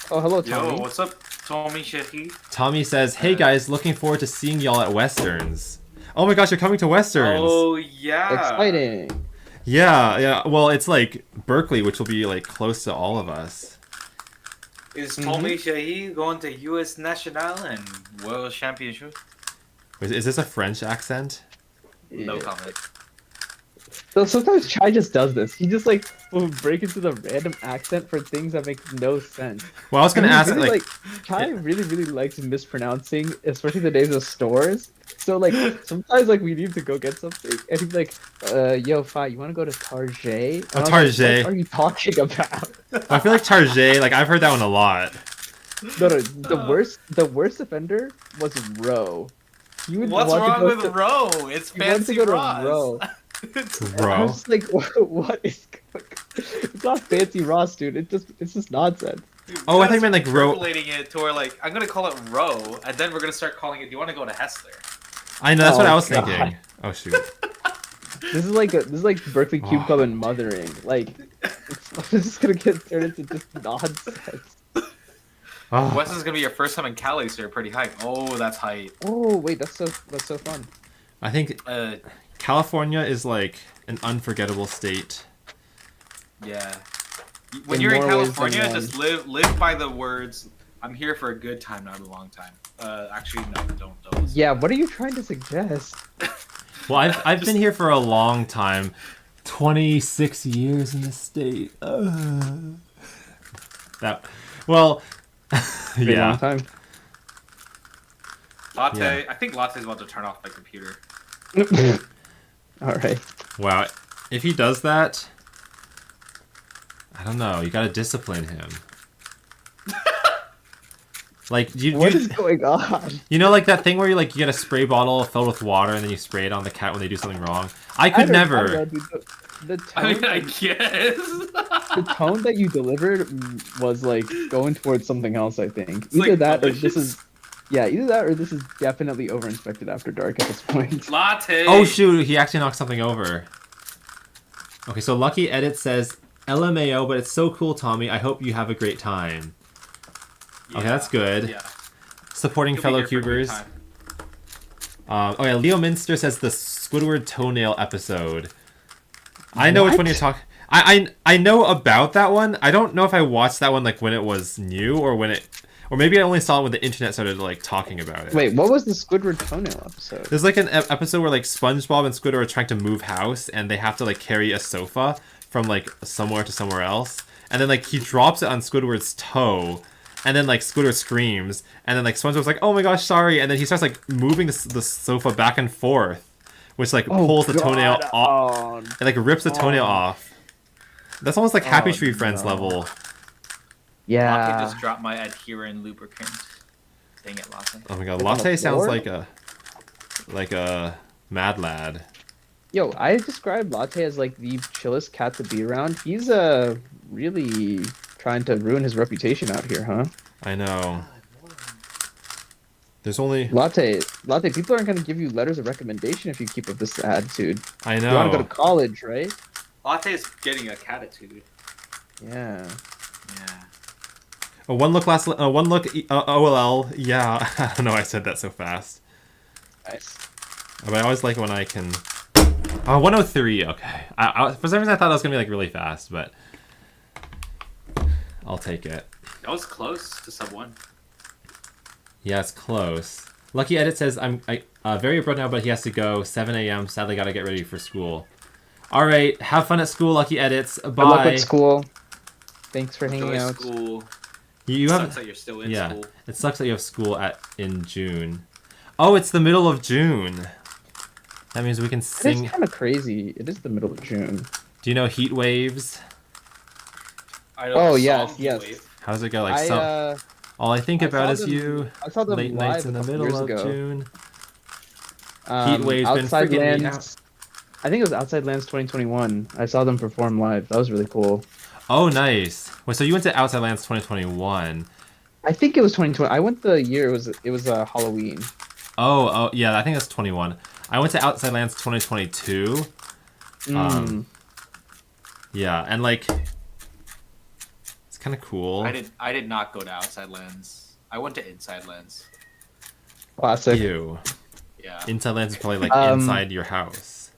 Oh, hello, Tommy. Yo, what's up, Tommy Shehi? Tommy says, "Hey guys, looking forward to seeing y'all at Westerns." Oh my gosh, you're coming to Westerns! Oh yeah. Exciting. Yeah. Well, it's like Berkeley, which will be like close to all of us. Is Tommy Shehi going to U.S. National and World Championship? Is this a French accent? No Yeah. comment. So sometimes Chai just does this. He just like will break into the random accent for things that make no sense. Well, I was gonna And he ask really, like, Chai really likes mispronouncing, especially the days of stores. So like sometimes like we need to go get something, and he's like, "Yo, Fi, you want to go to Target?" And I was like, Target. what are you talking about? I feel like Target. Like I've heard that one a lot. No, the worst offender was Roe. He would What's want to wrong go with to- Roe? It's he wanted to fancy go to Ross. Roe. It's- I Bro, was just like, what is going? It's not fancy Ross, dude. It's just nonsense. Dude, Oh, I guys think meant, like, Roe- interpolating it to where like I'm gonna call it Roe, and then we're gonna start calling it. Do you want to go to Hessler? I know that's what Oh, I was God. thinking. Oh shoot. This is like Berkeley Cube Oh. Club and mothering. Like, it's just gonna get turned into just nonsense. Oh. Wes is gonna be your first time in Cali, so you're pretty hype. Oh, that's hype. Oh wait, that's so fun. I think California is like an unforgettable state. Yeah. When In you're in more ways than California, one. just live by the words. I'm here for a good time, not a long time. Actually, no, don't. Listen. Yeah, what are you trying to suggest? Well, I've been here for a long time. 26 years in the state. That well, Been a long yeah. time. Latte. Yeah. I think Latte's about to turn off my computer. All right. Wow. If he does that, I don't know. You gotta discipline him. Like, What is going on? you know, like that thing where you get a spray bottle filled with water and then you spray it on the cat when they do something wrong. I could never. I don't know, dude. The tone, I mean, I guess. the tone that you delivered was like going towards something else. I think It's either like that delicious. or this is, yeah, either that or this is definitely Overinspected After Dark at this point. Latte. Oh shoot, he actually knocked something over. Okay, so Lucky Edit says, LMAO, but it's so cool, Tommy. I hope you have a great time. Okay, that's good. Yeah. Supporting You'll be fellow here for a good cubers. time. Oh yeah, Leo Minster says the Squidward toenail episode. I know which one you're talking. I know about that one. I don't know if I watched that one like when it was new or or maybe I only saw it when the internet started like talking about it. Wait, what was the Squidward toenail episode? There's like an episode where like SpongeBob and Squidward are trying to move house and they have to like carry a sofa from like somewhere to somewhere else, and then like he drops it on Squidward's toe. And then, like, Squidward screams. And then, like, SpongeBob's like, oh my gosh, sorry. And then he starts, like, moving the sofa back and forth. Which, like, pulls the toenail off. It, like, rips the toenail off. That's almost like Happy Tree Friends level. Yeah. Latte just dropped my adherent lubricant. Dang it, Latte. Oh my god, It's on Latte the sounds floor? like a mad lad. Yo, I describe Latte as like the chillest cat to be around. He's really trying to ruin his reputation out here, huh? I know. There's only... Latte, people aren't gonna give you letters of recommendation if you keep up this attitude. I You wanna go to know. college, right? Latte is getting a catitude. Yeah. Yeah. One look OLL. Yeah, I don't know. I said that so fast. Nice. But I always like it when I can. Oh, 103. Okay. For some reason, I thought that was gonna be like really fast, but I'll take it. That was close to sub 1. Yeah, it's close. Lucky Edit says I'm very abroad now, but he has to go 7 a.m. Sadly, gotta get ready for school. All right, have fun at school, Lucky Edits. Bye. Good luck with school. Thanks for hanging Enjoy out. school. You Sucks have. that you're still in Yeah, school. it sucks that you have school in June. Oh, it's the middle of June. That means we can sing. It's kind of crazy. It is the middle of June. Do you know Heat Waves? I know Oh, the yes, song yes. Wave. How does it go? Like all I think I about saw is them- you. I saw them Late live nights in a the couple middle years of ago. June. Heat Wave's been Outside freaking me Lands. out. I think it was Outside Lands 2021. I saw them perform live. That was really cool. Oh, nice. Wait, so you went to Outside Lands 2021. I think it was 2020. I went the year it was Halloween. Oh, yeah, I think that's 21. I went to Outside Lands 2022. Yeah, and like, it's kind of cool. I did not go to Outside Lands. I went to Inside Lands. Classic. Ew. Yeah. Inside Lands is probably like inside your house.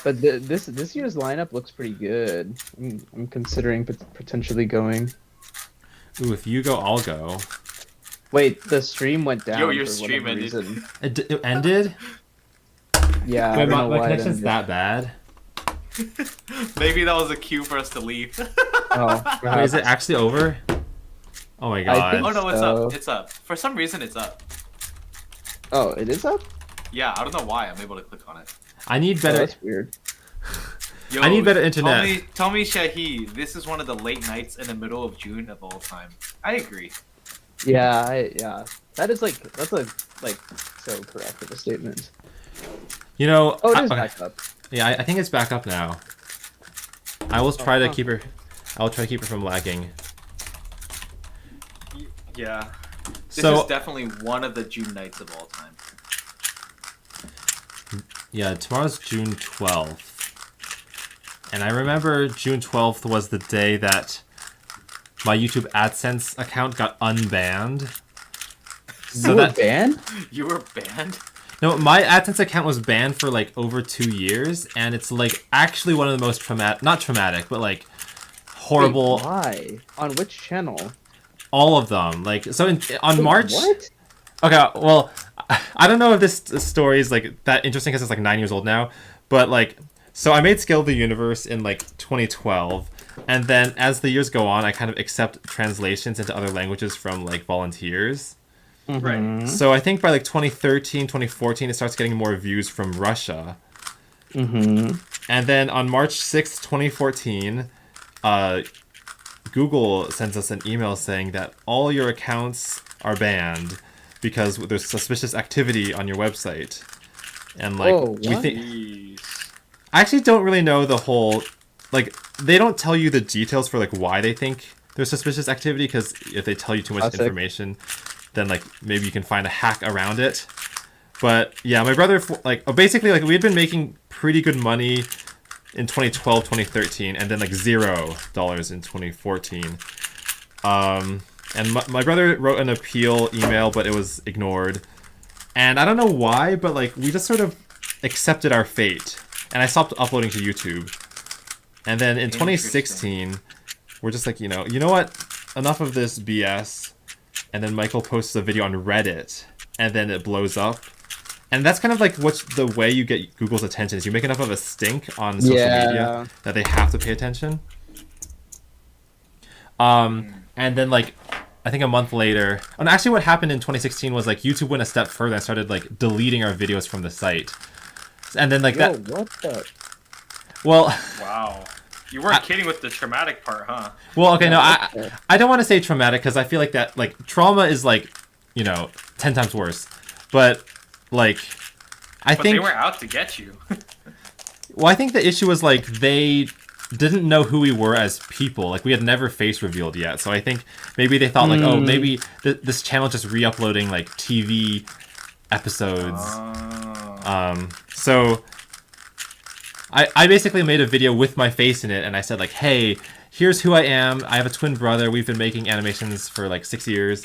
But this year's lineup looks pretty good. I'm considering potentially going. Ooh, if you go, I'll go. Wait, the stream went down. Yo, your for stream whatever ended. reason. It ended? Yeah, I Wait, don't know my why it connection's ended. that bad? Maybe that was a cue for us to leave. Oh, Wait, is it actually over? Oh my god. think- Oh no, it's So- up. It's up. For some reason, it's up. Oh, it is up? Yeah, I don't know why. I'm able to click on it. I need Oh, better... that's weird. Yo, I need better internet. Tell me, Shahi, this is one of the late nights in the middle of June of all time. I agree. Yeah, yeah. That's so correct of a statement. You know... Oh, it is okay. back up. Yeah, I think it's back up now. I will try to keep her... I'll try to keep her from lagging. Yeah. This So- is definitely one of the June nights of all time. Yeah, tomorrow's June 12th. And I remember June 12th was the day that my YouTube AdSense account got unbanned. So You were that banned? You were banned? no, my AdSense account was banned for like over 2 years, and it's like actually one of the most not traumatic, but like horrible. Wait, why? On which channel? All of them. Like so on Wait, March. What? Okay, well, I don't know if this story is like that interesting because it's like 9 years old now, but like, so I made Scale of the Universe in like 2012, and then as the years go on, I kind of accept translations into other languages from like volunteers. Right. So I think by like 2013, 2014, it starts getting more views from Russia. Mm-hmm. And then on March 6th, 2014, Google sends us an email saying that all your accounts are banned because there's suspicious activity on your website. And like Whoa, we what? think Jeez. I actually don't really know the whole, like, they don't tell you the details for like why they think there's suspicious activity, because if they tell you too much Classic. information, then like maybe you can find a hack around it. But yeah, my brother, like, basically, like, we had been making pretty good money in 2012, 2013, and then like $0 in 2014. And my brother wrote an appeal email, but it was ignored. And I don't know why, but like we just sort of accepted our fate, and I stopped uploading to YouTube. And then in 2016, we're just like, you know what? Enough of this BS. And then Michael posts a video on Reddit, and then it blows up. And that's kind of like what's the way you get Google's attention, is you make enough of a stink on social media that they have to pay attention. And then like I think a month later, and actually what happened in 2016 was like YouTube went a step further and started like deleting our videos from the site. And then like that. What the? Well. Wow. You weren't kidding with the traumatic part, huh? Well, okay, no, I don't want to say traumatic, because I feel like that, like, trauma is like, 10 times worse. But like, But they were out to get you. Well, I think the issue was like they didn't know who we were as people. Like, we had never face revealed yet. So I think maybe they thought like, oh, maybe this channel just re-uploading like TV episodes. So I basically made a video with my face in it, and I said like, hey, here's who I am. I have a twin brother. We've been making animations for like 6 years.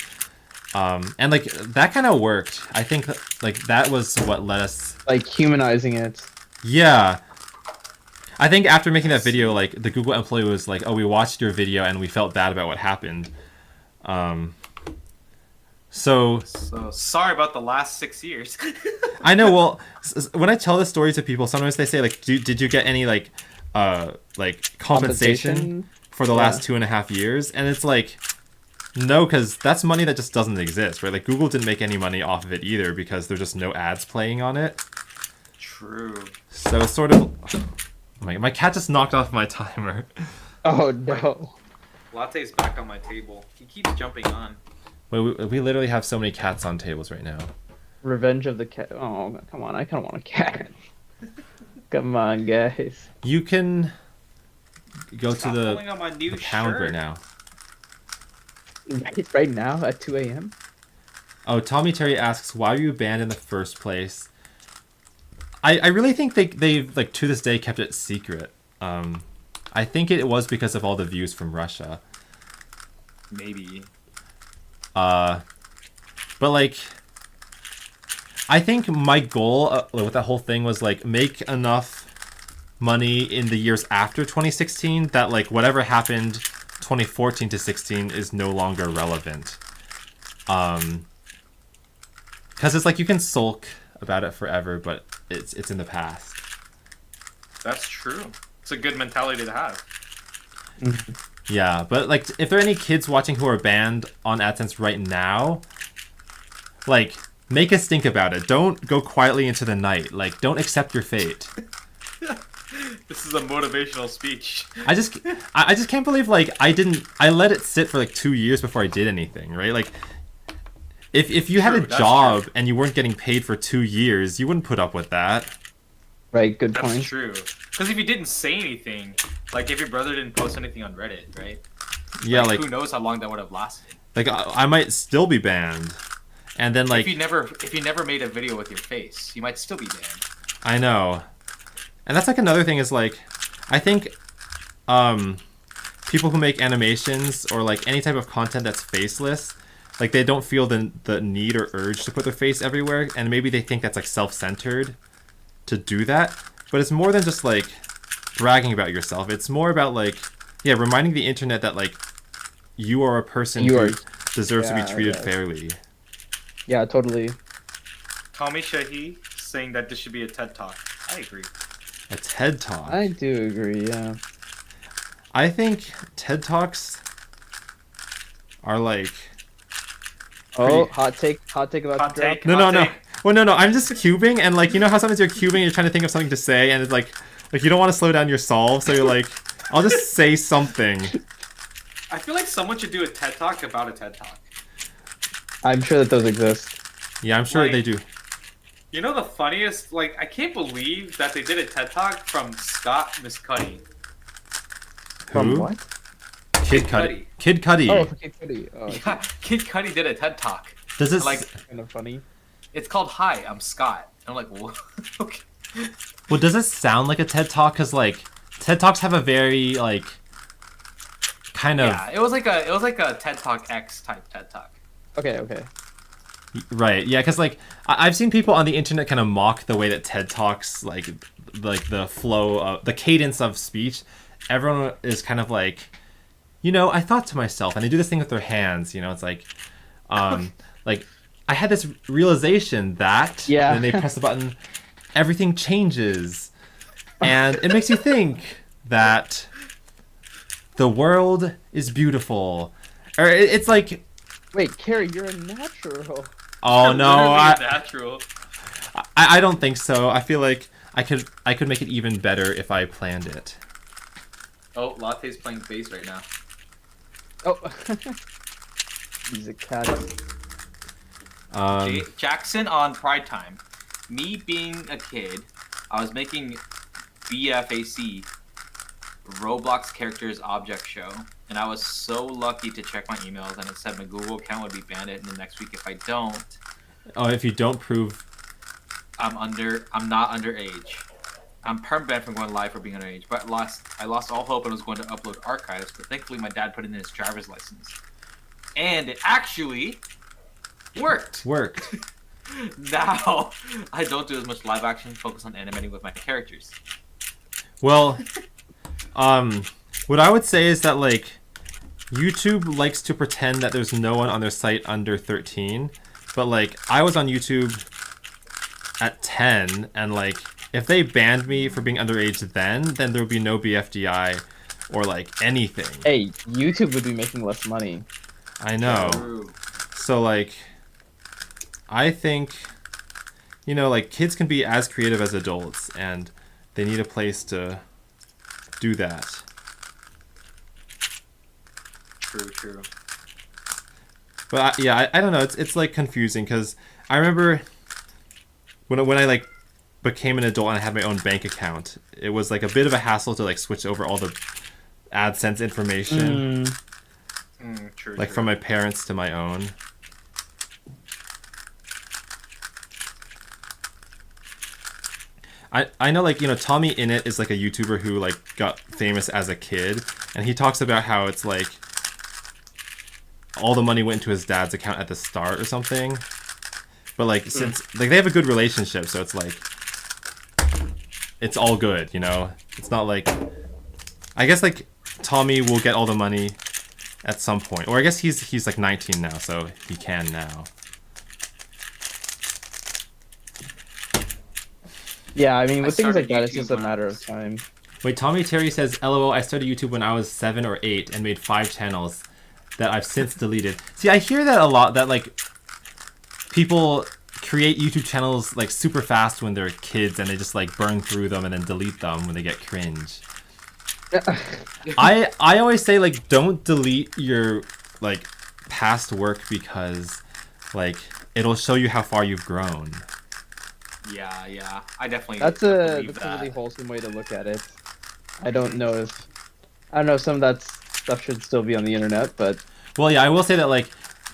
And like that kind of worked. I think like that was what let us like humanizing it. Yeah. I think after making that video, like the Google employee was like, "Oh, we watched your video and we felt bad about what happened." So sorry about the last 6 years. I know. Well, when I tell this story to people, sometimes they say like, "Did you get any like compensation for the last 2.5 years?" And it's like, no, because that's money that just doesn't exist, right? Like Google didn't make any money off of it either because there's just no ads playing on it. True. So it's sort of. My cat just knocked off my timer. Oh no. Latte's back on my table. He keeps jumping on. Wait, we literally have so many cats on tables right now. Revenge of the Cat. Oh, come on. I kind of want a cat. Come on, guys. You can go Stop to pulling on my new the pound shirt. right now. Right now at 2 a.m.? Oh, Tommy Terry asks, why were you banned in the first place? I really think they've like to this day kept it secret. I think it was because of all the views from Russia. Maybe. But like, I think my goal with that whole thing was like make enough money in the years after 2016 that like whatever happened 2014 to 16 is no longer relevant. Because it's like you can sulk about it forever, but it's in the past. That's true. It's a good mentality to have. Yeah, but like if there are any kids watching who are banned on AdSense right now, like make us think about it. Don't go quietly into the night. Like don't accept your fate. This is a motivational speech. I just can't believe like I let it sit for like 2 years before I did anything, right? Like if you had a job and you weren't getting paid for 2 years, you wouldn't put up with that. Right, good point. That's true. Because if you didn't say anything, like if your brother didn't post anything on Reddit, right? Yeah, like who knows how long that would have lasted. Like I might still be banned. And then like if you never made a video with your face, you might still be banned. I know. And that's like another thing is like I think people who make animations or like any type of content that's faceless, like they don't feel the need or urge to put their face everywhere, and maybe they think that's like self-centered to do that. But it's more than just like bragging about yourself. It's more about like reminding the internet that like you are a person who deserves to be treated fairly. Yeah, totally. Tommy Shahi saying that this should be a TED Talk. I agree. A TED Talk. I do agree, yeah. I think TED Talks are like hot take about the drop. No. Well, no. I'm just cubing, and like you know how sometimes you're cubing, and you're trying to think of something to say, and it's like you don't want to slow down your solve, so you're like, I'll just say something. I feel like someone should do a TED Talk about a TED Talk. I'm sure that those exist. Yeah, I'm sure Like- they do. You know the funniest? Like, I can't believe that they did a TED Talk from Scott Miscuddy. From Who? what? Kid Cudi. Kid Cudi. Oh, for Kid Cudi. Oh, Yeah, Kid Cudi did a TED Talk. Does this Like, kind of funny. it's called Hi, I'm Scott. I'm like, what? Okay. well, does it sound like a TED Talk? Cause like TED Talks have a very like kind of Yeah, it was like a TED Talk X type TED Talk. Okay, okay. right. Yeah, cause like I've seen people on the internet kind of mock the way that TED Talks like the flow of the cadence of speech. Everyone is kind of like, I thought to myself, and they do this thing with their hands. It's like, like I had this realization that, Yeah. and then they press the button, everything changes, and it makes you think that the world is beautiful, or it's like, Wait, Cary, you're a natural. oh no, Literally natural. I don't think so. I feel like I could make it even better if I planned it. Oh, Latte's playing bass right now. Oh. He's a cat. Jackson on Pride Time. Me being a kid, I was making BFAC, Roblox Characters Object Show, and I was so lucky to check my emails, and it said my Google account would be banned in the next week if I don't. Oh, if you don't prove, I'm not underage. I'm perm banned from going live for being underage, but I lost all hope and was going to upload archives, but thankfully my dad put it in his driver's license. And it actually worked. Now, I don't do as much live action, focus on animating with my characters. Well, what I would say is that like YouTube likes to pretend that there's no one on their site under 13, but like I was on YouTube at 10, and like if they banned me for being underage then there would be no BFDI or like anything. Hey, YouTube would be making less money. I know. True. So like I think like kids can be as creative as adults, and they need a place to do that. True. But I don't know. It's like confusing because I remember when I like became an adult and I had my own bank account, it was like a bit of a hassle to like switch over all the AdSense information, True. like from my parents to my own. I know like Tommy Innit is like a YouTuber who like got famous as a kid, and he talks about how it's like all the money went into his dad's account at the start or something, but like since like they have a good relationship, so it's like it's all good. It's not like, I guess like Tommy will get all the money at some point, or I guess he's like 19 now, so he can now. Yeah, I mean, with things like started that, it's just a YouTube when I matter was- of time. Wait, Tommy Terry says, LOL, I started YouTube when I was 7 or 8 and made 5 channels that I've since deleted. See, I hear that a lot, that like people create YouTube channels like super fast when they're kids, and they just like burn through them and then delete them when they get cringe. I always say like don't delete your like past work, because like it'll show you how far you've grown. Yeah. I definitely That's a believe really that. wholesome way to look at it. I don't know if some of that stuff should still be on the internet, but Well, yeah, I will say that like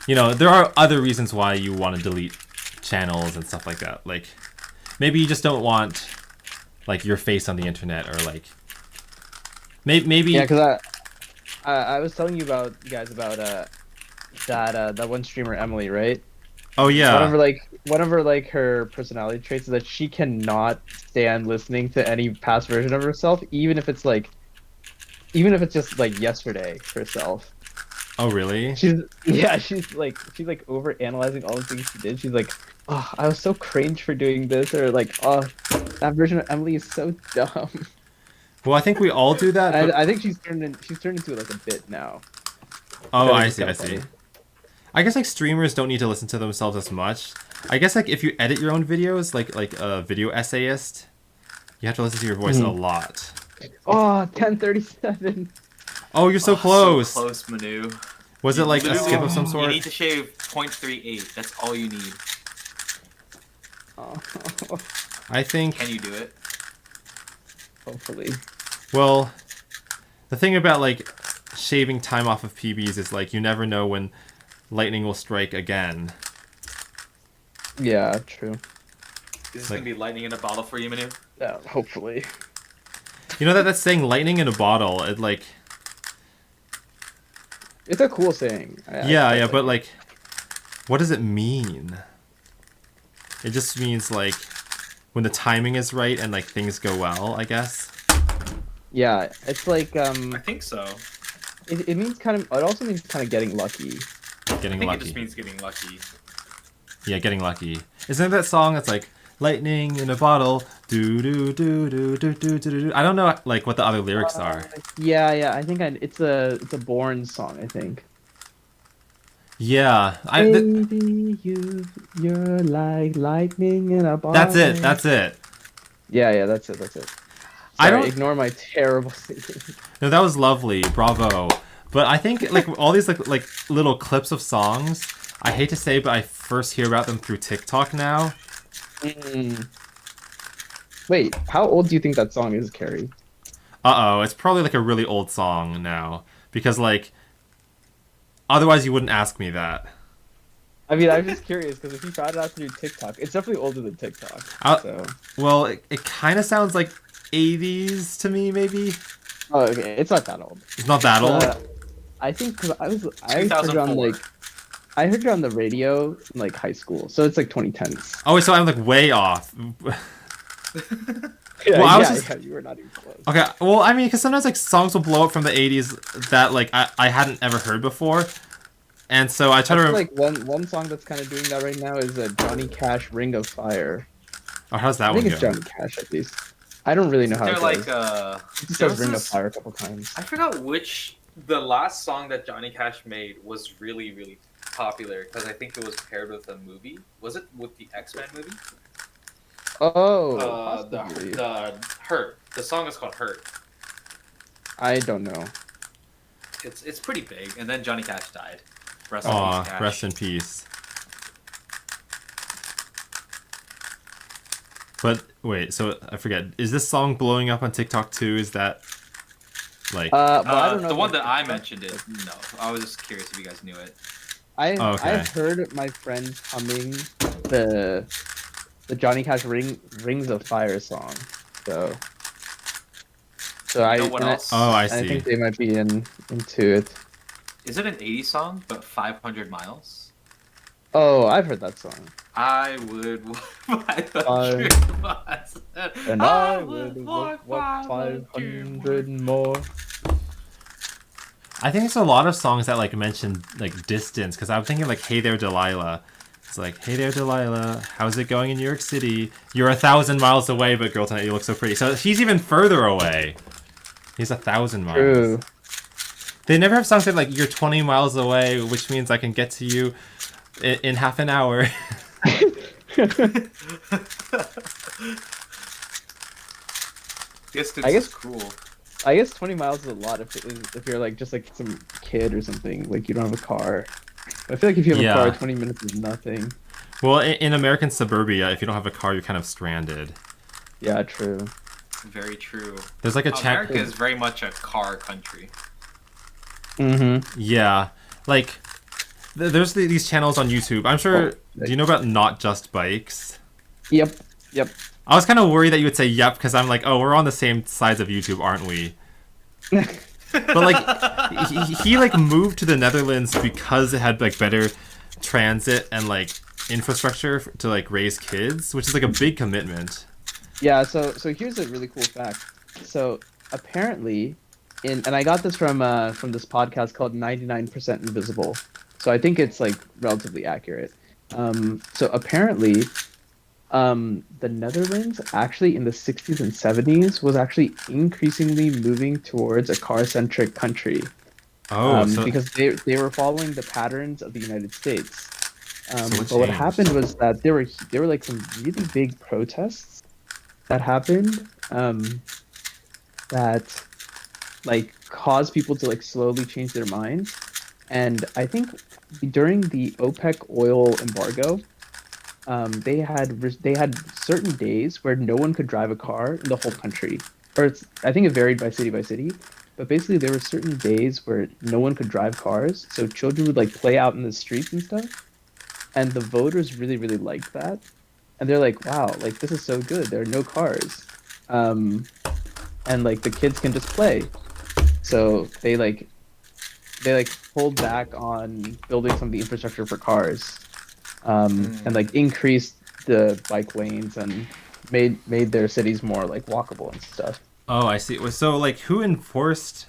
there are other reasons why you want to delete channels and stuff like that. Like maybe you just don't want like your face on the internet, or like maybe yeah, because I was telling you guys about that one streamer Emily, right? oh yeah, One of her her personality traits is that she cannot stand listening to any past version of herself, even if it's just like yesterday herself. oh really? She's over analyzing all the things she did. She's like, oh, I was so cringe for doing this, or like, oh, that version of Emily is so dumb. Well, I think we all do that. But... I think she's turned into like a bit now. oh, So I it's see. kinda I see. funny. I guess like streamers don't need to listen to themselves as much. I guess like if you edit your own videos, like a video essayist, you have to listen to your voice a lot. Oh, 1037. Oh, you're so Oh, close. So close, Manu. Was it like a skip of some You sort? need to shave 0.38. That's all you need. Oh, I think. Can you do it? hopefully. Well, the thing about like shaving time off of PBs is like you never know when lightning will strike again. Yeah, true. Is this Like- gonna be lightning in a bottle for you, Manu? Yeah, hopefully. You know that's saying lightning in a bottle. It like It's a cool saying. yeah, but like, what does it mean? It just means like when the timing is right and like things go well, I guess. Yeah, it's like I think so. it means kind of. It also means kind of getting lucky. Getting I think lucky. it just means getting lucky. Yeah, getting lucky. Isn't that song that's like lightning in a bottle? Do do do do do do do do. I don't know like what the other lyrics are. Yeah. I think it's a Bourne song. I think. Yeah, Baby, you're like lightning in a bottle. that's it. That's it. Yeah, that's it. Sorry, I don't- ignore my terrible singing. No, that was lovely. Bravo. But I think like all these like little clips of songs. I hate to say, but I first hear about them through TikTok now. Wait, how old do you think that song is, Cary? Uh-oh, it's probably like a really old song now because like otherwise you wouldn't ask me that. I mean, I'm just curious because if you found it out through TikTok, it's definitely older than TikTok. So. Well, it kind of sounds like 80s to me, maybe. Oh, okay, it's not that old. It's not that old. I think because I heard it on 2004. I heard it on the radio in like high school, so it's like 2010s. Oh, so I'm like way off. Yeah, Well, I was just- yeah, you were not even close. Okay, well, I mean, because sometimes like songs will blow up from the 80s that like I hadn't ever heard before, and so I try to I feel remember. like one song that's kind of doing that right now is Johnny Cash "Ring of Fire." Oh, how's that I one think it's go? Johnny Cash at least. I don't really know how They're it like goes. It just there says was "Ring of this- Fire" a couple times. I forgot which the last song that Johnny Cash made was really, really popular because I think it was paired with a movie. Was it with the X-Men movie? Oh, The possibly. Hurt. The song is called Hurt. I don't know. It's pretty big, and then Johnny Cash died. Rest in Aw, peace, Cash. rest in peace. But wait, so I forget. Is this song blowing up on TikTok too? Is that like? Well, I don't know. The if one it's that I TikTok. mentioned it. No, I was just curious if you guys knew it. Okay. I've heard my friends humming the Johnny Cash Rings of Fire song. So You know what else? Oh, I I see. think they might be into it. Is it an 80s song, but 500 miles? Oh, I've heard that song. I would walk 500 miles. And I would walk 500 more. I think it's a lot of songs that like mention like distance because I'm thinking like "Hey There Delilah." It's like "Hey there Delilah, how's it going in New York City? You're 1,000 miles away, but girl tonight you look so pretty." So he's even further away. He's 1,000 miles. True. They never have songs that like "You're 20 miles away," which means I can get to you in half an hour. Distance I guess- is cruel. I guess 20 miles is a lot if you're like just like some kid or something. Like you don't have a car. I feel like if you have Yeah. a car, 20 minutes is nothing. Well, in American suburbia, if you don't have a car, you're kind of stranded. Yeah, true. Very true. There's like a America chat. is very much a car country. Mm-hmm. Yeah, like there's these channels on YouTube. I'm sure. Do you know about Not Just Bikes? Yep. I was kind of worried that you would say yep because I'm like, oh, we're on the same sides of YouTube, aren't we? But like, he like moved to the Netherlands because it had like better transit and like infrastructure to like raise kids, which is like a big commitment. Yeah, so here's a really cool fact. So apparently, and I got this from this podcast called 99% Invisible. So I think it's like relatively accurate. So apparently, the Netherlands actually in the 60s and 70s was actually increasingly moving towards a car-centric country. Oh, so Because they were following the patterns of the United States. what But what changed? happened was that there were like some really big protests that happened that like caused people to like slowly change their minds. And I think during the OPEC oil embargo, they had certain days where no one could drive a car in the whole country. Or I think it varied by city, but basically there were certain days where no one could drive cars, so children would like play out in the streets and stuff. And the voters really liked that, and they're like, wow, like this is so good. There are no cars, and like the kids can just play. So they pulled back on building some of the infrastructure for cars, and like increased the bike lanes and made their cities more like walkable and stuff. Oh, I see. So, like, who enforced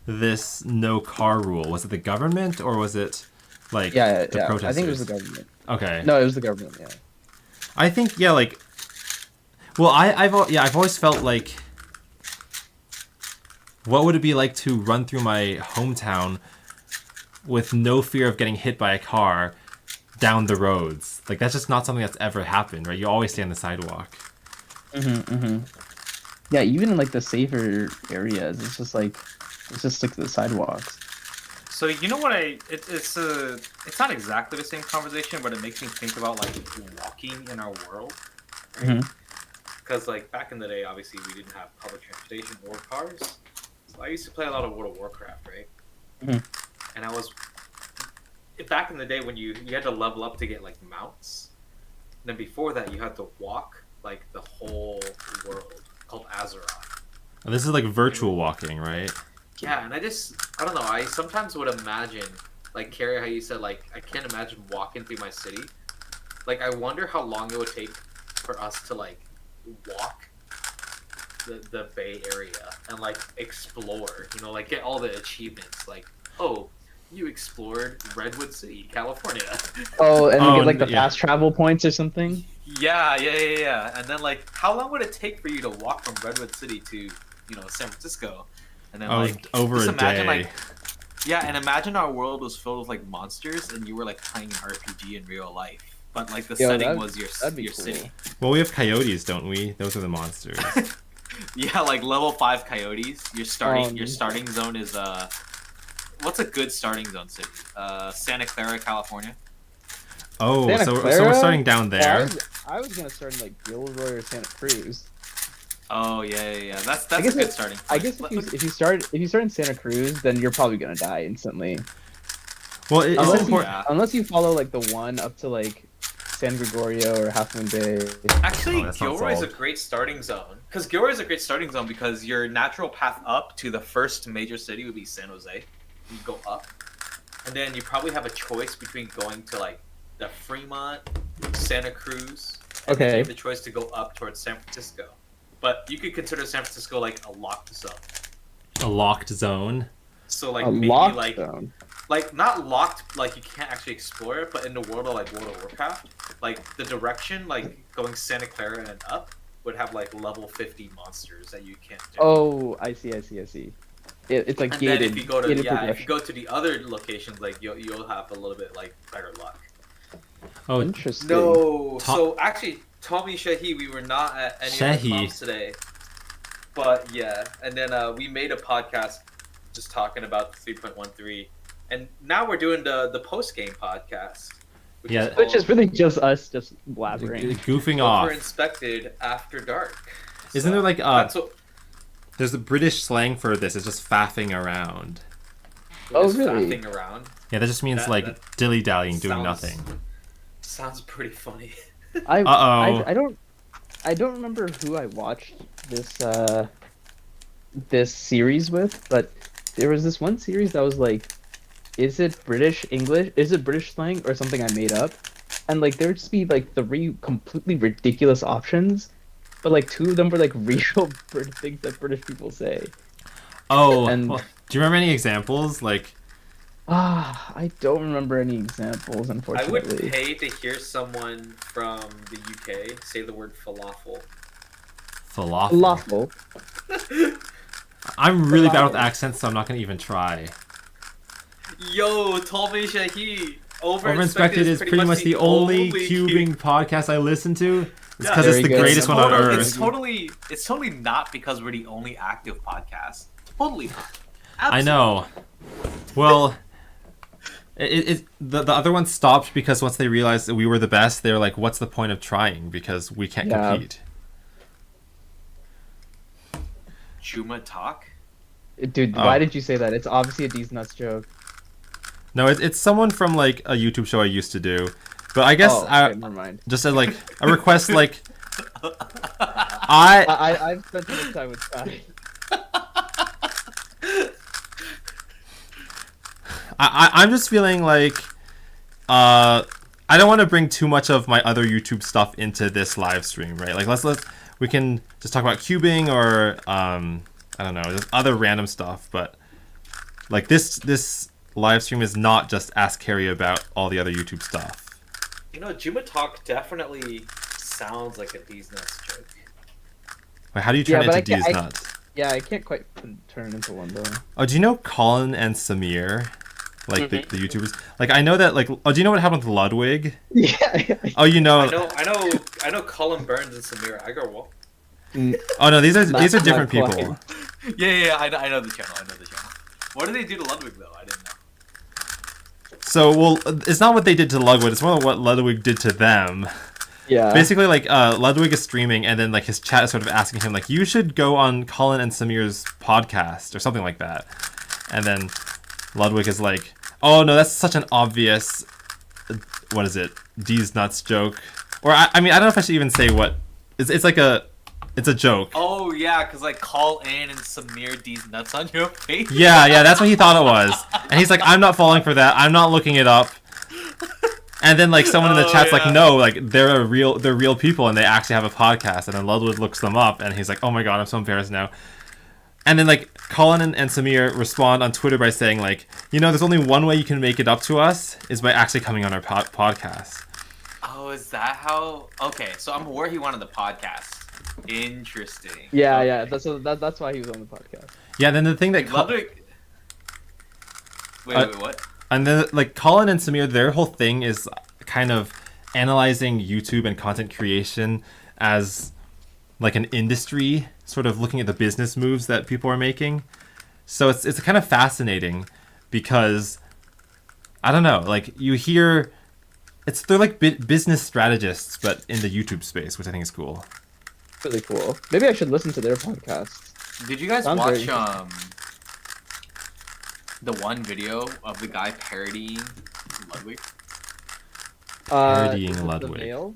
this no car rule? Was it the government or was it like the protesters? I think it was the government. Okay. No, it was the government. Yeah. I think like. Well, I've always felt like. What would it be like to run through my hometown with no fear of getting hit by a car down the roads? Like, that's just not something that's ever happened, right? You always stay on the sidewalk. Yeah, even in like the safer areas, it's just stick to the sidewalks. So you know what it's not exactly the same conversation, but it makes me think about like walking in our world. Because like back in the day, obviously we didn't have public transportation or cars. So I used to play a lot of World of Warcraft, right? And back in the day when you had to level up to get like mounts. And then before that, you had to walk like the whole world called Azeroth. And this is like virtual walking, right? Yeah, and I don't know. I sometimes would imagine, like Cary, how you said, like I can't imagine walking through my city. Like I wonder how long it would take for us to like walk the Bay Area and like explore, you know, like get all the achievements. Like, oh, you explored Redwood City, California. Oh, and you get like the fast travel points or something. Yeah. And then like, how long would it take for you to walk from Redwood City to, you know, San Francisco? And then like over a day. Like, yeah, and imagine our world was filled with like monsters, and you were like playing an RPG in real life, but like the setting was your cool. city. Well, we have coyotes, don't we? Those are the monsters. Yeah, like level 5 coyotes. Your starting zone is what's a good starting zone city? Santa Clara, California. Oh, Santa so Clara? we're starting down there. I was gonna start in like Gilroy or Santa Cruz. Oh yeah. That's a good starting point. I guess if you start in Santa Cruz, then you're probably gonna die instantly. Well, unless you follow like the one up to like San Gregorio or Half Moon Bay. Actually, Gilroy is a great starting zone. Because Gilroy is a great starting zone because your natural path up to the first major city would be San Jose. You go up, and then you probably have a choice between going to like the Fremont, Santa Cruz. And then you have the choice to go up towards San Francisco. But you could consider San Francisco like a locked zone. A locked zone. So like maybe like zone. Like not locked, like you can't actually explore it, but in the world of like World of Warcraft, like the direction, like going Santa Clara and up, would have like level 50 monsters that you can't do. Oh, I see. It's like and gated. Then if you go to the other locations, like you'll have a little bit like better luck. Oh, interesting. No, so actually, Tommy Shahi, we were not at any of the comps today. But yeah, and then we made a podcast just talking about the 3.13. And now we're doing the post-game podcast. Which is really just us just blabbering. Goofing off. Overinspected After Dark. Isn't there like there's a British slang for this, it's just faffing around. Oh, really? Faffing around? Yeah, that just means dilly-dallying, doing nothing. Sounds pretty funny. I don't remember who I watched this series with, but there was this one series that was like, is it British English? Is it British slang or something I made up? And like there would just be like 3 completely ridiculous options, but like 2 of them were like real things that British people say. Oh, and do you remember any examples? Like, I don't remember any examples, unfortunately. I would pay to hear someone from the UK say the word falafel. Falafel. I'm really bad with accents, so I'm not gonna even try. Yo, Tommy Shahi. Overinspected is pretty much the only cubing podcast I listen to. It's because it's the greatest one on earth. It's totally not because we're the only active podcast. Totally not. I know. Well, The other one stopped because once they realized that we were the best, they were like, "What's the point of trying? Because we can't compete." Juma talk. Dude, why did you say that? It's obviously a D's nuts joke. No, it's someone from like a YouTube show I used to do, but I guess never mind. Just like a request, like I've spent too much time with Cary. I'm just feeling like I don't want to bring too much of my other YouTube stuff into this live stream, right? Like we can just talk about cubing or I don't know, just other random stuff, but like this live stream is not just ask Cary about all the other YouTube stuff. You know, Juma talk definitely sounds like a D's nuts joke. Wait, how do you turn it into D's nuts? Yeah, I can't quite turn it into one though. Oh, do you know Colin and Samir? Like the YouTubers, like I know that. Like, oh, do you know what happened with Ludwig? Yeah. Oh, you know. I know. Colin Burns and Samir Agarwal. Oh no, these are different people. Yeah. I know the channel. What did they do to Ludwig though? I didn't know. So, well, it's not what they did to Ludwig. It's more what Ludwig did to them. Yeah. Basically, like Ludwig is streaming, and then like his chat is sort of asking him, like, you should go on Colin and Samir's podcast or something like that, and then Ludwig is like, oh no, that's such an obvious, what is it, D's nuts joke, or I mean I don't know if I should even say what it's like it's a joke. Oh yeah, because like call in and Samir D's nuts on your face. Yeah, that's what he thought it was, and he's like, I'm not falling for that, I'm not looking it up. And then like someone in the chat's like, no, like they're real people and they actually have a podcast, and then Ludwig looks them up and he's like, oh my god, I'm so embarrassed now. And then like Colin and Samir respond on Twitter by saying like, you know, there's only one way you can make it up to us is by actually coming on our podcast. Oh, is that how? Okay, so I'm aware he wanted the podcast. Interesting. Yeah, Okay. that's why he was on the podcast. Yeah, then the thing that Ludwig. Wait, what? And then like Colin and Samir, their whole thing is kind of analyzing YouTube and content creation as like an industry, sort of looking at the business moves that people are making. So it's kind of fascinating because I don't know, like you hear they're like business strategists but in the YouTube space, which I think is cool. Really cool. Maybe I should listen to their podcast. Did you guys Sounds watch very the one video of the guy parodying Ludwig? Parodying Ludwig.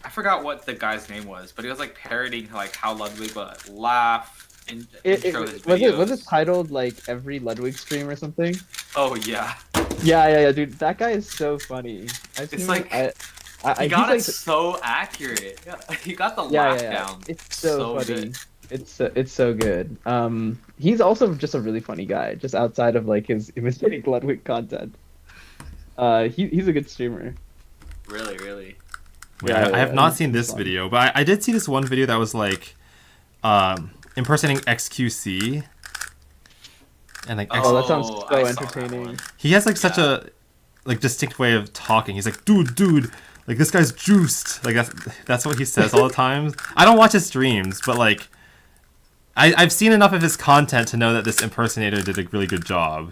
I forgot what the guy's name was, but he was like parodying like how Ludwig would laugh and intro his videos. Was it titled like every Ludwig stream or something? Oh yeah. Yeah, dude, that guy is so funny. It's like he got it so accurate. Yeah, he got the laugh down. It's so funny. Good. It's so good. He's also just a really funny guy, just outside of like his imitating Ludwig content. He's a good streamer. Really. Yeah, I have not seen this video, but I did see this one video that was like impersonating XQC. And like that sounds so entertaining. He has like such a like distinct way of talking. He's like, dude, like this guy's juiced. Like that's what he says all the time. I don't watch his streams, but like I've seen enough of his content to know that this impersonator did a really good job.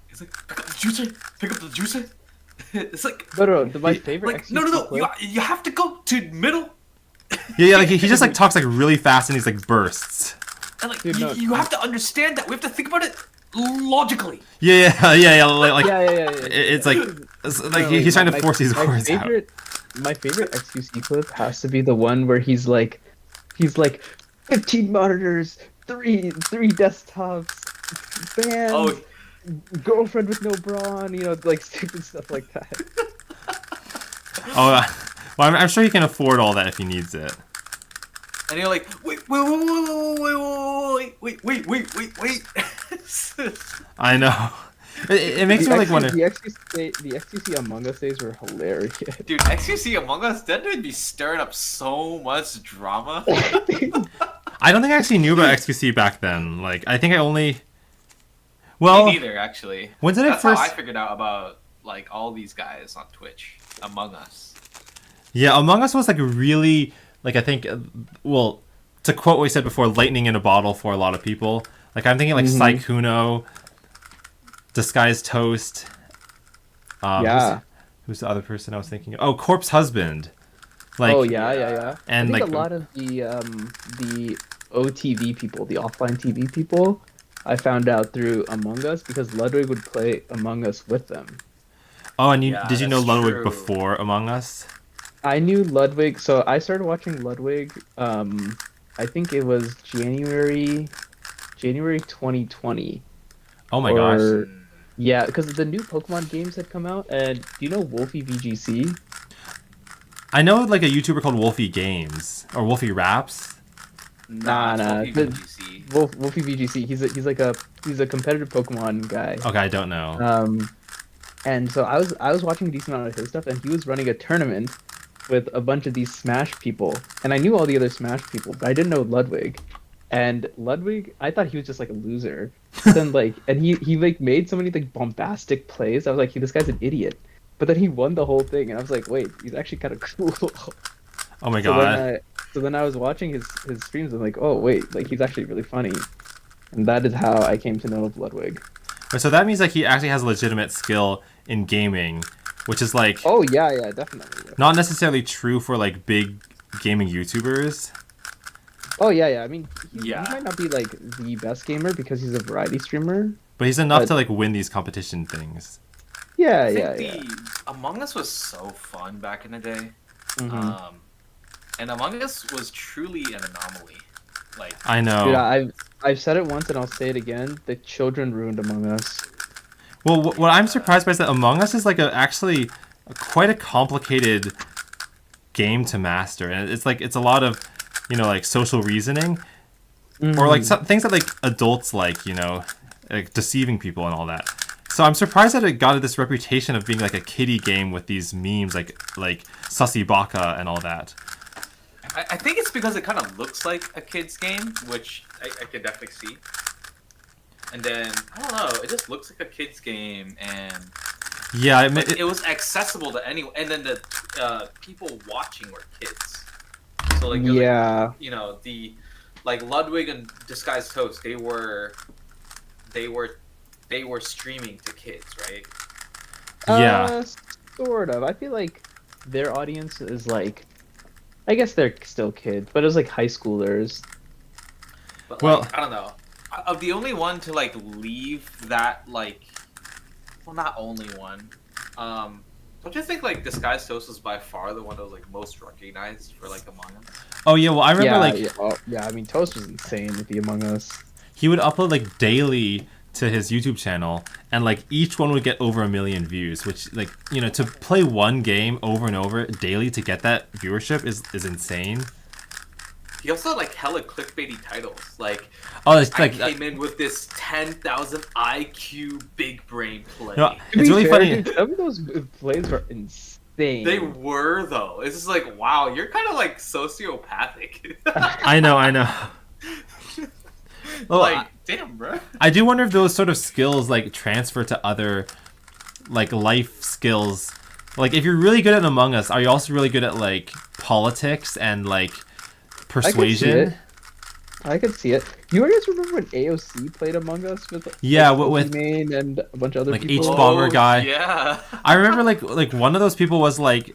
He's like, pick up the juicer. Pick up the juicer. It's like no, my favorite. Like, no. You have to go to middle. Yeah. Like he just like talks like really fast and he's like bursts. And like you have to understand that we have to think about it logically. Yeah. Like Yeah. It's like he's trying to force these words out. My favorite XQC clip has to be the one where he's like 15 monitors, three desktops, fans, girlfriend with no bra, and, you know, like stupid stuff like that. Well, I'm sure he can afford all that if he needs it. And you're like, wait. I know. It makes me like wonder. The XQC Among Us days were hilarious. Dude, XQC Among Us, that would be stirring up so much drama. I don't think I actually knew about XQC back then. Like, I think I only. Well, me neither, actually. When did That's I first? how I figured out about like all these guys on Twitch. Among Us. Yeah, Among Us was like really like I think. Well, to quote what we said before, lightning in a bottle for a lot of people. Like I'm thinking like Saikuno, Disguised Toast, Yeah. Who's the other person I was thinking of? Oh, Corpse Husband. Like, Oh yeah. and I think like, a lot of the OTV people, the offline TV people, I found out through Among Us because Ludwig would play Among Us with them. oh, and Yeah, did you know that's Ludwig true. before Among Us? I knew Ludwig, so I started watching Ludwig. I think it was January 2020, Oh my gosh. or yeah, because the new Pokemon games had come out. And do you know Wolfie VGC? I know like a YouTuber called Wolfie Games or Wolfie Raps. Nah, Nah. it's VGC. Wolfie VGC. He's a competitive Pokemon guy. Okay, I don't know. And so I was watching a decent amount of his stuff, and he was running a tournament with a bunch of these Smash people, and I knew all the other Smash people, but I didn't know Ludwig. And Ludwig, I thought he was just like a loser. Then like, and he like made so many like bombastic plays. I was like, this guy's an idiot. But then he won the whole thing, and I was like, wait, he's actually kind of cool. Oh my So god. then I was watching his streams, and like, oh wait, like he's actually really funny. And that is how I came to know of Ludwig. So that means like he actually has a legitimate skill in gaming, which is like Oh yeah, definitely. not necessarily true for like big gaming YouTubers. Oh yeah. I mean, he Yeah. might not be like the best gamer because he's a variety streamer. But he's enough But- to like win these competition things. Yeah, I yeah. think the Among Us was so fun back in the day. Mhm. And Among Us was truly an anomaly. Like, I know. Dude, I've said it once and I'll say it again. The children ruined Among Us. Well, what I'm surprised by is that Among Us is like actually quite a complicated game to master, and it's like it's a lot of, you know, like social reasoning, or like some things that like adults like, you know, like deceiving people and all that. So I'm surprised that it got this reputation of being like a kiddie game with these memes like Sussy Baka and all that. I think it's because it kind of looks like a kid's game, which I could definitely see. And then, I don't know, it just looks like a kid's game, and Yeah, it was accessible to anyone. And then the people watching were kids. So, like, Yeah. you know, like Ludwig and Disguised Toast, they were streaming to kids, right? yeah. Sort of. I feel like their audience is like, I guess they're still kids, but it was like high schoolers. But Well- like, I don't know. Of the only one to like leave that like, well, not only one. Don't you think like Disguised Toast was by far the one that was like most recognized for like Among Us? Oh yeah, well I remember Yeah, like yeah, I mean, Toast was insane with the Among Us. he would upload like daily to his YouTube channel, and like each one would get over 1 million views, which, like, you know, to play one game over and over daily to get that viewership is insane. He also had like hella clickbaity titles. Like, Oh, it's I like came in with this 10,000 IQ big brain play. no, To it's be really fair, funny. dude, some of those plays were insane. They were though. It's just like, wow, you're kind of like sociopathic. I know. Well, like, damn, bro. I do wonder if those sort of skills like transfer to other like life skills. Like if you're really good at Among Us, are you also really good at like politics and like persuasion? I could see it. Do you guys remember when AOC played Among Us with Yeah, like, with Main and a bunch of other like people? H-Bomber guy. Yeah. I remember like one of those people was like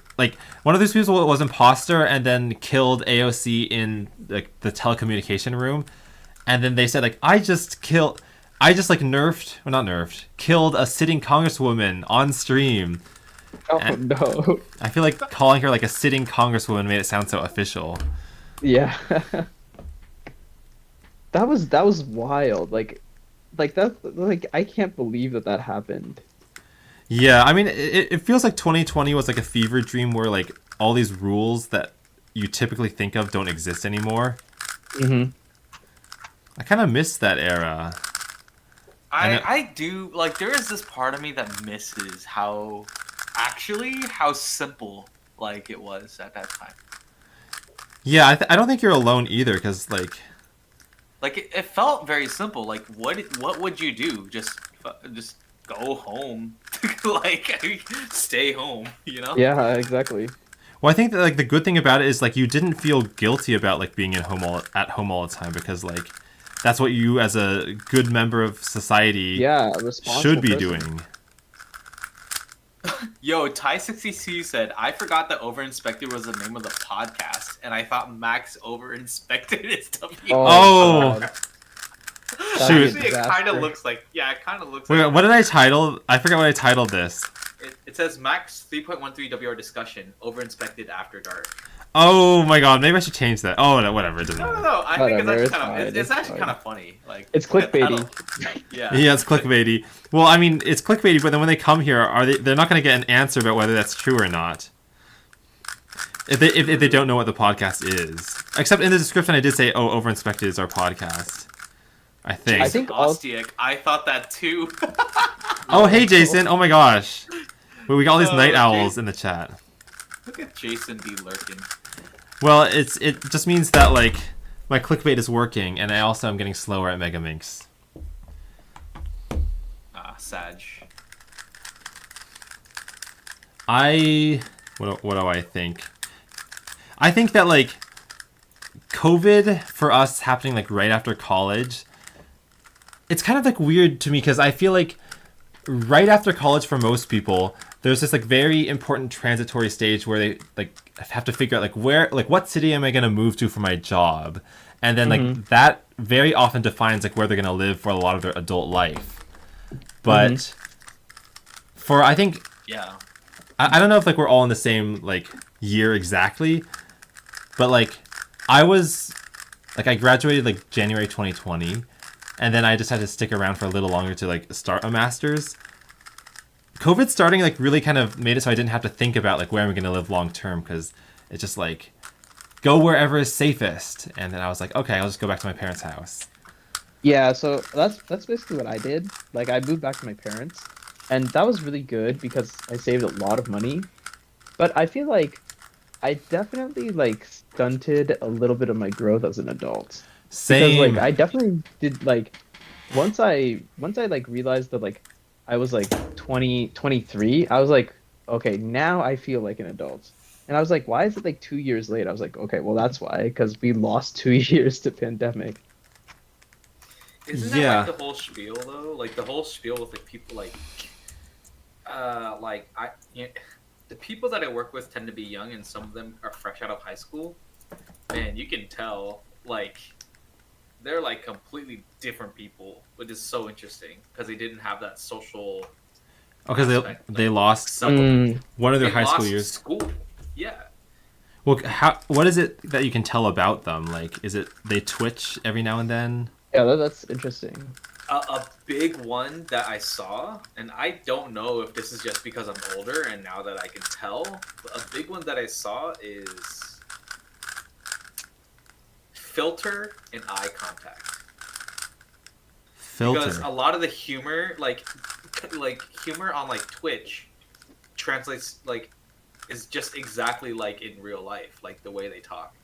one of those people was imposter and then killed AOC in like the telecommunication room, and then they said like I just killed killed a sitting congresswoman on stream. Oh and- no. I feel like calling her like a sitting congresswoman made it sound so official. Yeah. That was wild. Like that. Like I can't believe that happened. Yeah, I mean it feels like 2020 was like a fever dream where like all these rules that you typically think of don't exist anymore. Mm-hmm. I kind of miss that era. I do, like, there is this part of me that misses how simple, like, it was at that time. Yeah, I don't think you're alone either, because like It felt very simple. Like, what would you do? Just go home. Like, stay home, you know? Yeah, exactly. well, I think that like the good thing about it is like you didn't feel guilty about like being at home all the time, because like that's what you as a good member of society Yeah, a responsible should be person. doing. Yo, Ty62 said, I forgot that Overinspected was the name of the podcast, and I thought Max Overinspected is W. Oh. God. Shoot. Actually, it kind of Disaster. looks like, yeah, it kind of looks Wait, like. what did I title? I forgot what I titled this. It says Max 3.13 WR discussion, Overinspected After Dark. Oh my god, maybe I should change that. Oh, no, whatever. It doesn't No, matter. no, no. I think Whatever, it's it's actually kind fine, of, it's it's actually fine. kind of funny. Like It's clickbaity. Yeah. Yeah, it's clickbaity. Well, I mean, it's clickbaity, but then when they come here, they're not going to get an answer about whether that's true or not. If they don't know what the podcast is. Except in the description I did say, oh, Overinspected is our podcast. I think. I think all- Ostiak, I thought that too. Oh, hey, Jason. Oh my gosh. Wait, we got all these night owls Jason. in the chat. Look at Jason be lurking. Well, it just means that, like, my clickbait is working, and I also am getting slower at Megaminx. Ah, Sag. What do I think? I think that, like, COVID for us happening, like, right after college, it's kind of, like, weird to me, because I feel like right after college for most people, there's this, like, very important transitory stage where they, like, have to figure out, like, what city am I going to move to for my job? And then, like, that very often defines, like, where they're going to live for a lot of their adult life. But for, I think, Yeah. I don't know if, like, we're all in the same, like, year exactly, but, like, I graduated, like, January 2020, and then I just had to stick around for a little longer to, like, start a master's. COVID starting, like, really kind of made it so I didn't have to think about, like, where am I going to live long term, because it's just, like, go wherever is safest. And then I was like, okay, I'll just go back to my parents' house. Yeah, so that's basically what I did. Like, I moved back to my parents, and that was really good because I saved a lot of money. But I feel like I definitely, like, stunted a little bit of my growth as an adult. Same. Because, like, I definitely did, like, once I like realized that, like, I was like 23, I was like, okay, now I feel like an adult. And I was like, why is it like 2 years late? I was like, okay, well, that's why, because we lost 2 years to pandemic. Isn't that Yeah. like the whole spiel though? Like the whole spiel with like people like the people that I work with tend to be young, and some of them are fresh out of high school. Man, you can tell like they're like completely different people, which is so interesting because they didn't have that social. Because aspect, they like, lost some- one of their they high school lost years. School, yeah. Well, what is it that you can tell about them? Like, is it they twitch every now and then? Yeah, that's interesting. A big one that I saw, and I don't know if this is just because I'm older and now that I can tell, but a big one that I saw is filter and eye contact. Filter. Because a lot of the humor, like humor on like Twitch, translates like is just exactly like in real life, like the way they talk.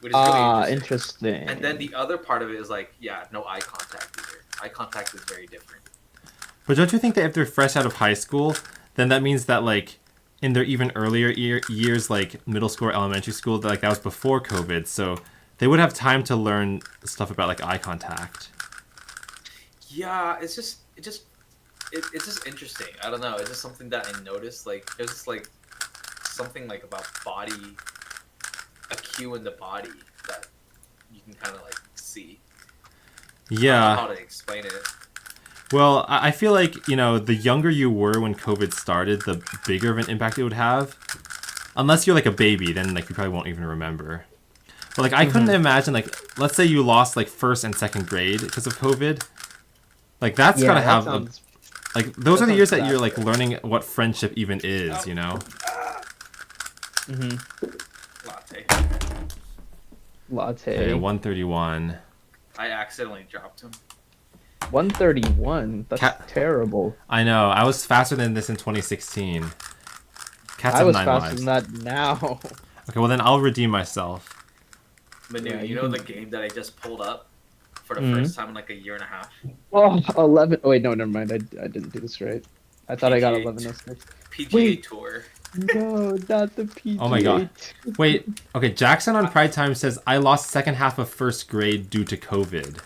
Which is really interesting. Interesting. And then the other part of it is like, yeah, no eye contact either. Eye contact is very different. But don't you think that if they're fresh out of high school, then that means that, like, in their even earlier years, like middle school or elementary school, that was before COVID, so they would have time to learn stuff about, like, eye contact. Yeah, it's just interesting. I don't know. It's just something that I noticed. Like, there's just like something like about body, a cue in the body that you can kind of like see. I don't know Yeah. how to explain it. Well, I feel like, the younger you were when COVID started, the bigger of an impact it would have. Unless you're, like, a baby, then, like, you probably won't even remember. But, like, I couldn't imagine, like, let's say you lost, like, first and second grade because of COVID. Like, that's Yeah, gotta that have, sounds- like, those that are the years sounds that you're, bad. like, learning what friendship even is, you know? Latte. Latte. Okay, 131. I accidentally dropped him. 131. That's Cat- terrible. I know, I was faster than this in 2016. Cats I have was 9 faster lives. than that now. Okay, well then I'll redeem myself. Manu, Yeah, you you know can- the game that I just pulled up for the Mhm. first time in like a year and a half? Oh, 11. Oh, wait, no, never mind. I didn't do this right. I thought I got PGA. 1106. PGA Wait. Tour. No, not the PGA. Oh my God. Wait, okay, Jackson on Pride Time says, I lost second half of first grade due to COVID.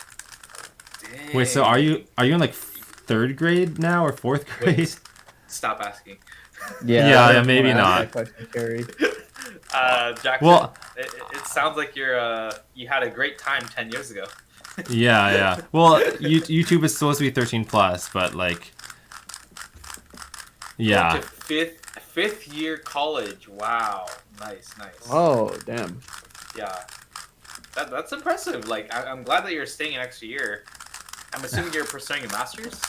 Wait, so are you in like third grade now or fourth grade? Stop asking. Yeah, I maybe wanna not. ask that question, Cary. Jackson, Well- it sounds like you had a great time 10 years ago. Yeah. Well, YouTube is supposed to be 13 plus, but like, yeah. Going to fifth year college. Wow. Nice. Oh, damn. Yeah. That's impressive. Like, I'm glad that you're staying an extra year. I'm assuming you're pursuing a master's?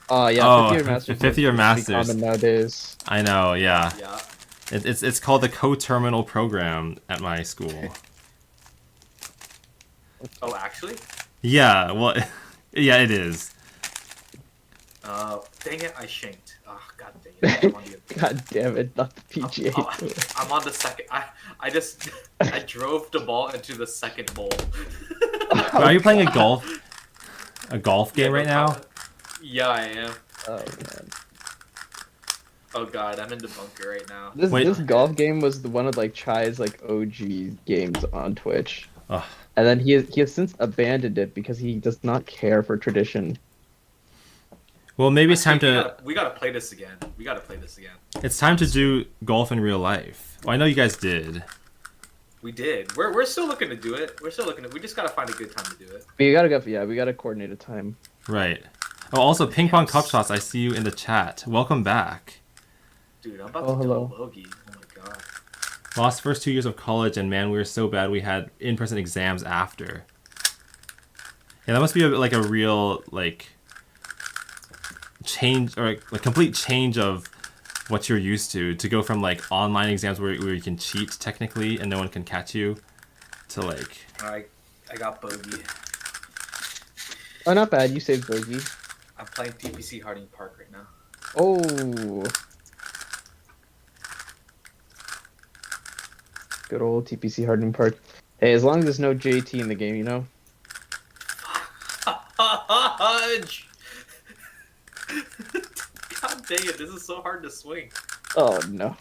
Yeah, Oh, 50-year masters. fifth year is pretty masters. common nowadays. I know, yeah. Yeah. It's called the co-terminal program at my school. Oh, actually? Yeah, well, yeah, it is. Dang it, I shanked. Oh, god dang it. I'm on the God damn it, not the PGA Tour. I'm on the second. I drove the ball into the second hole. Are you playing a golf game right now? Yeah, I am. Oh, man. Oh god, I'm in the bunker right now. Wait. This golf game was one of like Chai's like OG games on Twitch. Ugh. And then he has since abandoned it because he does not care for tradition. Well, maybe it's time We gotta play this again. It's time to do golf in real life. Well, I know you guys did. We did. We're still looking to do it. We just gotta find a good time to do it. We gotta coordinate a time. Right. Oh, also, Ping Pong Cup Shots, I see you in the chat. Welcome back. Dude, I'm about Oh, to hello. do a bogey. Oh my god. Lost first 2 years of college, and man, we were so bad we had in-person exams after. Yeah, that must be like a real like change or a complete change of what you're used to go from like online exams where you can cheat technically and no one can catch you to like. I got bogey. Oh, not bad. You saved bogey. I'm playing TPC Harding Park right now. Oh. Good old TPC Harding Park. Hey, as long as there's no JT in the game, you know? Fudge! God dang it, this is so hard to swing. Oh, no.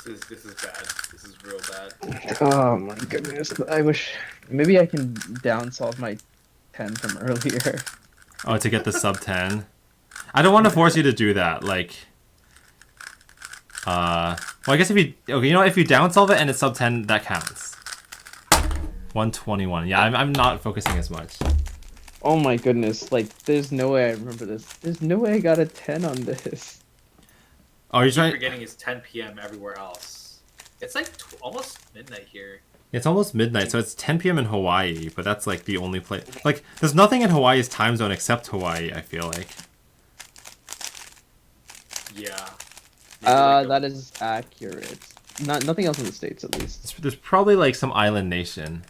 This is bad. This is real bad. Oh, my goodness. I wish... Maybe I can downsolve my 10 from earlier. Oh, to get the sub 10. I don't want to force you to do that. Like, well, I guess if you if you downsolve it and it's sub 10, that counts. 121. Yeah, I'm not focusing as much. Oh my goodness, like, there's no way I remember this. There's no way I got a 10 on this. Oh, you're What trying. you're getting is 10 p.m. everywhere else. It's like almost midnight here. It's almost midnight, so it's 10 p.m. in Hawaii, but that's like the only place. Like, there's nothing in Hawaii's time zone except Hawaii, I feel like. Yeah. That is accurate. Nothing else in the States, at least. There's probably like some island nation.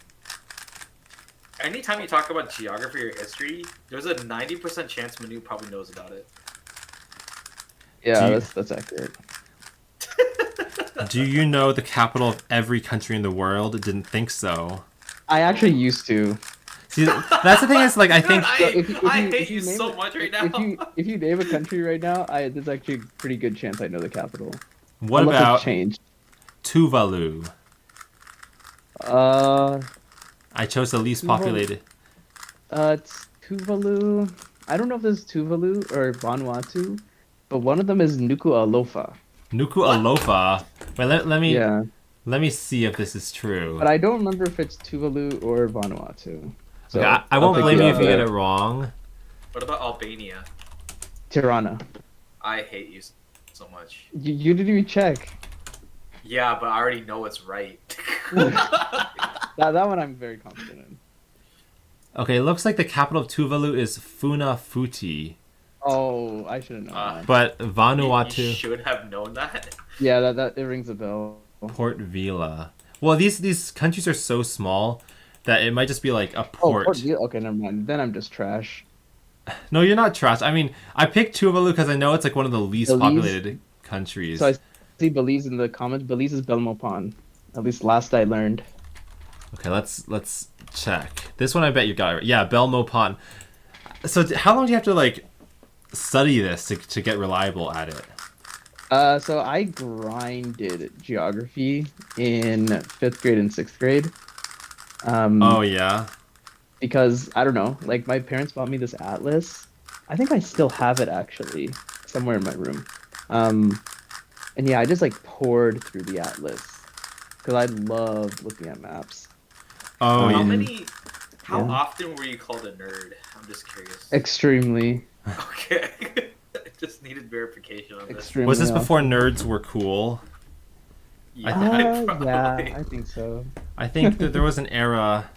Anytime you talk about geography or history, there's a 90% chance Manu probably knows about it. Yeah, Do you- that's accurate. Do you know the capital of every country in the world? Didn't think so. I actually used to. See, that's the thing is, like, I think... I hate you so much right now. If you name a country right now, there's actually a pretty good chance I know the capital. What Unless it's about changed? Tuvalu? I chose the least populated. It's Tuvalu. I don't know if this is Tuvalu or Vanuatu, but one of them is Nuku'alofa. Nuku'alofa. Wait, Yeah, let me see if this is true. but I don't remember if it's Tuvalu or Vanuatu. So Okay, I I'll won't pick blame you if you up, get it wrong. What about Albania? Tirana. I hate you so much. You didn't even check. Yeah, but I already know it's right. That one I'm very confident in. Okay, it looks like the capital of Tuvalu is Funafuti, Oh, I should have known that. but You Vanuatu, should have known that. Yeah, that it rings a bell. Port Vila. Well, these countries are so small that it might just be like a Oh, port. Port Vila. Okay, never mind. Then I'm just trash. No, you're not trash. I mean, I picked Tuvalu because I know it's like one of the least Belize? populated countries. So I see Belize in the comments. Belize is Belmopan. At least last I learned. Okay, let's check. This one I bet you got it right. Yeah, Belmopan. So how long do you have to like study this to get reliable at it? So I grinded geography in 5th grade and 6th grade. Oh yeah. because I don't know, like my parents bought me this atlas. I think I still have it actually somewhere in my room. Um, and yeah, I just like poured through the atlas because I love looking at maps. Oh, How yeah. many? How Yeah. often were you called a nerd? I'm just curious. Extremely, Okay. I just needed verification on this. extremely. Was this before often. nerds were cool? Yeah, Yeah, probably. I think so. I think that there was an era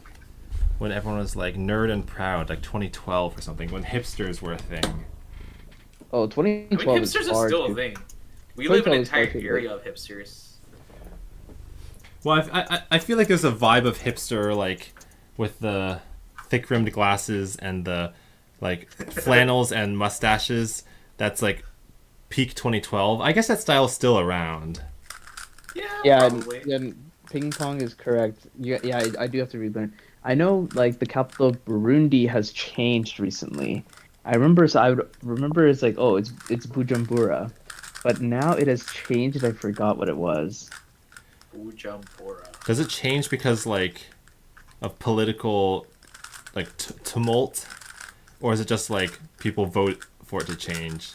when everyone was like nerd and proud, like 2012 or something, when hipsters were a thing. Oh, I mean, 2012 is hipsters are far still a too. thing. We live in an 2012 is far entire too late. area of hipsters. Well, I feel like there's a vibe of hipster, like with the thick rimmed glasses and the like flannels and mustaches. That's like peak 2012. I guess that style's still around. Yeah, Yeah, probably. ping pong is correct. Yeah, I do have to relearn. I know, like the capital of Burundi has changed recently. I would remember it's like, oh, it's Bujumbura, but now it has changed. I forgot what it was. Bujumbura. Does it change because like of political like tumult, or is it just like people vote for it to change?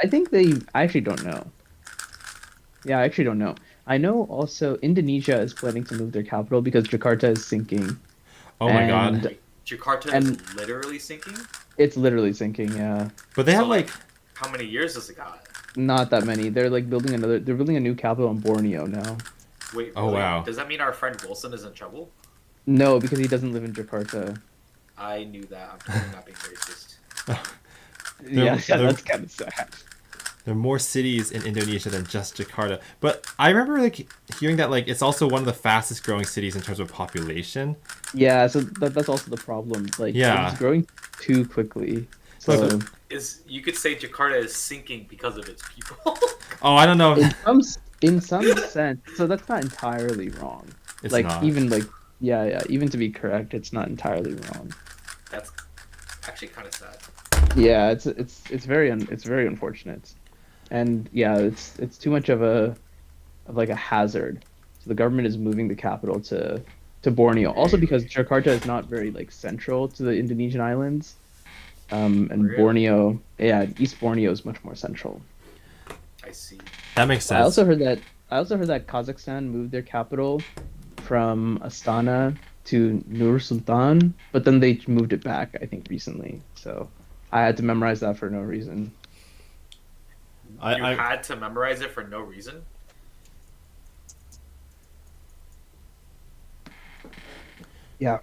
I think they. I actually don't know. Yeah, I actually don't know. I know also Indonesia is planning to move their capital because Jakarta is sinking, Oh my god! and Wait, Jakarta and is literally sinking? it's literally sinking. Yeah, But they So, have like how many years has it got? not that many. They're like building another. They're building a new capital in Borneo now. Wait, Oh, really? wow. Does that mean our friend Wilson is in trouble? No, because he doesn't live in Jakarta. I knew that. I'm totally not being racist. Yeah, they're- that's kind of sad. there are more cities in Indonesia than just Jakarta. But I remember like hearing that like it's also one of the fastest growing cities in terms of population. Yeah, so that's also the problem. Like, Yeah. it's growing too quickly. Look, So You could say Jakarta is sinking because of its people. Oh, I don't know. in some sense, so that's not entirely wrong. It's Like not. even like yeah, even to be correct, it's not entirely wrong. That's actually kind of sad. Yeah, it's very unfortunate, and yeah, it's too much of a hazard. So the government is moving the capital to Borneo, also because Jakarta is not very like central to the Indonesian islands, and Really? Borneo, yeah, East Borneo is much more central. I see. That makes sense. I also heard that Kazakhstan moved their capital from Astana to Nur Sultan, but then they moved it back, I think, recently. So I had to memorize that for no reason. You I had to memorize it for no reason? Yeah.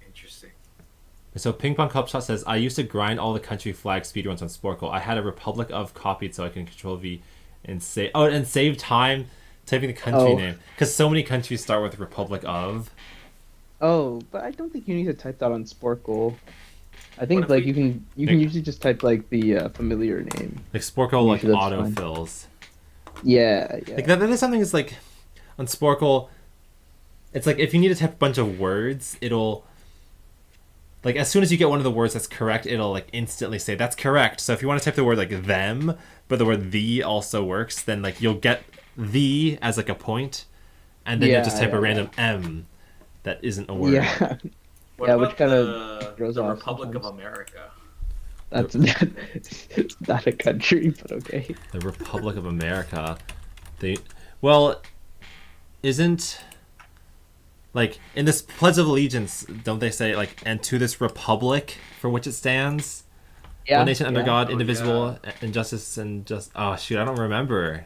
Interesting. So Ping Pong Cup Shot says, I used to grind all the country flag speedruns on Sporkle. I had a Republic of copied so I can control V and save time typing the country Oh. name. Because so many countries start with Republic of. Oh, but I don't think you need to type that on Sporkle. I What think if like we- you can usually just type like the familiar name. Like Sporkle like Usually that's fine. autofills. Yeah, yeah. Like that is something that's like on Sporkle, it's like if you need to type a bunch of words, it'll like as soon as you get one of the words that's correct, it'll like instantly say that's correct. So if you want to type the word like them, but the word the also works, then like you'll get the as like a point, and then you'll just type a random M that isn't a word. Yeah, What Yeah, about which kinda the throws off Republic of sometimes. America? that's it's not a country, but okay. The Republic of America. Well, isn't like in this Pledge of Allegiance, don't they say like and to this republic for which it stands? Yeah, One nation under yeah. God, Oh, indivisible, injustice and just. Oh shoot, I don't remember.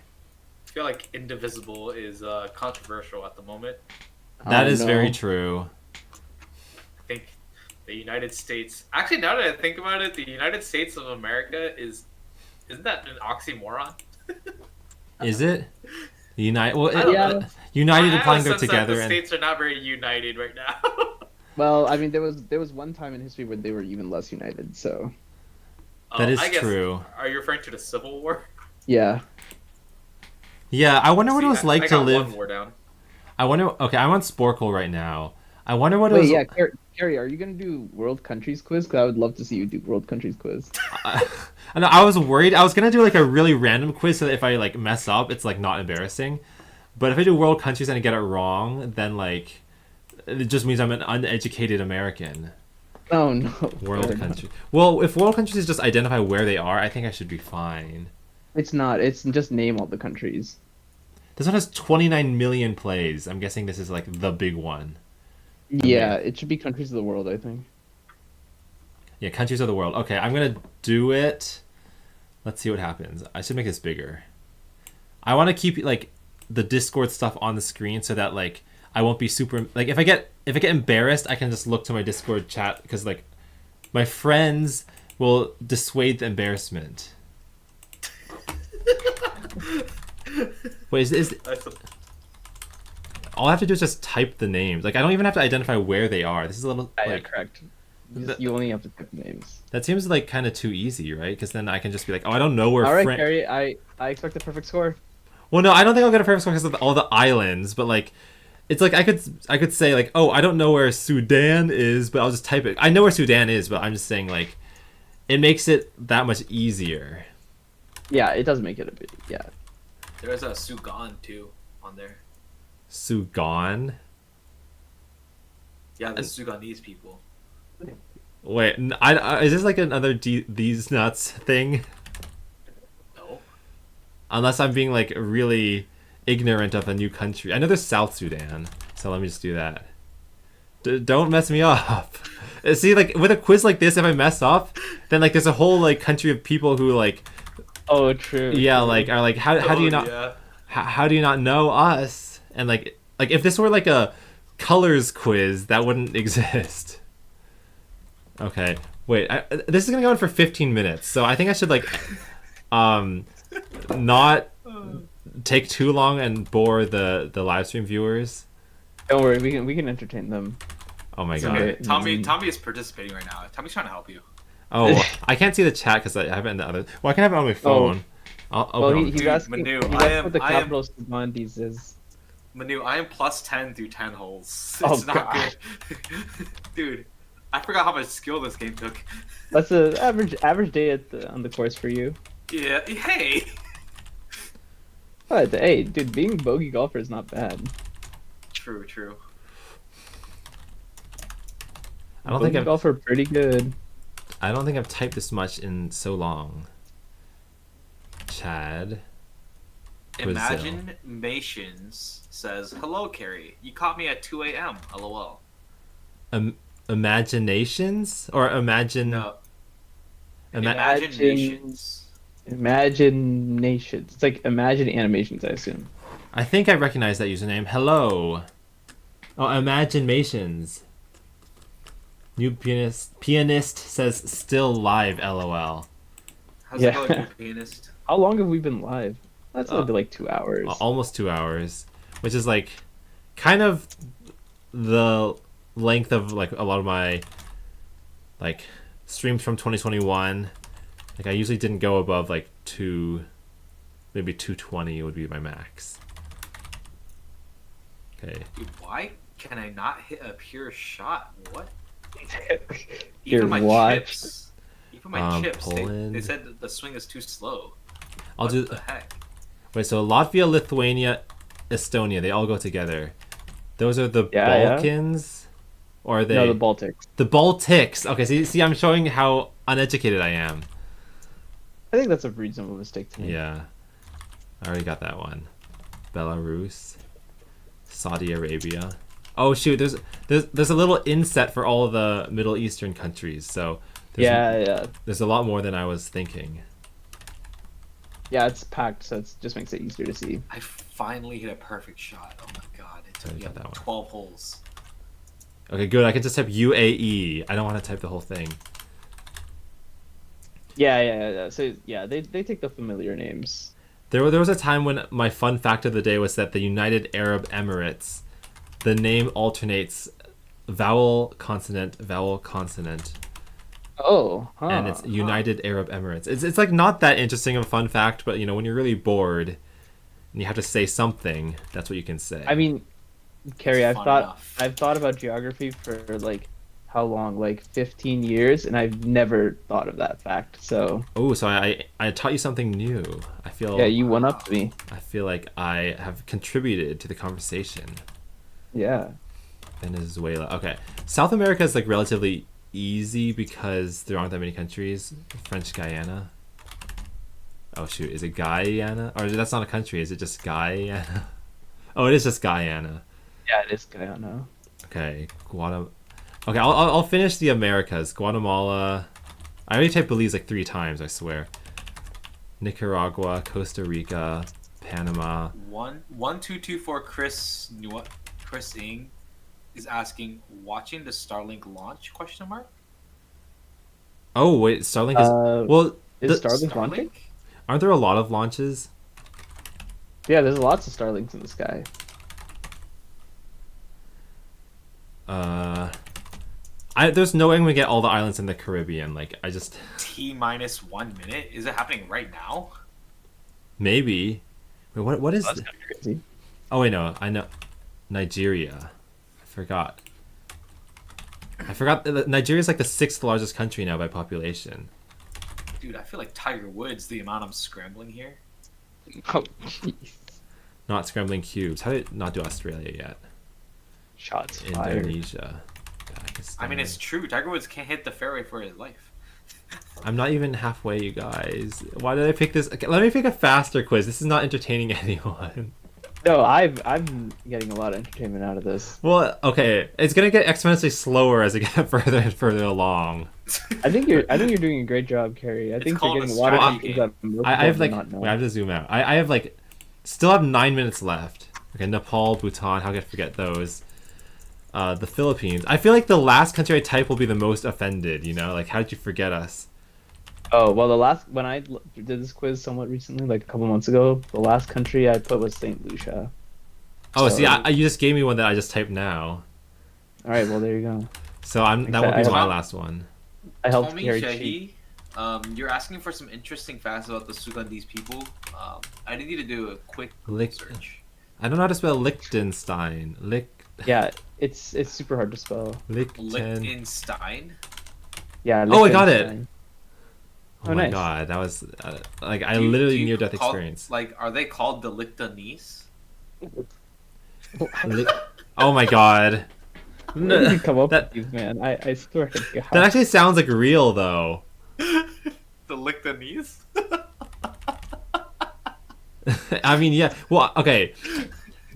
I feel like indivisible is controversial at the moment. That Oh, is very no. true. I think the United States. Actually, now that I think about it, the United States of America isn't that an oxymoron? Is it? Unite. Well, I don't Yeah. know. united I implying have a they're sense together that the and. states are not very united right now. Well, I mean, there was one time in history where they were even less united. So That is I guess, true. Are you referring to the Civil War? yeah, Yeah, I wonder what See, it was like I to got live. one war down. I wonder. Okay, I'm on Sporkle right now. I wonder what it wait, was. yeah, Cary, are you gonna do World Countries quiz? Because I would love to see you do World Countries quiz. I know, I was worried. I was gonna do like a really random quiz so that if I like mess up, it's like not embarrassing. But if I do world countries and I get it wrong, then like it just means I'm an uneducated American. Oh no. World country. Well, if world countries just identify where they are, I think I should be fine. It's not. It's just name all the countries. This one has 29 million plays. I'm guessing this is like the big one. Yeah, it should be countries of the world, I think. Yeah, countries of the world. Okay, I'm gonna do it. Let's see what happens. I should make this bigger. I want to keep like the Discord stuff on the screen so that like I won't be super like if I get embarrassed, I can just look to my Discord chat because like my friends will dissuade the embarrassment. Wait, is all I have to do is just type the names. Like I don't even have to identify where they are. This is a little Yeah, like correct. You only have to pick names. that seems like kind of too easy, right? Because then I can just be like, oh, I don't know where. All right, Cary, I expect a perfect score. Well, no, I don't think I'll get a perfect score because of all the islands. But like, it's like I could say like, oh, I don't know where Sudan is, but I'll just type it. I know where Sudan is, but I'm just saying like, it makes it that much easier. Yeah, it does make it a bit. Yeah. There's a Sugan too on there. Sugan. Yeah, the Sudanese people. Wait, is this like another these nuts thing? No. Unless I'm being like really ignorant of a new country. I know there's South Sudan, so let me just do that. Don't mess me up. See, like with a quiz like this, if I mess up, then like there's a whole like country of people who like. Oh, true. Yeah, like are like how do you not Yeah. how do you not know us? And like if this were like a colors quiz, that wouldn't exist. Okay, wait. This is gonna go on for 15 minutes, so I think I should like, not take too long and bore the live stream viewers. Don't worry, we can entertain them. Oh my It's god. okay. Tommy is participating right now. Tommy's trying to help you. Oh, I can't see the chat because I have it in the other. Well, I can have it on my phone. I'll Well, open it. he's Dude, asking, Manu, he's I asking am- what the I am- capital Sudanese is. Manu, I am plus 10 through 10 holes. Oh, It's not God. good. Dude, I forgot how much skill this game took. That's an average day on the course for you. Yeah, hey! But hey, dude, being a bogey golfer is not bad. True, true. I don't think Bogey golfer pretty good. I don't think I've typed this much in so long. Chad. Brazil. Imagine Mations says, "Hello, Cary. You caught me at 2 a.m. LOL." Imaginations or imagine? No. Ima- Imagine Nations. Imaginations. It's like Imagine Animations, I assume. I think I recognize that username. Hello. Oh, Imaginations. New pianist says still live. LOL. How's Yeah. it going, pianist? How long have we been live? That's only like 2 hours. Almost 2 hours, which is like kind of the length of like a lot of my like streams from 2021. Like I usually didn't go above like maybe 220 would be my max. Okay. Dude, why can I not hit a pure shot? What? Your Even my watch. chips. Even my chips. They Poland. said that the swing is too slow. I'll What do. the heck? Wait, so Latvia, Lithuania, Estonia, they all go together. Those are the Yeah. Balkans? Or are they No, the Baltics. the Baltics? Okay, see I'm showing how uneducated I am. I think that's a reasonable mistake to make. Yeah. I already got that one. Belarus, Saudi Arabia. Oh shoot, there's a little inset for all of the Middle Eastern countries, so Yeah. there's a lot more than I was thinking. Yeah, it's packed, so it just makes it easier to see. I finally hit a perfect shot. Oh my god. It took I me got that one. 12 holes. Okay, good. I can just type UAE. I don't want to type the whole thing. Yeah. So yeah, they take the familiar names. There was a time when my fun fact of the day was that the United Arab Emirates, the name alternates vowel consonant vowel consonant, Oh, huh. and it's United Arab Emirates. It's like not that interesting of a fun fact, but you know when you're really bored and you have to say something, that's what you can say. I mean, Cary, It's fun enough. I've thought about geography for like how long? Like 15 years, and I've never thought of that fact. So oh, so I taught you something new. I feel yeah, you went up to me. I feel like I have contributed to the conversation. Yeah. Venezuela. Okay, South America is like relatively easy because there aren't that many countries. French Guyana. Oh shoot, is it Guyana? Or that's not a country, is it just Guyana? Oh, it is just Guyana. Yeah, it is Guyana. Okay, Guatemala. Okay, I'll finish the Americas. Guatemala. I already typed Belize like 3 times, I swear. Nicaragua, Costa Rica, Panama. 1224 Chris Ing is asking, watching the Starlink launch? Question mark. Oh wait, Starlink is well. Is Starlink launching? Aren't there a lot of launches? Yeah, there's lots of Starlinks in the sky. There's no way I'm gonna get all the islands in the Caribbean. Like, I just T-1 minute. Is it happening right now? maybe. Wait, what is? That's kind of crazy. Oh wait, no, I know. Nigeria. I forgot. That Nigeria's like the 6th largest country now by population. Dude, I feel like Tiger Woods, the amount I'm scrambling here. Oh, jeez. Not scrambling cubes. How did it not do Australia yet? Shots fired. Indonesia. I mean, it's true. Tiger Woods can't hit the fairway for his life. I'm not even halfway, you guys. Why did I pick this? Okay, let me pick a faster quiz. This is not entertaining anyone. No, I'm getting a lot of entertainment out of this. Well, okay, it's gonna get exponentially slower as I get further and further along. I think you're doing a great job, Cary. I think you're called getting a a lot of strategy things that most I have people like, do not know. wait, I have to zoom out. I have like, still have 9 minutes left. Okay, Nepal, Bhutan. How could I forget those? The Philippines. I feel like the last country I type will be the most offended. You know, like how did you forget us? Oh, well, when I did this quiz somewhat recently, like a couple months ago, the last country I put was St. Lucia. Oh, So- see, you just gave me one that I just typed now. All right, well, there you go. So that won't be I- my last one. I helped Tommy Cary cheat. Shahi, you're asking for some interesting facts about the Sugandese people. I need you to do a quick Lick- search. I don't know how to spell Liechtenstein. Yeah, it's super hard to spell. Liechtenstein? Yeah. Oh, I got it. Liechtenstein. Oh Oh, my nice. god, that was like I Do you- literally do you near-death call- experience. Like, are they called the Liechtenese? Oh my god. Where did you come up That- with these, man? I swear to God. That actually sounds like real though. The Liechtenese? I mean, yeah. Well, okay.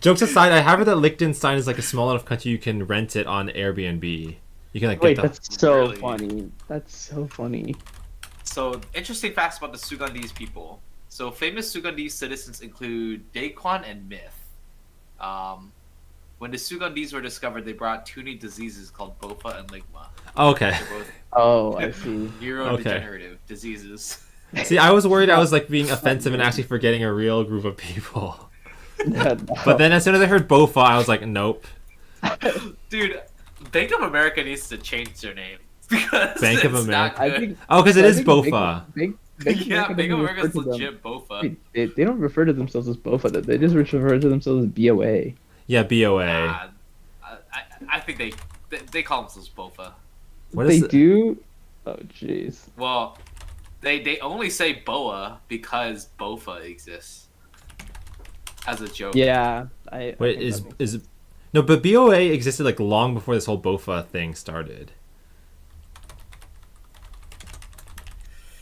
Jokes aside, I have heard that Liechtenstein is like a small enough country you can rent it on Airbnb. You can like Wait, get the. that's so Really? funny. That's so funny. So, interesting facts about the Sugandese people. So, famous Sugandese citizens include Daquan and Myth. When the Sugandese were discovered, they brought 2 new diseases called Bofa and Ligma. Oh, okay. They're both Oh, I see. neurodegenerative diseases. See, I was worried I was like being offensive and actually forgetting a real group of people. Yeah, But then as soon as I heard Bofa, I was like, nope. Dude, Bank of America needs to change their name. Because Bank of it's not America? I good. think. Oh, because it I is think Bofa. Yeah, Bank of America's doesn't refer to them- legit Bofa. Wait, they don't refer to themselves as Bofa. They just refer to themselves as BOA. Yeah, BOA. I think they call themselves Bofa. What They is it? do. Oh, jeez. Well, they only say Boa because Bofa exists as a joke. Yeah. I Wait, think that makes- is no, but BOA existed like long before this whole Bofa thing started.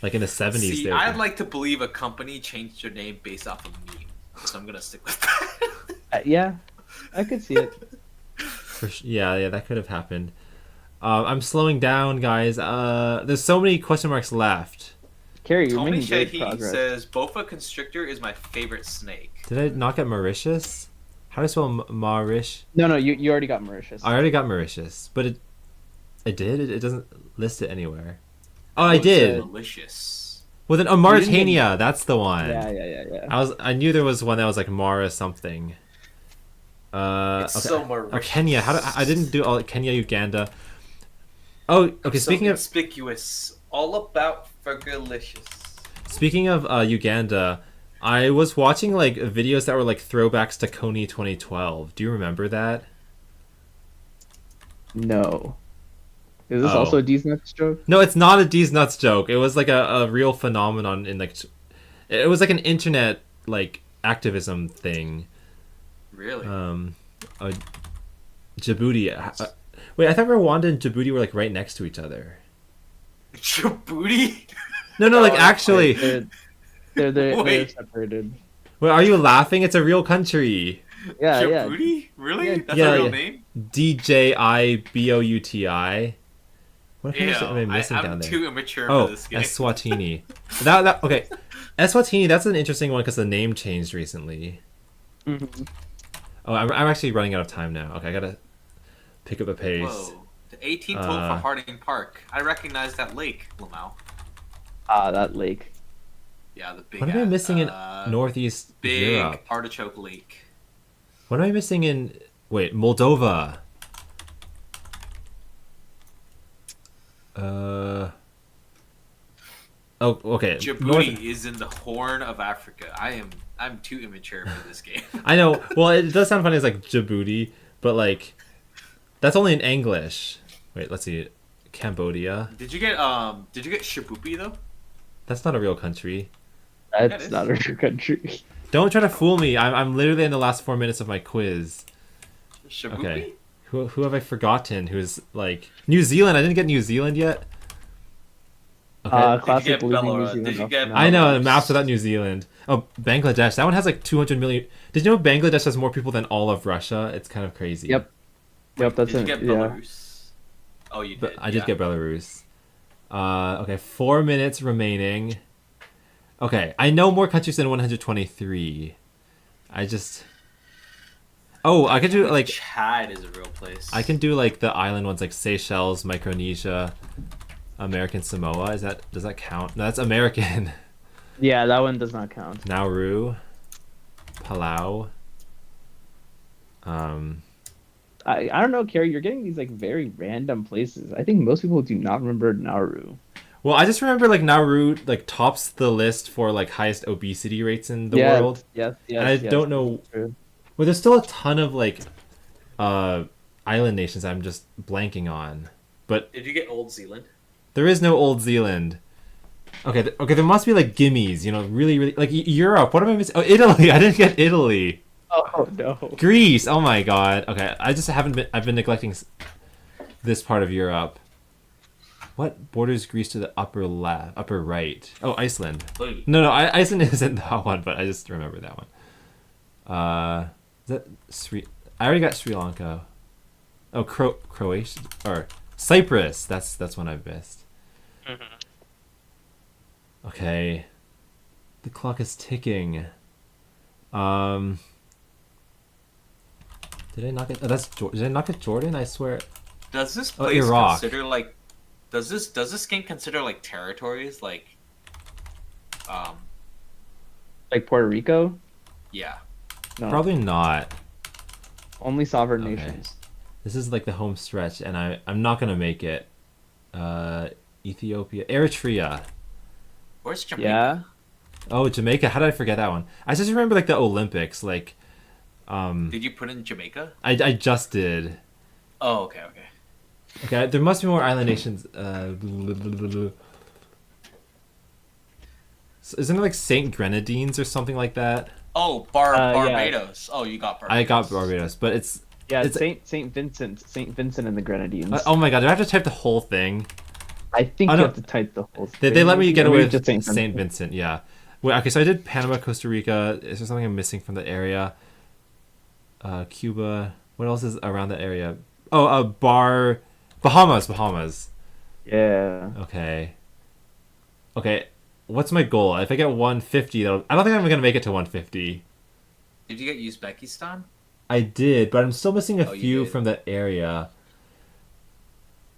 Like in the 70s. See, they were- I'd like to believe a company changed their name based off of meme, so I'm gonna stick with that. Yeah, I could see it. Yeah, that could have happened. I'm slowing down, guys. There's so many question marks left. Cary, you're Tony making great Shahi progress. says Bofa Constrictor is my favorite snake. Did I not get Mauritius? How do I spell Maurish? No, you already got Mauritius. I already got Mauritius, but it did. It doesn't list it anywhere. Oh, I It was did. Delicious. Well, then, didn't Mauritania. That's the one. Yeah. I knew there was one that was like Mara something. It's Okay. so Oh, Mauritius. Kenya. I didn't do all Kenya, Uganda. Oh, okay. So Speaking of conspicuous, all about Fergalicious. Uganda, I was watching like videos that were like throwbacks to Coney 2012. Do you remember that? No. Is this Oh. also a D's Nuts joke? No, it's not a D's Nuts joke. It was like a real phenomenon in like, it was like an internet like activism thing. Really? Djibouti. Wait, I thought Rwanda and Djibouti were like right next to each other. Djibouti? No, like Oh, actually. They're Wait. separated. Wait, are you laughing? It's a real country. Yeah, Djibouti? Really? Yeah, That's yeah, a real yeah. name? DJIBOUTI. What Ew, am I missing down I'm there? too immature Oh, for this game. Eswatini. that okay. Eswatini. That's an interesting one because the name changed recently. Mhm. Oh, I'm actually running out of time now. Okay, I gotta pick up the pace. Whoa. The 18th hole for Harding Park. I recognize that lake, Lamau. That lake. Yeah, the big. What am I missing in Northeast big Europe? artichoke lake? What am I missing in? Wait, Moldova. Oh, okay. Djibouti is in the Horn of Africa. I'm too immature for this game. I know. Well, it does sound funny as like Djibouti, but like that's only in English. Wait, let's see. Cambodia. Did you get Shibupi though? That's not a real country. That's not a real country. Don't try to fool me. I'm literally in the last 4 minutes of my quiz. Shibupi? Okay. Who have I forgotten? Who's like New Zealand? I didn't get New Zealand yet. Okay. Classic get leaving New Belarus? Zealand Did you off get the I map. know Belarus? maps without New Zealand. Oh, Bangladesh. That one has like 200 million. Did you know Bangladesh has more people than all of Russia? It's kind of crazy. Yep. Yep, that's Did you it. get Yeah. Belarus? Oh, you But did. I did get Belarus. Okay, 4 minutes remaining. Okay, I know more countries than 123. I just. Oh, I could do like Chad is a real place. I can do like the island ones like Seychelles, Micronesia, American Samoa. Does that count? No, that's American. Yeah, that one does not count. Nauru, Palau. I don't know, Cary, you're getting these like very random places. I think most people do not remember Nauru. Well, I just remember like Nauru like tops the list for like highest obesity rates in the world. Yes, yes. And I don't know. Well, there's still a ton of like island nations I'm just blanking on. But Did you get Old Zealand? there is no Old Zealand. Okay, okay, there must be like gimmies, really, really like Europe. What am I missing? Oh, Italy. I didn't get Italy. Oh no. Greece. Oh my god. Okay, I just haven't been. I've been neglecting this part of Europe. What borders Greece to the upper left, upper right? Oh, Iceland. Wait. No, Iceland isn't that one, but I just remember that one. Is that Sri? I already got Sri Lanka. Oh, Croatia or Cyprus. That's one I've missed. Okay, the clock is ticking. Did I not get? Oh, did I not get Jordan? I swear. Does this Oh, place Iraq. consider like? Does this game consider like territories like? Like Puerto Rico? Yeah. No. Probably not. Only sovereign Okay. nations. This is like the home stretch, and I'm not gonna make it. Ethiopia, Eritrea. Where's Jamaica? Yeah. Oh, Jamaica. How did I forget that one? I just remember like the Olympics. Like, Did you put in Jamaica? I just did. Oh, okay. Okay, there must be more island nations. So isn't it like Saint Grenadines or something like that? Oh, yeah. Barbados. Oh, you got Barbados. I got Barbados, but it's. Yeah, It's- Saint Vincent and the Grenadines. Oh my god! Do I have to type the whole thing? I think Oh, you no. have to type the whole They thing. let me get Maybe away with just Saint Vincent. Yeah. Wait, okay, so I did Panama, Costa Rica. Is there something I'm missing from the area? Cuba. What else is around that area? Oh, Bahamas. Yeah. Okay. Okay. What's my goal? If I get 150, I don't think I'm gonna make it to 150. Did you get Uzbekistan? I did, but I'm still missing a Oh, you few did. from that area.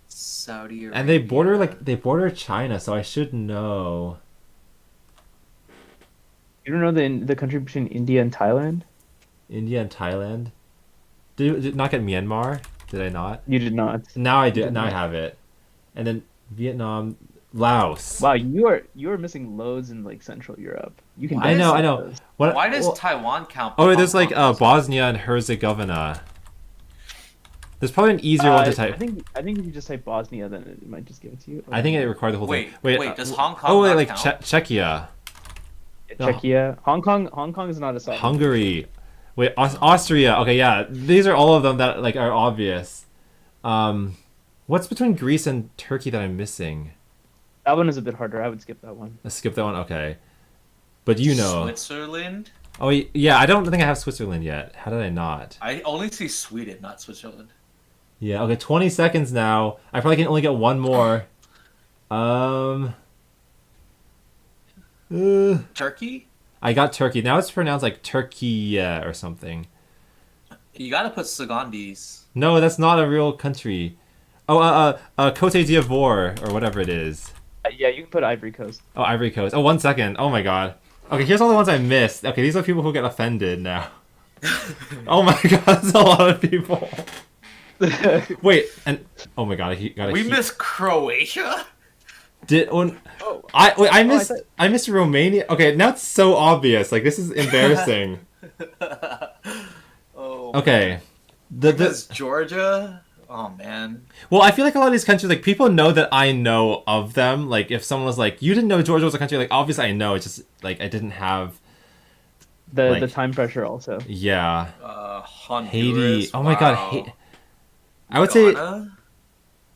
Saudi Arabia. And they border China, so I should know. You don't know the country between India and Thailand? India and Thailand. Did not get Myanmar? Did I not? You did not. Now I do. did Now I not. have it. And then Vietnam, Laos. Wow, you are missing loads in like Central Europe. You can. I know. definitely get those. What? Why does well- Taiwan count? Oh, but there's Hong like Kong doesn't? Bosnia and Herzegovina. There's probably an easier one to type. I think if you just type Bosnia, then it might just give it to you. I think it required the whole Wait, thing. wait, does Hong Kong Oh wait, not like count? Czechia, Czechia, Hong Kong is not a sovereign. Hungary. Wait, Austria. Okay, yeah, these are all of them that like are obvious. What's between Greece and Turkey that I'm missing? That one is a bit harder. I would skip that one. Let's skip that one. Okay, but you know. Switzerland. Oh yeah, I don't think I have Switzerland yet. How did I not? I only see Sweden, not Switzerland. Yeah. Okay. 20 seconds now. I probably can only get one more. Turkey. I got Turkey. Now it's pronounced like Turkey or something. You gotta put Sagandis. No, that's not a real country. Oh, Cote d'Ivoire or whatever it is. Yeah, you can put Ivory Coast. Oh, Ivory Coast. Oh, 1 second. Oh my god. Okay, here's all the ones I missed. Okay, these are people who get offended now. Oh my god, that's a lot of people. Wait, and oh my god, I gotta. We missed Croatia. I missed Romania. Okay, now it's so obvious. Like this is embarrassing. Oh. Okay. Because Georgia. Oh man. Well, I feel like a lot of these countries, like people know that I know of them. Like if someone was like, "You didn't know Georgia was a country," like obviously I know. It's just like I didn't have the time pressure also. Yeah. Honduras. Haiti. Oh my god, Haiti. I would Ghana?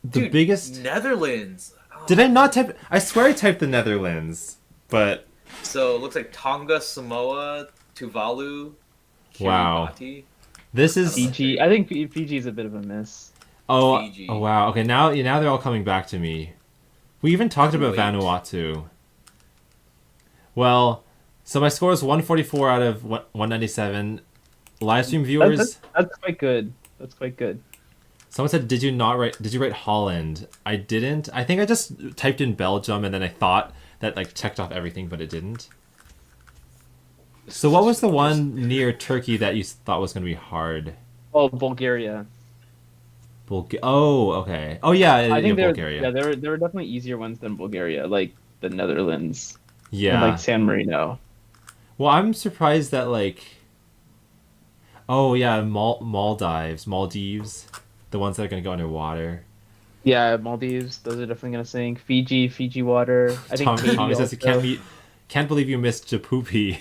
say the biggest. Netherlands. Oh. Did I not type? I swear I typed the Netherlands, but So it looks like Tonga, Samoa, Tuvalu. Wow. Kiribati. This is Fiji. I think Fiji is a bit of a miss. Fiji. Oh wow. Okay, now they're all coming back to me. We even talked about Vanuatu. Well, so my score is 144 out of 197. Livestream viewers. That's quite good. That's quite good. Someone said, Did you write Holland? I didn't. I think I just typed in Belgium and then I thought that like checked off everything, but it didn't. So what was the one near Turkey that you thought was going to be hard? Oh, Bulgaria. Oh, okay. Oh yeah, I think Bulgaria. Yeah, there were definitely easier ones than Bulgaria, like the Netherlands. Yeah. And like San Marino. Well, I'm surprised that like. Oh yeah, Maldives, the ones that are going to go underwater. Yeah, Maldives. Those are definitely gonna sink. Fiji water. I think Haiti Tommy says, also. "Can't believe you missed Djibouti."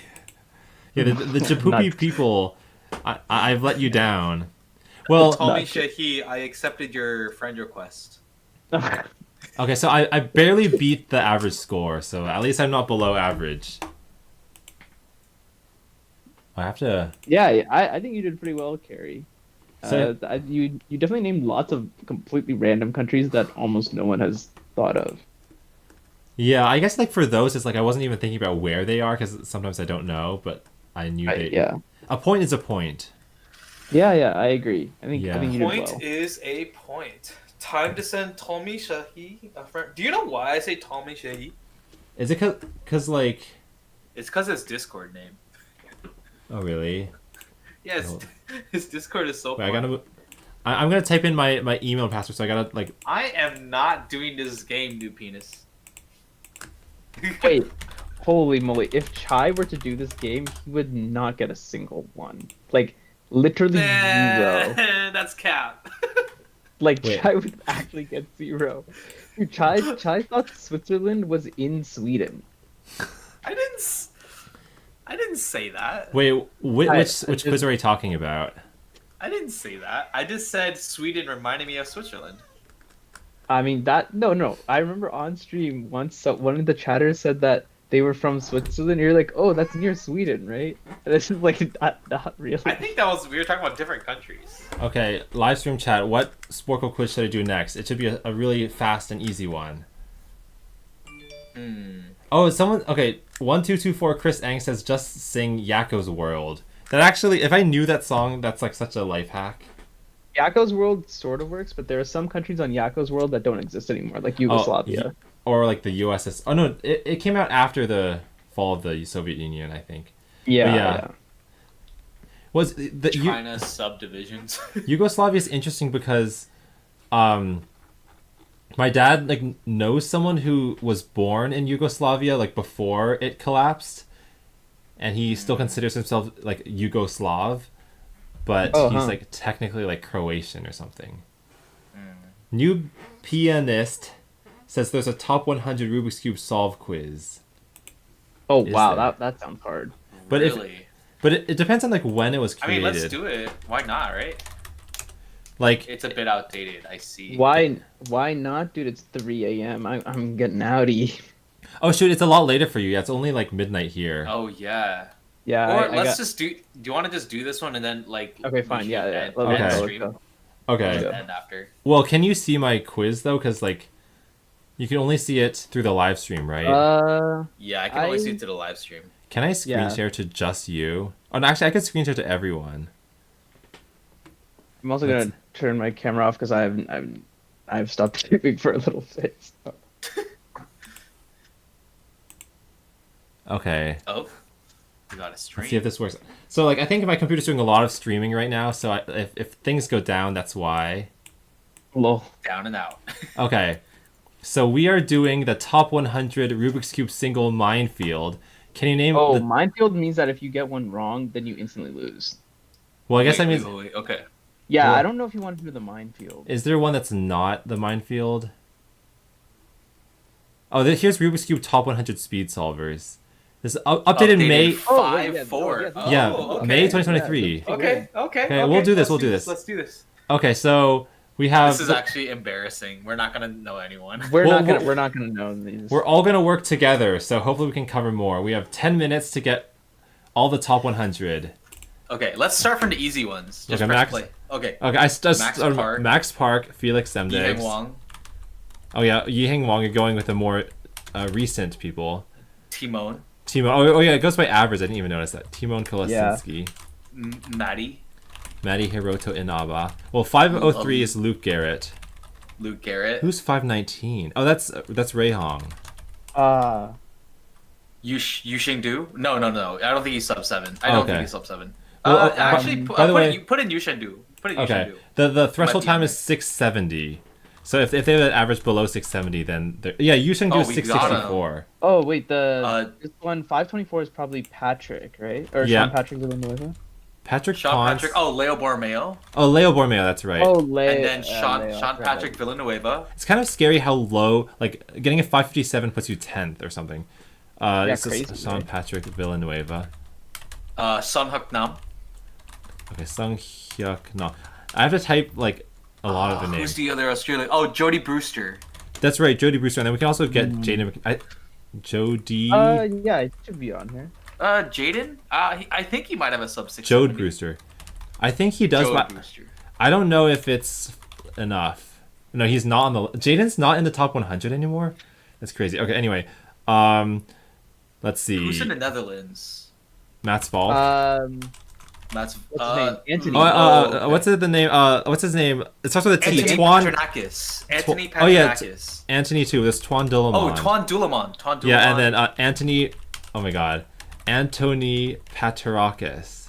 Yeah, the Djibouti people, I've let you down. Well, Tommy Shahi, I accepted your friend request. Okay, so I barely beat the average score, so at least I'm not below average. I have to. Yeah, I think you did pretty well, Cary. So, You definitely named lots of completely random countries that almost no one has thought of. yeah, I guess like for those, it's like I wasn't even thinking about where they are because sometimes I don't know, but I knew they. Yeah. A point is a point. Yeah, I agree. I think you did well. Point is a point. Time to send Tommy Shahi a friend. Do you know why I say Tommy Shahi? Is it because like? It's because his Discord name. Oh really? Yes, his Discord is so. Wait, I'm gonna type in my email password, so I gotta like. I am not doing this game, new penis. Wait, holy moly! If Chai were to do this game, he would not get a single one. Like literally zero. That's cap. Like Wait. Chai would actually get zero. Dude, Chai thought Switzerland was in Sweden. I didn't say that. Wait, which quiz are we talking about? I didn't say that. I just said Sweden reminded me of Switzerland. I mean that no. I remember on stream once one of the chatters said that they were from Switzerland. You're like, oh, that's near Sweden, right? And this is like not really. I think we were talking about different countries. Okay, live stream chat. What Sporkle quiz should I do next? It should be a really fast and easy one. Oh, someone. Okay, 1224 Chris Ang says just sing Yakko's World. That actually, if I knew that song, that's like such a life hack. Yakko's World sort of works, but there are some countries on Yakko's World that don't exist anymore, like Yugoslavia. Or like the USS. Oh no, it came out after the fall of the Soviet Union, I think. Yeah. Was the China subdivisions? Yugoslavia is interesting because, my dad like knows someone who was born in Yugoslavia like before it collapsed, and he still considers himself like Yugoslav, but he's like technically like Croatian or something. New pianist says there's a top 100 Rubik's Cube solve quiz. Oh Is wow, there? that sounds hard. But really? But it depends on like when it was I created. mean, let's do it. Why not, right? Like, It's a bit outdated. I see. Why not, dude? It's 3 a.m. I'm getting outy. oh shoot, it's a lot later for you. Yeah, it's only like midnight here. Oh yeah. Yeah, Or I let's got... just do. Do you want to just do this one and then like? Okay, we fine. should Yeah, end, Okay. let's stream go. Okay. Yeah. and after. Well, can you see my quiz though? Because like, you can only see it through the live stream, right? Yeah, I can only see I- it to the live stream. Can I screen yeah. share to just you? Oh, no, actually, I could screen share to everyone. I'm also That's- gonna turn my camera off because I've stopped streaming for a little bit. So. Okay. Oh, you got a stream. Let's see if this works. So, like, I think my computer's doing a lot of streaming right now. So, if things go down, that's why. Lol. Down and out. Okay. So we are doing the top 100 Rubik's Cube single minefield. Can you name? Oh, the... minefield means that if you get one wrong, then you instantly lose. Well, I guess Wait, that means. wait, okay. Yeah, Well- I don't know if you want to do the minefield. Is there one that's not the minefield? Oh, here's Rubik's Cube top 100 speed solvers. This is updated May. Oh, wait, yeah, 5-4. oh, Yeah, okay. May 2023. Okay. Okay, we'll do this, we'll do this. Let's do this. Okay, so we have. This is actually embarrassing. We're not gonna know anyone. We're Well, not gonna know these. We're all gonna work together, so hopefully we can cover more. We have 10 minutes to get all the top 100. Okay, let's start from the easy ones. Just Okay, press Max. play. Okay. Okay, Max Park. Felix Yiheng Semdex. Wang, Oh yeah, Yiheng Wang. You're going with the more recent people. Timon, Timon. Oh yeah, it goes by average. I didn't even notice that. Timon Kolasinski, Maddie, Maddie Hiroto Inaba. Well, 503 is Luke Garrett. Luke Garrett, Who's 519? Oh, that's Ray Hong. Yushing Du. No. I don't think he's sub 7. I don't Okay. think he's sub 7. Well, Actually, by the way- put in Yushen Du. Put in Yushen Okay. Du. The threshold Might be time in is 670. So if they have an average below 670, then yeah, you should do Oh, we 664. Oh wait, this one 524 is probably Patrick, right? Or Yeah. Sean Patrick Villanueva? Patrick Sean Ponce. Patrick. Oh, Leo Borromeo. Oh, Leo Borromeo, that's right. Oh, And then Sean Patrick Villanueva. It's kind of scary how low, like getting a 557 puts you 10th or something. This is crazy, Sean right? Patrick Villanueva. Sun Hyuk Nam. Okay, Sung Hyuk. No, I have to type like a lot of the Who's names. the other Australian? Oh, Jodie Brewster. That's right, Jodie Brewster, and then we can also get Jaden. Jodie. Yeah, it should be on here. Jaden. I think he might have a sub 6. Jode Brewster. I think he does, but Brewster. I don't know if it's enough. No, he's not on the. Jaden's not in the top 100 anymore. That's crazy. Okay, anyway, let's see. Who's in the Netherlands? Matt's fault. That's What's his name? Anthony. What's the name? What's his name? It starts with a T. Anthony Twan. Patronakis. Anthony Oh, yeah, Patronakis. Anthony too. There's Twan Dillamon. Oh, Twan Dulamon. Yeah, and then Anthony. Oh my God, Anthony Paterakis.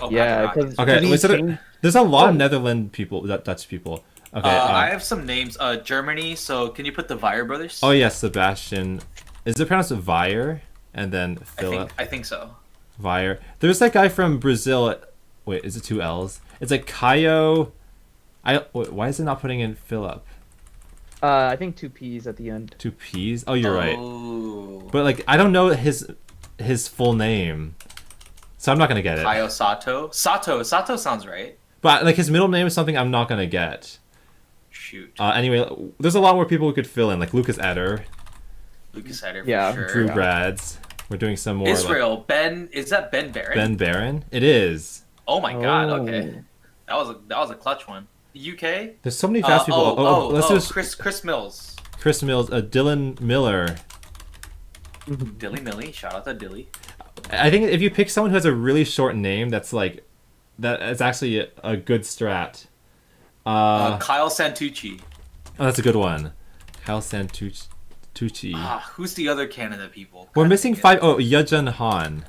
Oh, Yeah, Patronakis. because Okay, wait, so there's a lot of Netherlands people, Dutch people. Okay. I have some names. Germany. So can you put the Weyer brothers? Oh yeah, Sebastian. Is it pronounced Weyer? And then Philip. I think so. Weyer. There's that guy from Brazil. Wait, is it 2 L's? It's like Caio. Why is it not putting in Philip? I think 2 P's at the end. 2 P's? Oh, you're right. Oh. But like, I don't know his full name, so I'm not gonna get it. Kaio Sato. Sato sounds right. But like his middle name is something I'm not gonna get. Shoot. Anyway, there's a lot more people we could fill in, like Lucas Eder, Lucas Eder for Yeah, sure. Drew Brads. We're doing some more. Israel. Ben. Is that Ben Barron? Ben Barron. It is. Oh my God. Oh. Okay. That was a clutch one. UK. There's so many fast people. Let's just Chris Mills. Chris Mills, Dylan Miller. Dilly Millie. Shout out to Dilly. I think if you pick someone who has a really short name, that's actually a good strat. Kyle Santucci. Oh, that's a good one. Kyle Santucci. Who's the other Canada people? We're God missing dang it. 5. Oh, Yejun Han.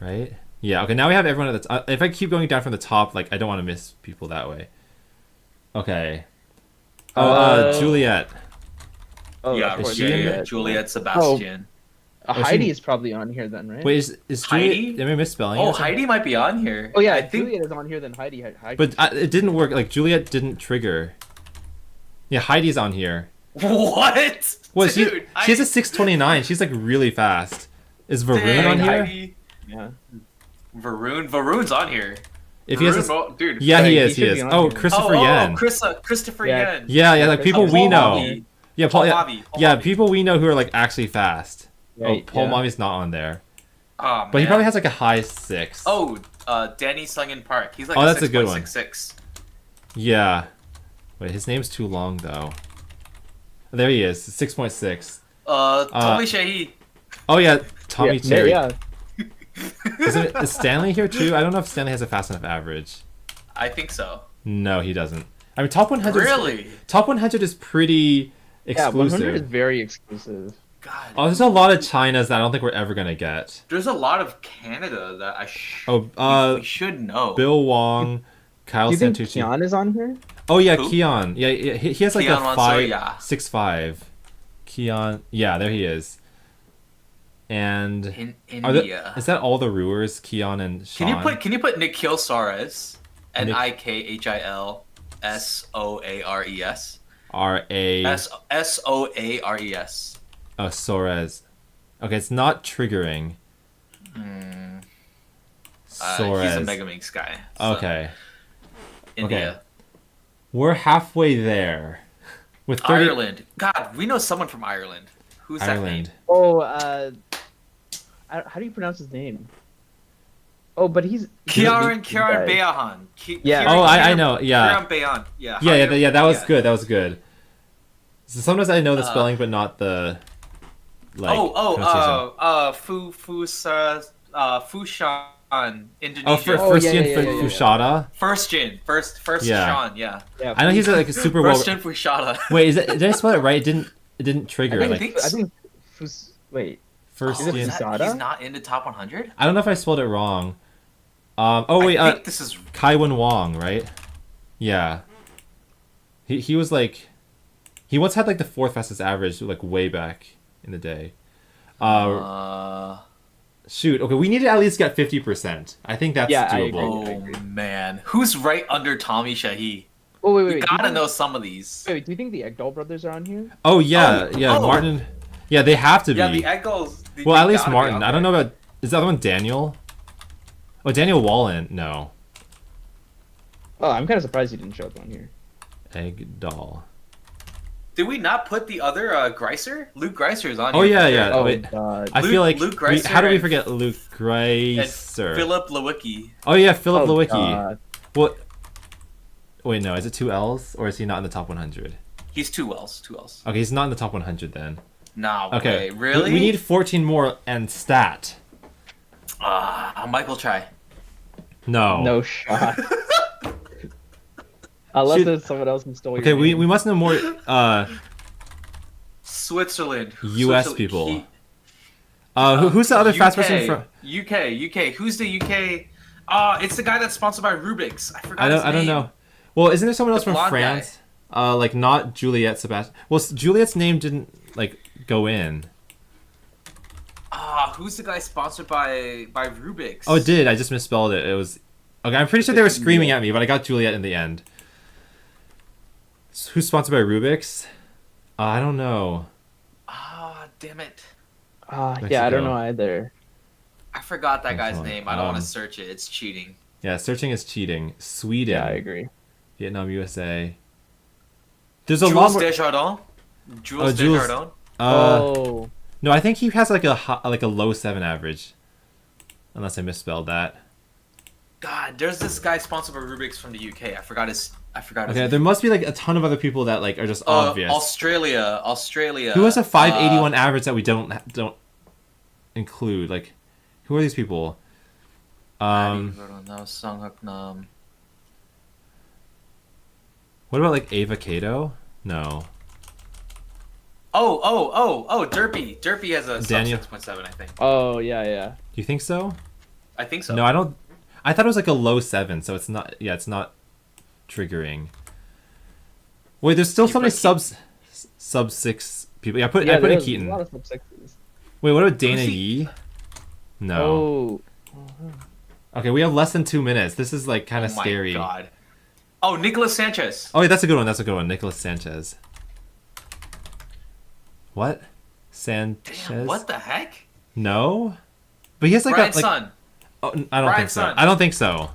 Right? Yeah, okay, now we have everyone at the top. If I keep going down from the top, like, I don't want to miss people that way. Okay. Juliet. Oh, Yeah, of course, Juliet Sebastian. Heidi is probably on here then, right? Wait, is Heidi? Juliet... Am I misspelling Oh, it or something? Heidi might be on here. Oh yeah, I think. Juliet is on here then Heidi. But it didn't work. Like, Juliet didn't trigger. Yeah, Heidi's on here. What? Well, Dude, she has a 629. She's, like, really fast. Is Varun Dang, on here? Heidi. Yeah. Varun's on here. If he has this, Dude. yeah, he Right, is. he He should be is. on Oh, here. Christopher Yen. Christopher Yeah. Yen. Yeah, yeah, like people we Paul know. Mavi. Yeah, Paul yeah, Mavi. Paul yeah, Mavi. people we know who are like actually fast. Yeah, Oh, Paul yeah. Mavi's not on there, Oh, but he man. probably has like a high 6. Oh, Danny Sung-in Park. He's like Oh, a that's a good one. 6.66. Yeah. Wait, his name's too long though. There he is, 6.6. Tommy Shahi. Oh yeah, Tommy yeah, Cherry. Yeah. Is Stanley here too? I don't know if Stanley has a fast enough average. I think so. No, he doesn't. I mean, top 100. Really? Top 100 is pretty Yeah, 100 is exclusive. very exclusive. God. Oh, there's a lot of Chinas that I don't think we're ever gonna get. There's a lot of Canada that Oh, we should know. Bill Wong, Kyle Do you think Santucci. Keon is on here? Oh yeah, Who? Keon. Yeah, he has like Keon a Mansour, yeah. 6'5". Keon. Yeah, there he is. And In are the- India. is that all the Rewers? Keon and Sean? Can you put Nikhil Soares? Nick- Nikhilsoares. R.A. Soares. Oh, Soares. Okay, it's not triggering. Soares. He's a Megaminx guy. so Okay. India. We're halfway there. With 30... Ireland. God, we know someone from Ireland. Who's that name? Ireland. Oh, how do you pronounce his name? Oh, but he's Kieran guy. Beahan. Yeah. Oh, I know. Yeah. Kieran Beahan. Yeah. Yeah, that was yeah. good. That was good. So sometimes I know the spelling, but not the like. pronunciation. Fushan, Indonesia. Oh, first yeah, gen yeah, yeah, yeah. Fushada. First Yeah. Sean, yeah. Yeah, I know he's like a super well. First gen Fushada. Wait, did I spell it right? It didn't trigger. I Like think, wait. first is it gen. Fusada? He's not in the top 100? I don't know if I spelled it wrong. Oh wait, I think this is... Kaiwan Wong, right? Yeah. He was like, he once had like the 4th fastest average like way back in the day. Shoot. Okay, we need to at least get 50%. I think that's Yeah, I doable. agree. Oh, man. Who's right under Tommy Shahi? Oh, wait, We do you gotta think- know some of these. Wait, do you think the Egdal brothers are on here? Oh yeah, Oh, yeah, oh. Martin. Yeah, they have to be. Yeah, the egg goals. Well, at least Martin. I don't know about. Is the other one Daniel? Oh, Daniel Wallen. No. Oh, I'm kind of surprised he didn't show up on here. Egg doll. Did we not put the other Greiser? Luke Greiser is on Oh here. yeah, for sure. yeah. Oh, Wait. God. I feel like Luke we, Greiser how do we and- forget Luke And Greiser? Philip Lewicki. Oh yeah, Philip Oh, Lewicki. God. Well, wait, no. Is it 2 L's or is he not in the top 100? He's 2 L's. Okay, he's not in the top 100 then. Nah, Okay, wait, really? We need 14 more and stat. Michael Chai. No. No shot. Unless Shoot. there's someone else who stole your Okay, we name. must know more. Switzerland. U.S. Switzerland. people. Who's the other fast person from? UK. Who's the UK? It's the guy that's sponsored by Rubik's. I forgot his I don't name. know. Well, isn't there someone else The from blonde France? Like not Juliette Sebastian. Well, Juliette's name didn't like go in. Who's the guy sponsored by Rubik's? Oh, it did. I just misspelled it. It was. Okay, I'm pretty sure they were screaming at me, but I got Juliet in the end. Who's sponsored by Rubik's? I don't know. Damn it. Yeah, I Mexico. don't know either. I forgot that guy's Excellent. name. I don't want to search it. It's cheating. Yeah, searching is cheating. Sweden. Yeah, I agree. Vietnam, USA. There's a Jules lot more. Desjardins? Jules Jules- Desjardins? Oh. No, I think he has like a low 7 average. Unless I misspelled that. God, there's this guy sponsored by Rubik's from the UK. I forgot his Okay, name. there must be like a ton of other people that like are just obvious. Australia. Who has a 581 average that we don't include? Like, who are these people? What about like Ava Cato? No. Oh, Derpy. Derpy has a Daniel. sub 6.7, I think. Oh, yeah. Do you think so? I think so. No, I don't. I thought it was like a low 7, so it's not. Yeah, it's not triggering. Wait, there's still so many sub 6 people. Yeah, I put in there's Keaton. a lot of sub-sixes. Wait, what about Dana Who's Yee? No. Oh. Okay, we have less than 2 minutes. This is like kind of Oh my scary. God. Oh, Nicolas Sanchez. Oh, yeah, that's a good one. Nicholas Sanchez. What? Sanchez? Damn, what the heck? No, but he has like Brian a like. Sun. Oh, I don't Brian think so. Sun. I don't think so.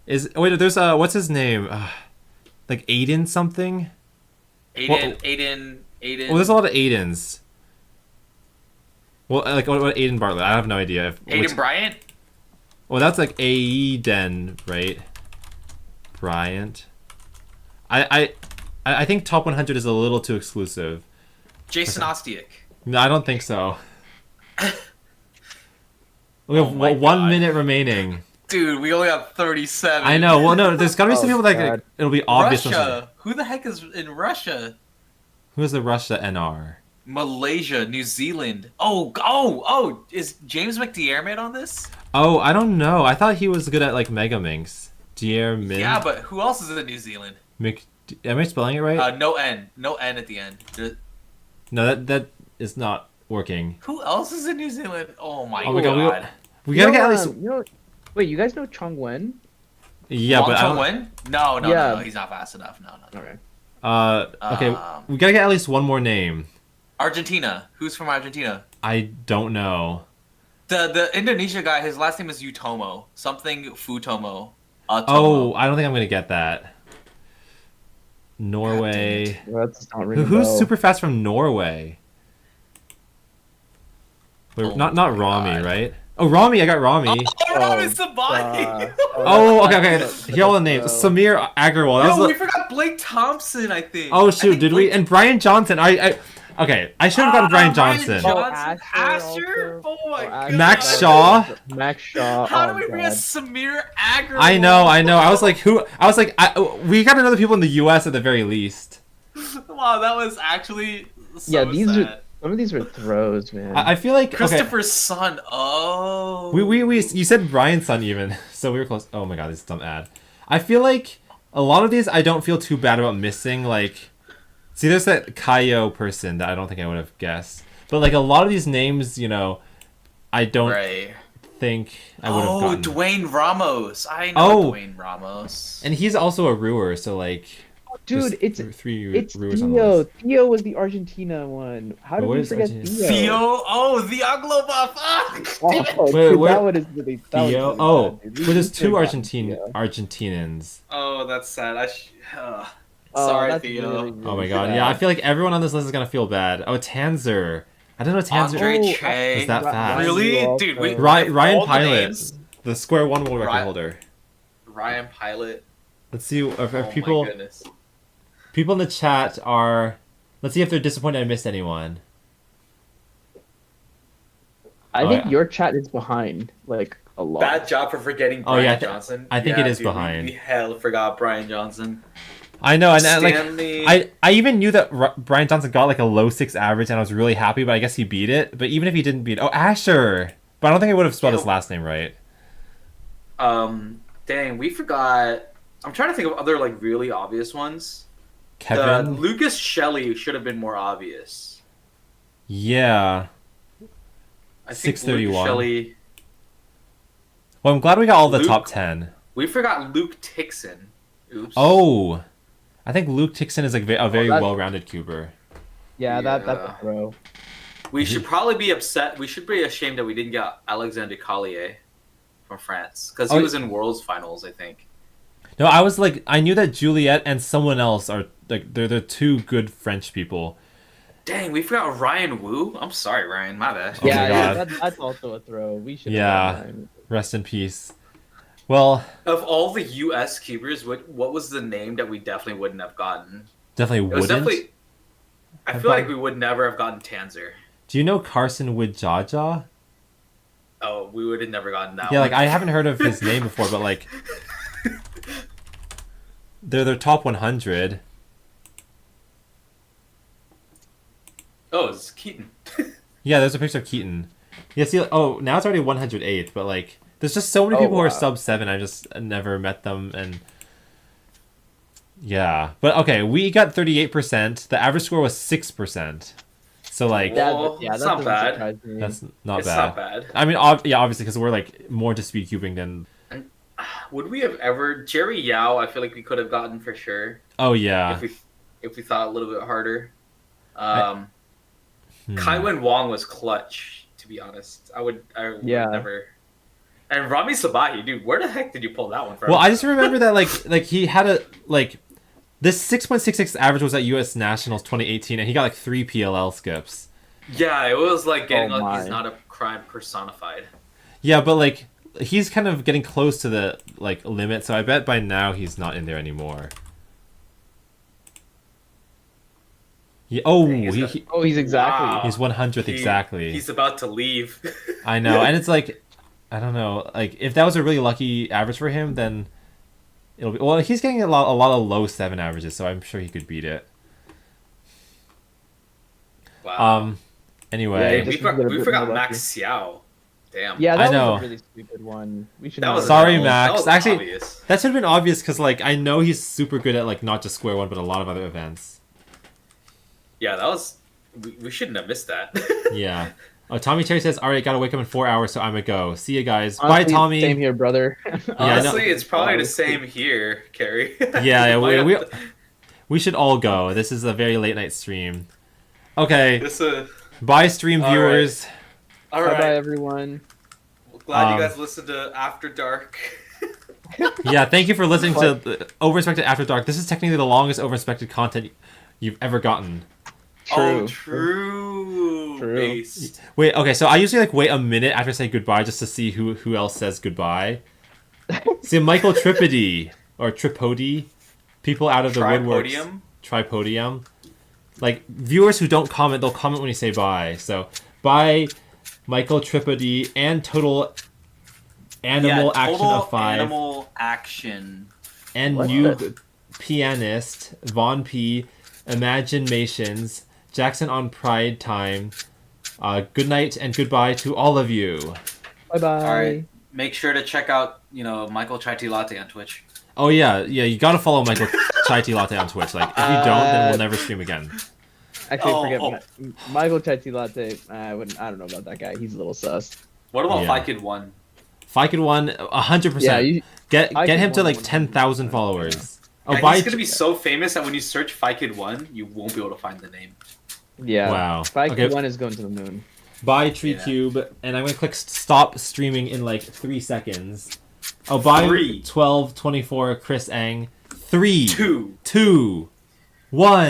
Wait, there's what's his name? Like Aiden something. Aiden. Well, there's a lot of Aidens. Well, like what Aiden Bartlett? I have no idea. Aiden Bryant. Well, that's like Aiden, right? Bryant. I think top 100 is a little too exclusive. Jason Ostiak. No, I don't think so. We have Oh my 1 God. minute remaining. Dude, we only have 37. I know. Well, no, there's gotta be some Oh, people that God. it'll be obvious. Russia. Who the heck is in Russia? Who is the Russia NR? Malaysia, New Zealand. Oh! Is James McDiarmid on this? Oh, I don't know. I thought he was good at like Megaminx. Diermin. Yeah, but who else is in New Zealand? Am I spelling it right? No N at the end. No, that is not working. Who else is in New Zealand? Oh my Oh my God. God, we gotta get at least. Wait, you guys know Chong Wen? Yeah, but I Wong don't. Chong-wen? No, Yeah. he's not fast enough. No. Okay. Okay, we gotta get at least one more name. Argentina. Who's from Argentina? I don't know. The Indonesia guy, his last name is Utomo. Something Futomo. Oh, I don't think I'm gonna get that. Norway. Well, that's not ringing a Who's bell. super fast from Norway? Wait, Oh not my Rami, God. right? Oh, Rami, I got Rami. Oh, Rami Sabani! Oh, okay. Here are all the names. Samir Agarwal. That No, was we forgot Blake Thompson, I think. Oh I shoot, think did we? Blake- And Brian Johnson. Okay, I should have gotten Brian Johnson. Johnson. Oh, Asher? also. Oh my God. Max Shaw? Max Shaw. How oh, do we forget God. Samir Agarwal? I know. I was like, who? I was like, we got to know the people in the U.S. at the very least. Wow, that was actually so Yeah, these sad. are some of these were throws, man. I feel like Christopher's son. Oh. We you said Brian's son even, so we were close. Oh my God, this is a dumb ad. I feel like a lot of these I don't feel too bad about missing. Like, see, there's that Kaio person that I don't think I would have guessed, but like a lot of these names, I don't Right. think I would have gotten. Dwayne Ramos. I know Oh. Dwayne Ramos. And he's also a Ruer, so like, Dude, there's it's three it's Ruers on the Theo. list. Theo was the Argentina one. How did What we is forget Argentina? Theo? Oh, the Agloba. Fuck. Oh, Wait, dude, where- that one is really. That was Theo. really Oh, bad, dude. but there's We two could've gotten Theo. Argentinians. Oh, that's sad. Oh, Sorry, that's Theo. really, Oh really my God, sad. yeah, I feel like everyone on this list is gonna feel bad. Oh, Tanzer. I don't know Tanzer. Andre Oh, Che. Is that fast? Really? Also- Dude, we Ryan all the Pilot, names. the Square One world record Ryan- holder. Ryan Pilot. Let's see if Oh people my goodness. people in the chat are. Let's see if they're disappointed I missed anyone. I Oh, think yeah. your chat is behind like a lot. Bad job for forgetting Oh, Brian yeah, Johnson. I think it is dude, behind. We hell forgot Brian Johnson. I know, and Stanley. I even knew that Brian Johnson got like a low 6 average, and I was really happy. But I guess he beat it. But even if he didn't beat, Asher. But I don't think I would have spelled his last name right. Dang, we forgot. I'm trying to think of other like really obvious ones. Kevin. Lucas Shelley should have been more obvious. Yeah. I think 631. Lucas Shelley. Well, I'm glad we got all the Luke- top 10. We forgot Luke Tixon. Oops. Oh, I think Luke Tixon is like a very that- well-rounded cuber. Yeah, that's Yeah. a throw. We should probably be upset. We should be ashamed that we didn't get Alexander Collier from France because he Oh, was in Worlds Finals, I think. No, I was like, I knew that Juliet and someone else are like they're two good French people. Dang, we forgot Ryan Wu. I'm sorry, Ryan. My bad. Oh my yeah, God. that's also a throw. We should. Yeah. Rest in peace. Well, Of all the U.S. keepers, what was the name that we definitely wouldn't have gotten? definitely It was wouldn't. definitely. I I've feel like gotten- we would never have gotten Tanzer. Do you know Carson Widjaja? Oh, we would have never gotten that. Yeah, one. like I haven't heard of his name before, but like they're top 100. Oh, it's Keaton. Yeah, there's a picture of Keaton. Yeah, see, now it's already 108, but like there's just so many Oh, people who are wow. sub 7. I just never met them, and yeah. But okay, we got 38%. The average score was 6%. So like Well, Yeah, it's that not doesn't bad. surprise me. that's not It's bad. not bad. I mean, yeah, obviously because we're like more to speed cubing than. Would we have ever Jerry Yao? I feel like we could have gotten for sure Oh yeah. if we thought a little bit harder. Hmm. Kaiwen Wong was clutch. To be honest, I would Yeah. never. And Rami Sabahi, dude, where the heck did you pull that one from? Well, I just remember that like he had a like this 6.66 average was at U.S. Nationals 2018, and he got like 3 PLL skips. Yeah, it was like getting Oh like he's my. not a crime personified. Yeah, but like he's kind of getting close to the like limit, so I bet by now he's not in there anymore. Dang, He's exactly. Wow. He's 100th exactly. He's about to leave. I know, and it's like, I don't know, like if that was a really lucky average for him, then it'll be. Well, he's getting a lot of low 7 averages, so I'm sure he could beat it. Wow. Anyway, Yeah, we, just get a we bit forgot more Max lucky. Xiao. Damn. Yeah, I that know. was a really stupid one. We should. That was Sorry, that was- Max. that was Actually, obvious. that should have been obvious because like I know he's super good at like not just square one, but a lot of other events. Yeah, that was. We shouldn't have missed that. Yeah. Oh, Tommy Terry says, "All right, gotta wake up in 4 hours, so I'm gonna go. See you guys. Bye, Honestly, Tommy." Same here, brother. I know. Honestly, it's probably the same here, Cary. Yeah, Might we have to- we should all go. This is a very late night stream. Okay, This bye, stream All viewers. all Bye, right. bye, everyone. Glad you guys listened to After Dark. Yeah, thank you for listening to Overinspected After Dark. This is technically the longest Overinspected content you've ever gotten. Oh, True. true. Based. Wait, okay, so I usually like wait a minute after I say goodbye just to see who else says goodbye. See, Michael Tripodi or Tripodi, people out of the woodworks. Tripodium. Tripodium. Like viewers who don't comment, they'll comment when you say bye. So bye, Michael Tripodi and Total Animal Action of 5 Animal Action. and What Noob the- Pianist, Von P, Imaginations, Jackson on Pride Time. Good night and goodbye to all of you. Bye bye. All right. Make sure to check out, Michael Chai Tea Latte on Twitch. Oh yeah, you gotta follow Michael Chai Tea Latte on Twitch. Like if you don't, then we'll never stream again. Actually, Oh. forget Michael Chai Tea Latte. I don't know about that guy. He's a little sus. What about Yeah. Fi Kid 1? Fikid won 100%. Yeah, you, Get Fikid him to won like 100%. 10,000 followers. Oh, Yeah, bye. he's gonna be so famous that when you search Fi Kid 1, you won't be able to find the name. yeah. Wow. Spike Okay. 1 is going to the moon. Bye Tree Yeah. Cube, and I'm gonna click stop streaming in like 3 seconds. Oh, bye 3. 1224 Chris Ang. 3, Two. 2, 1.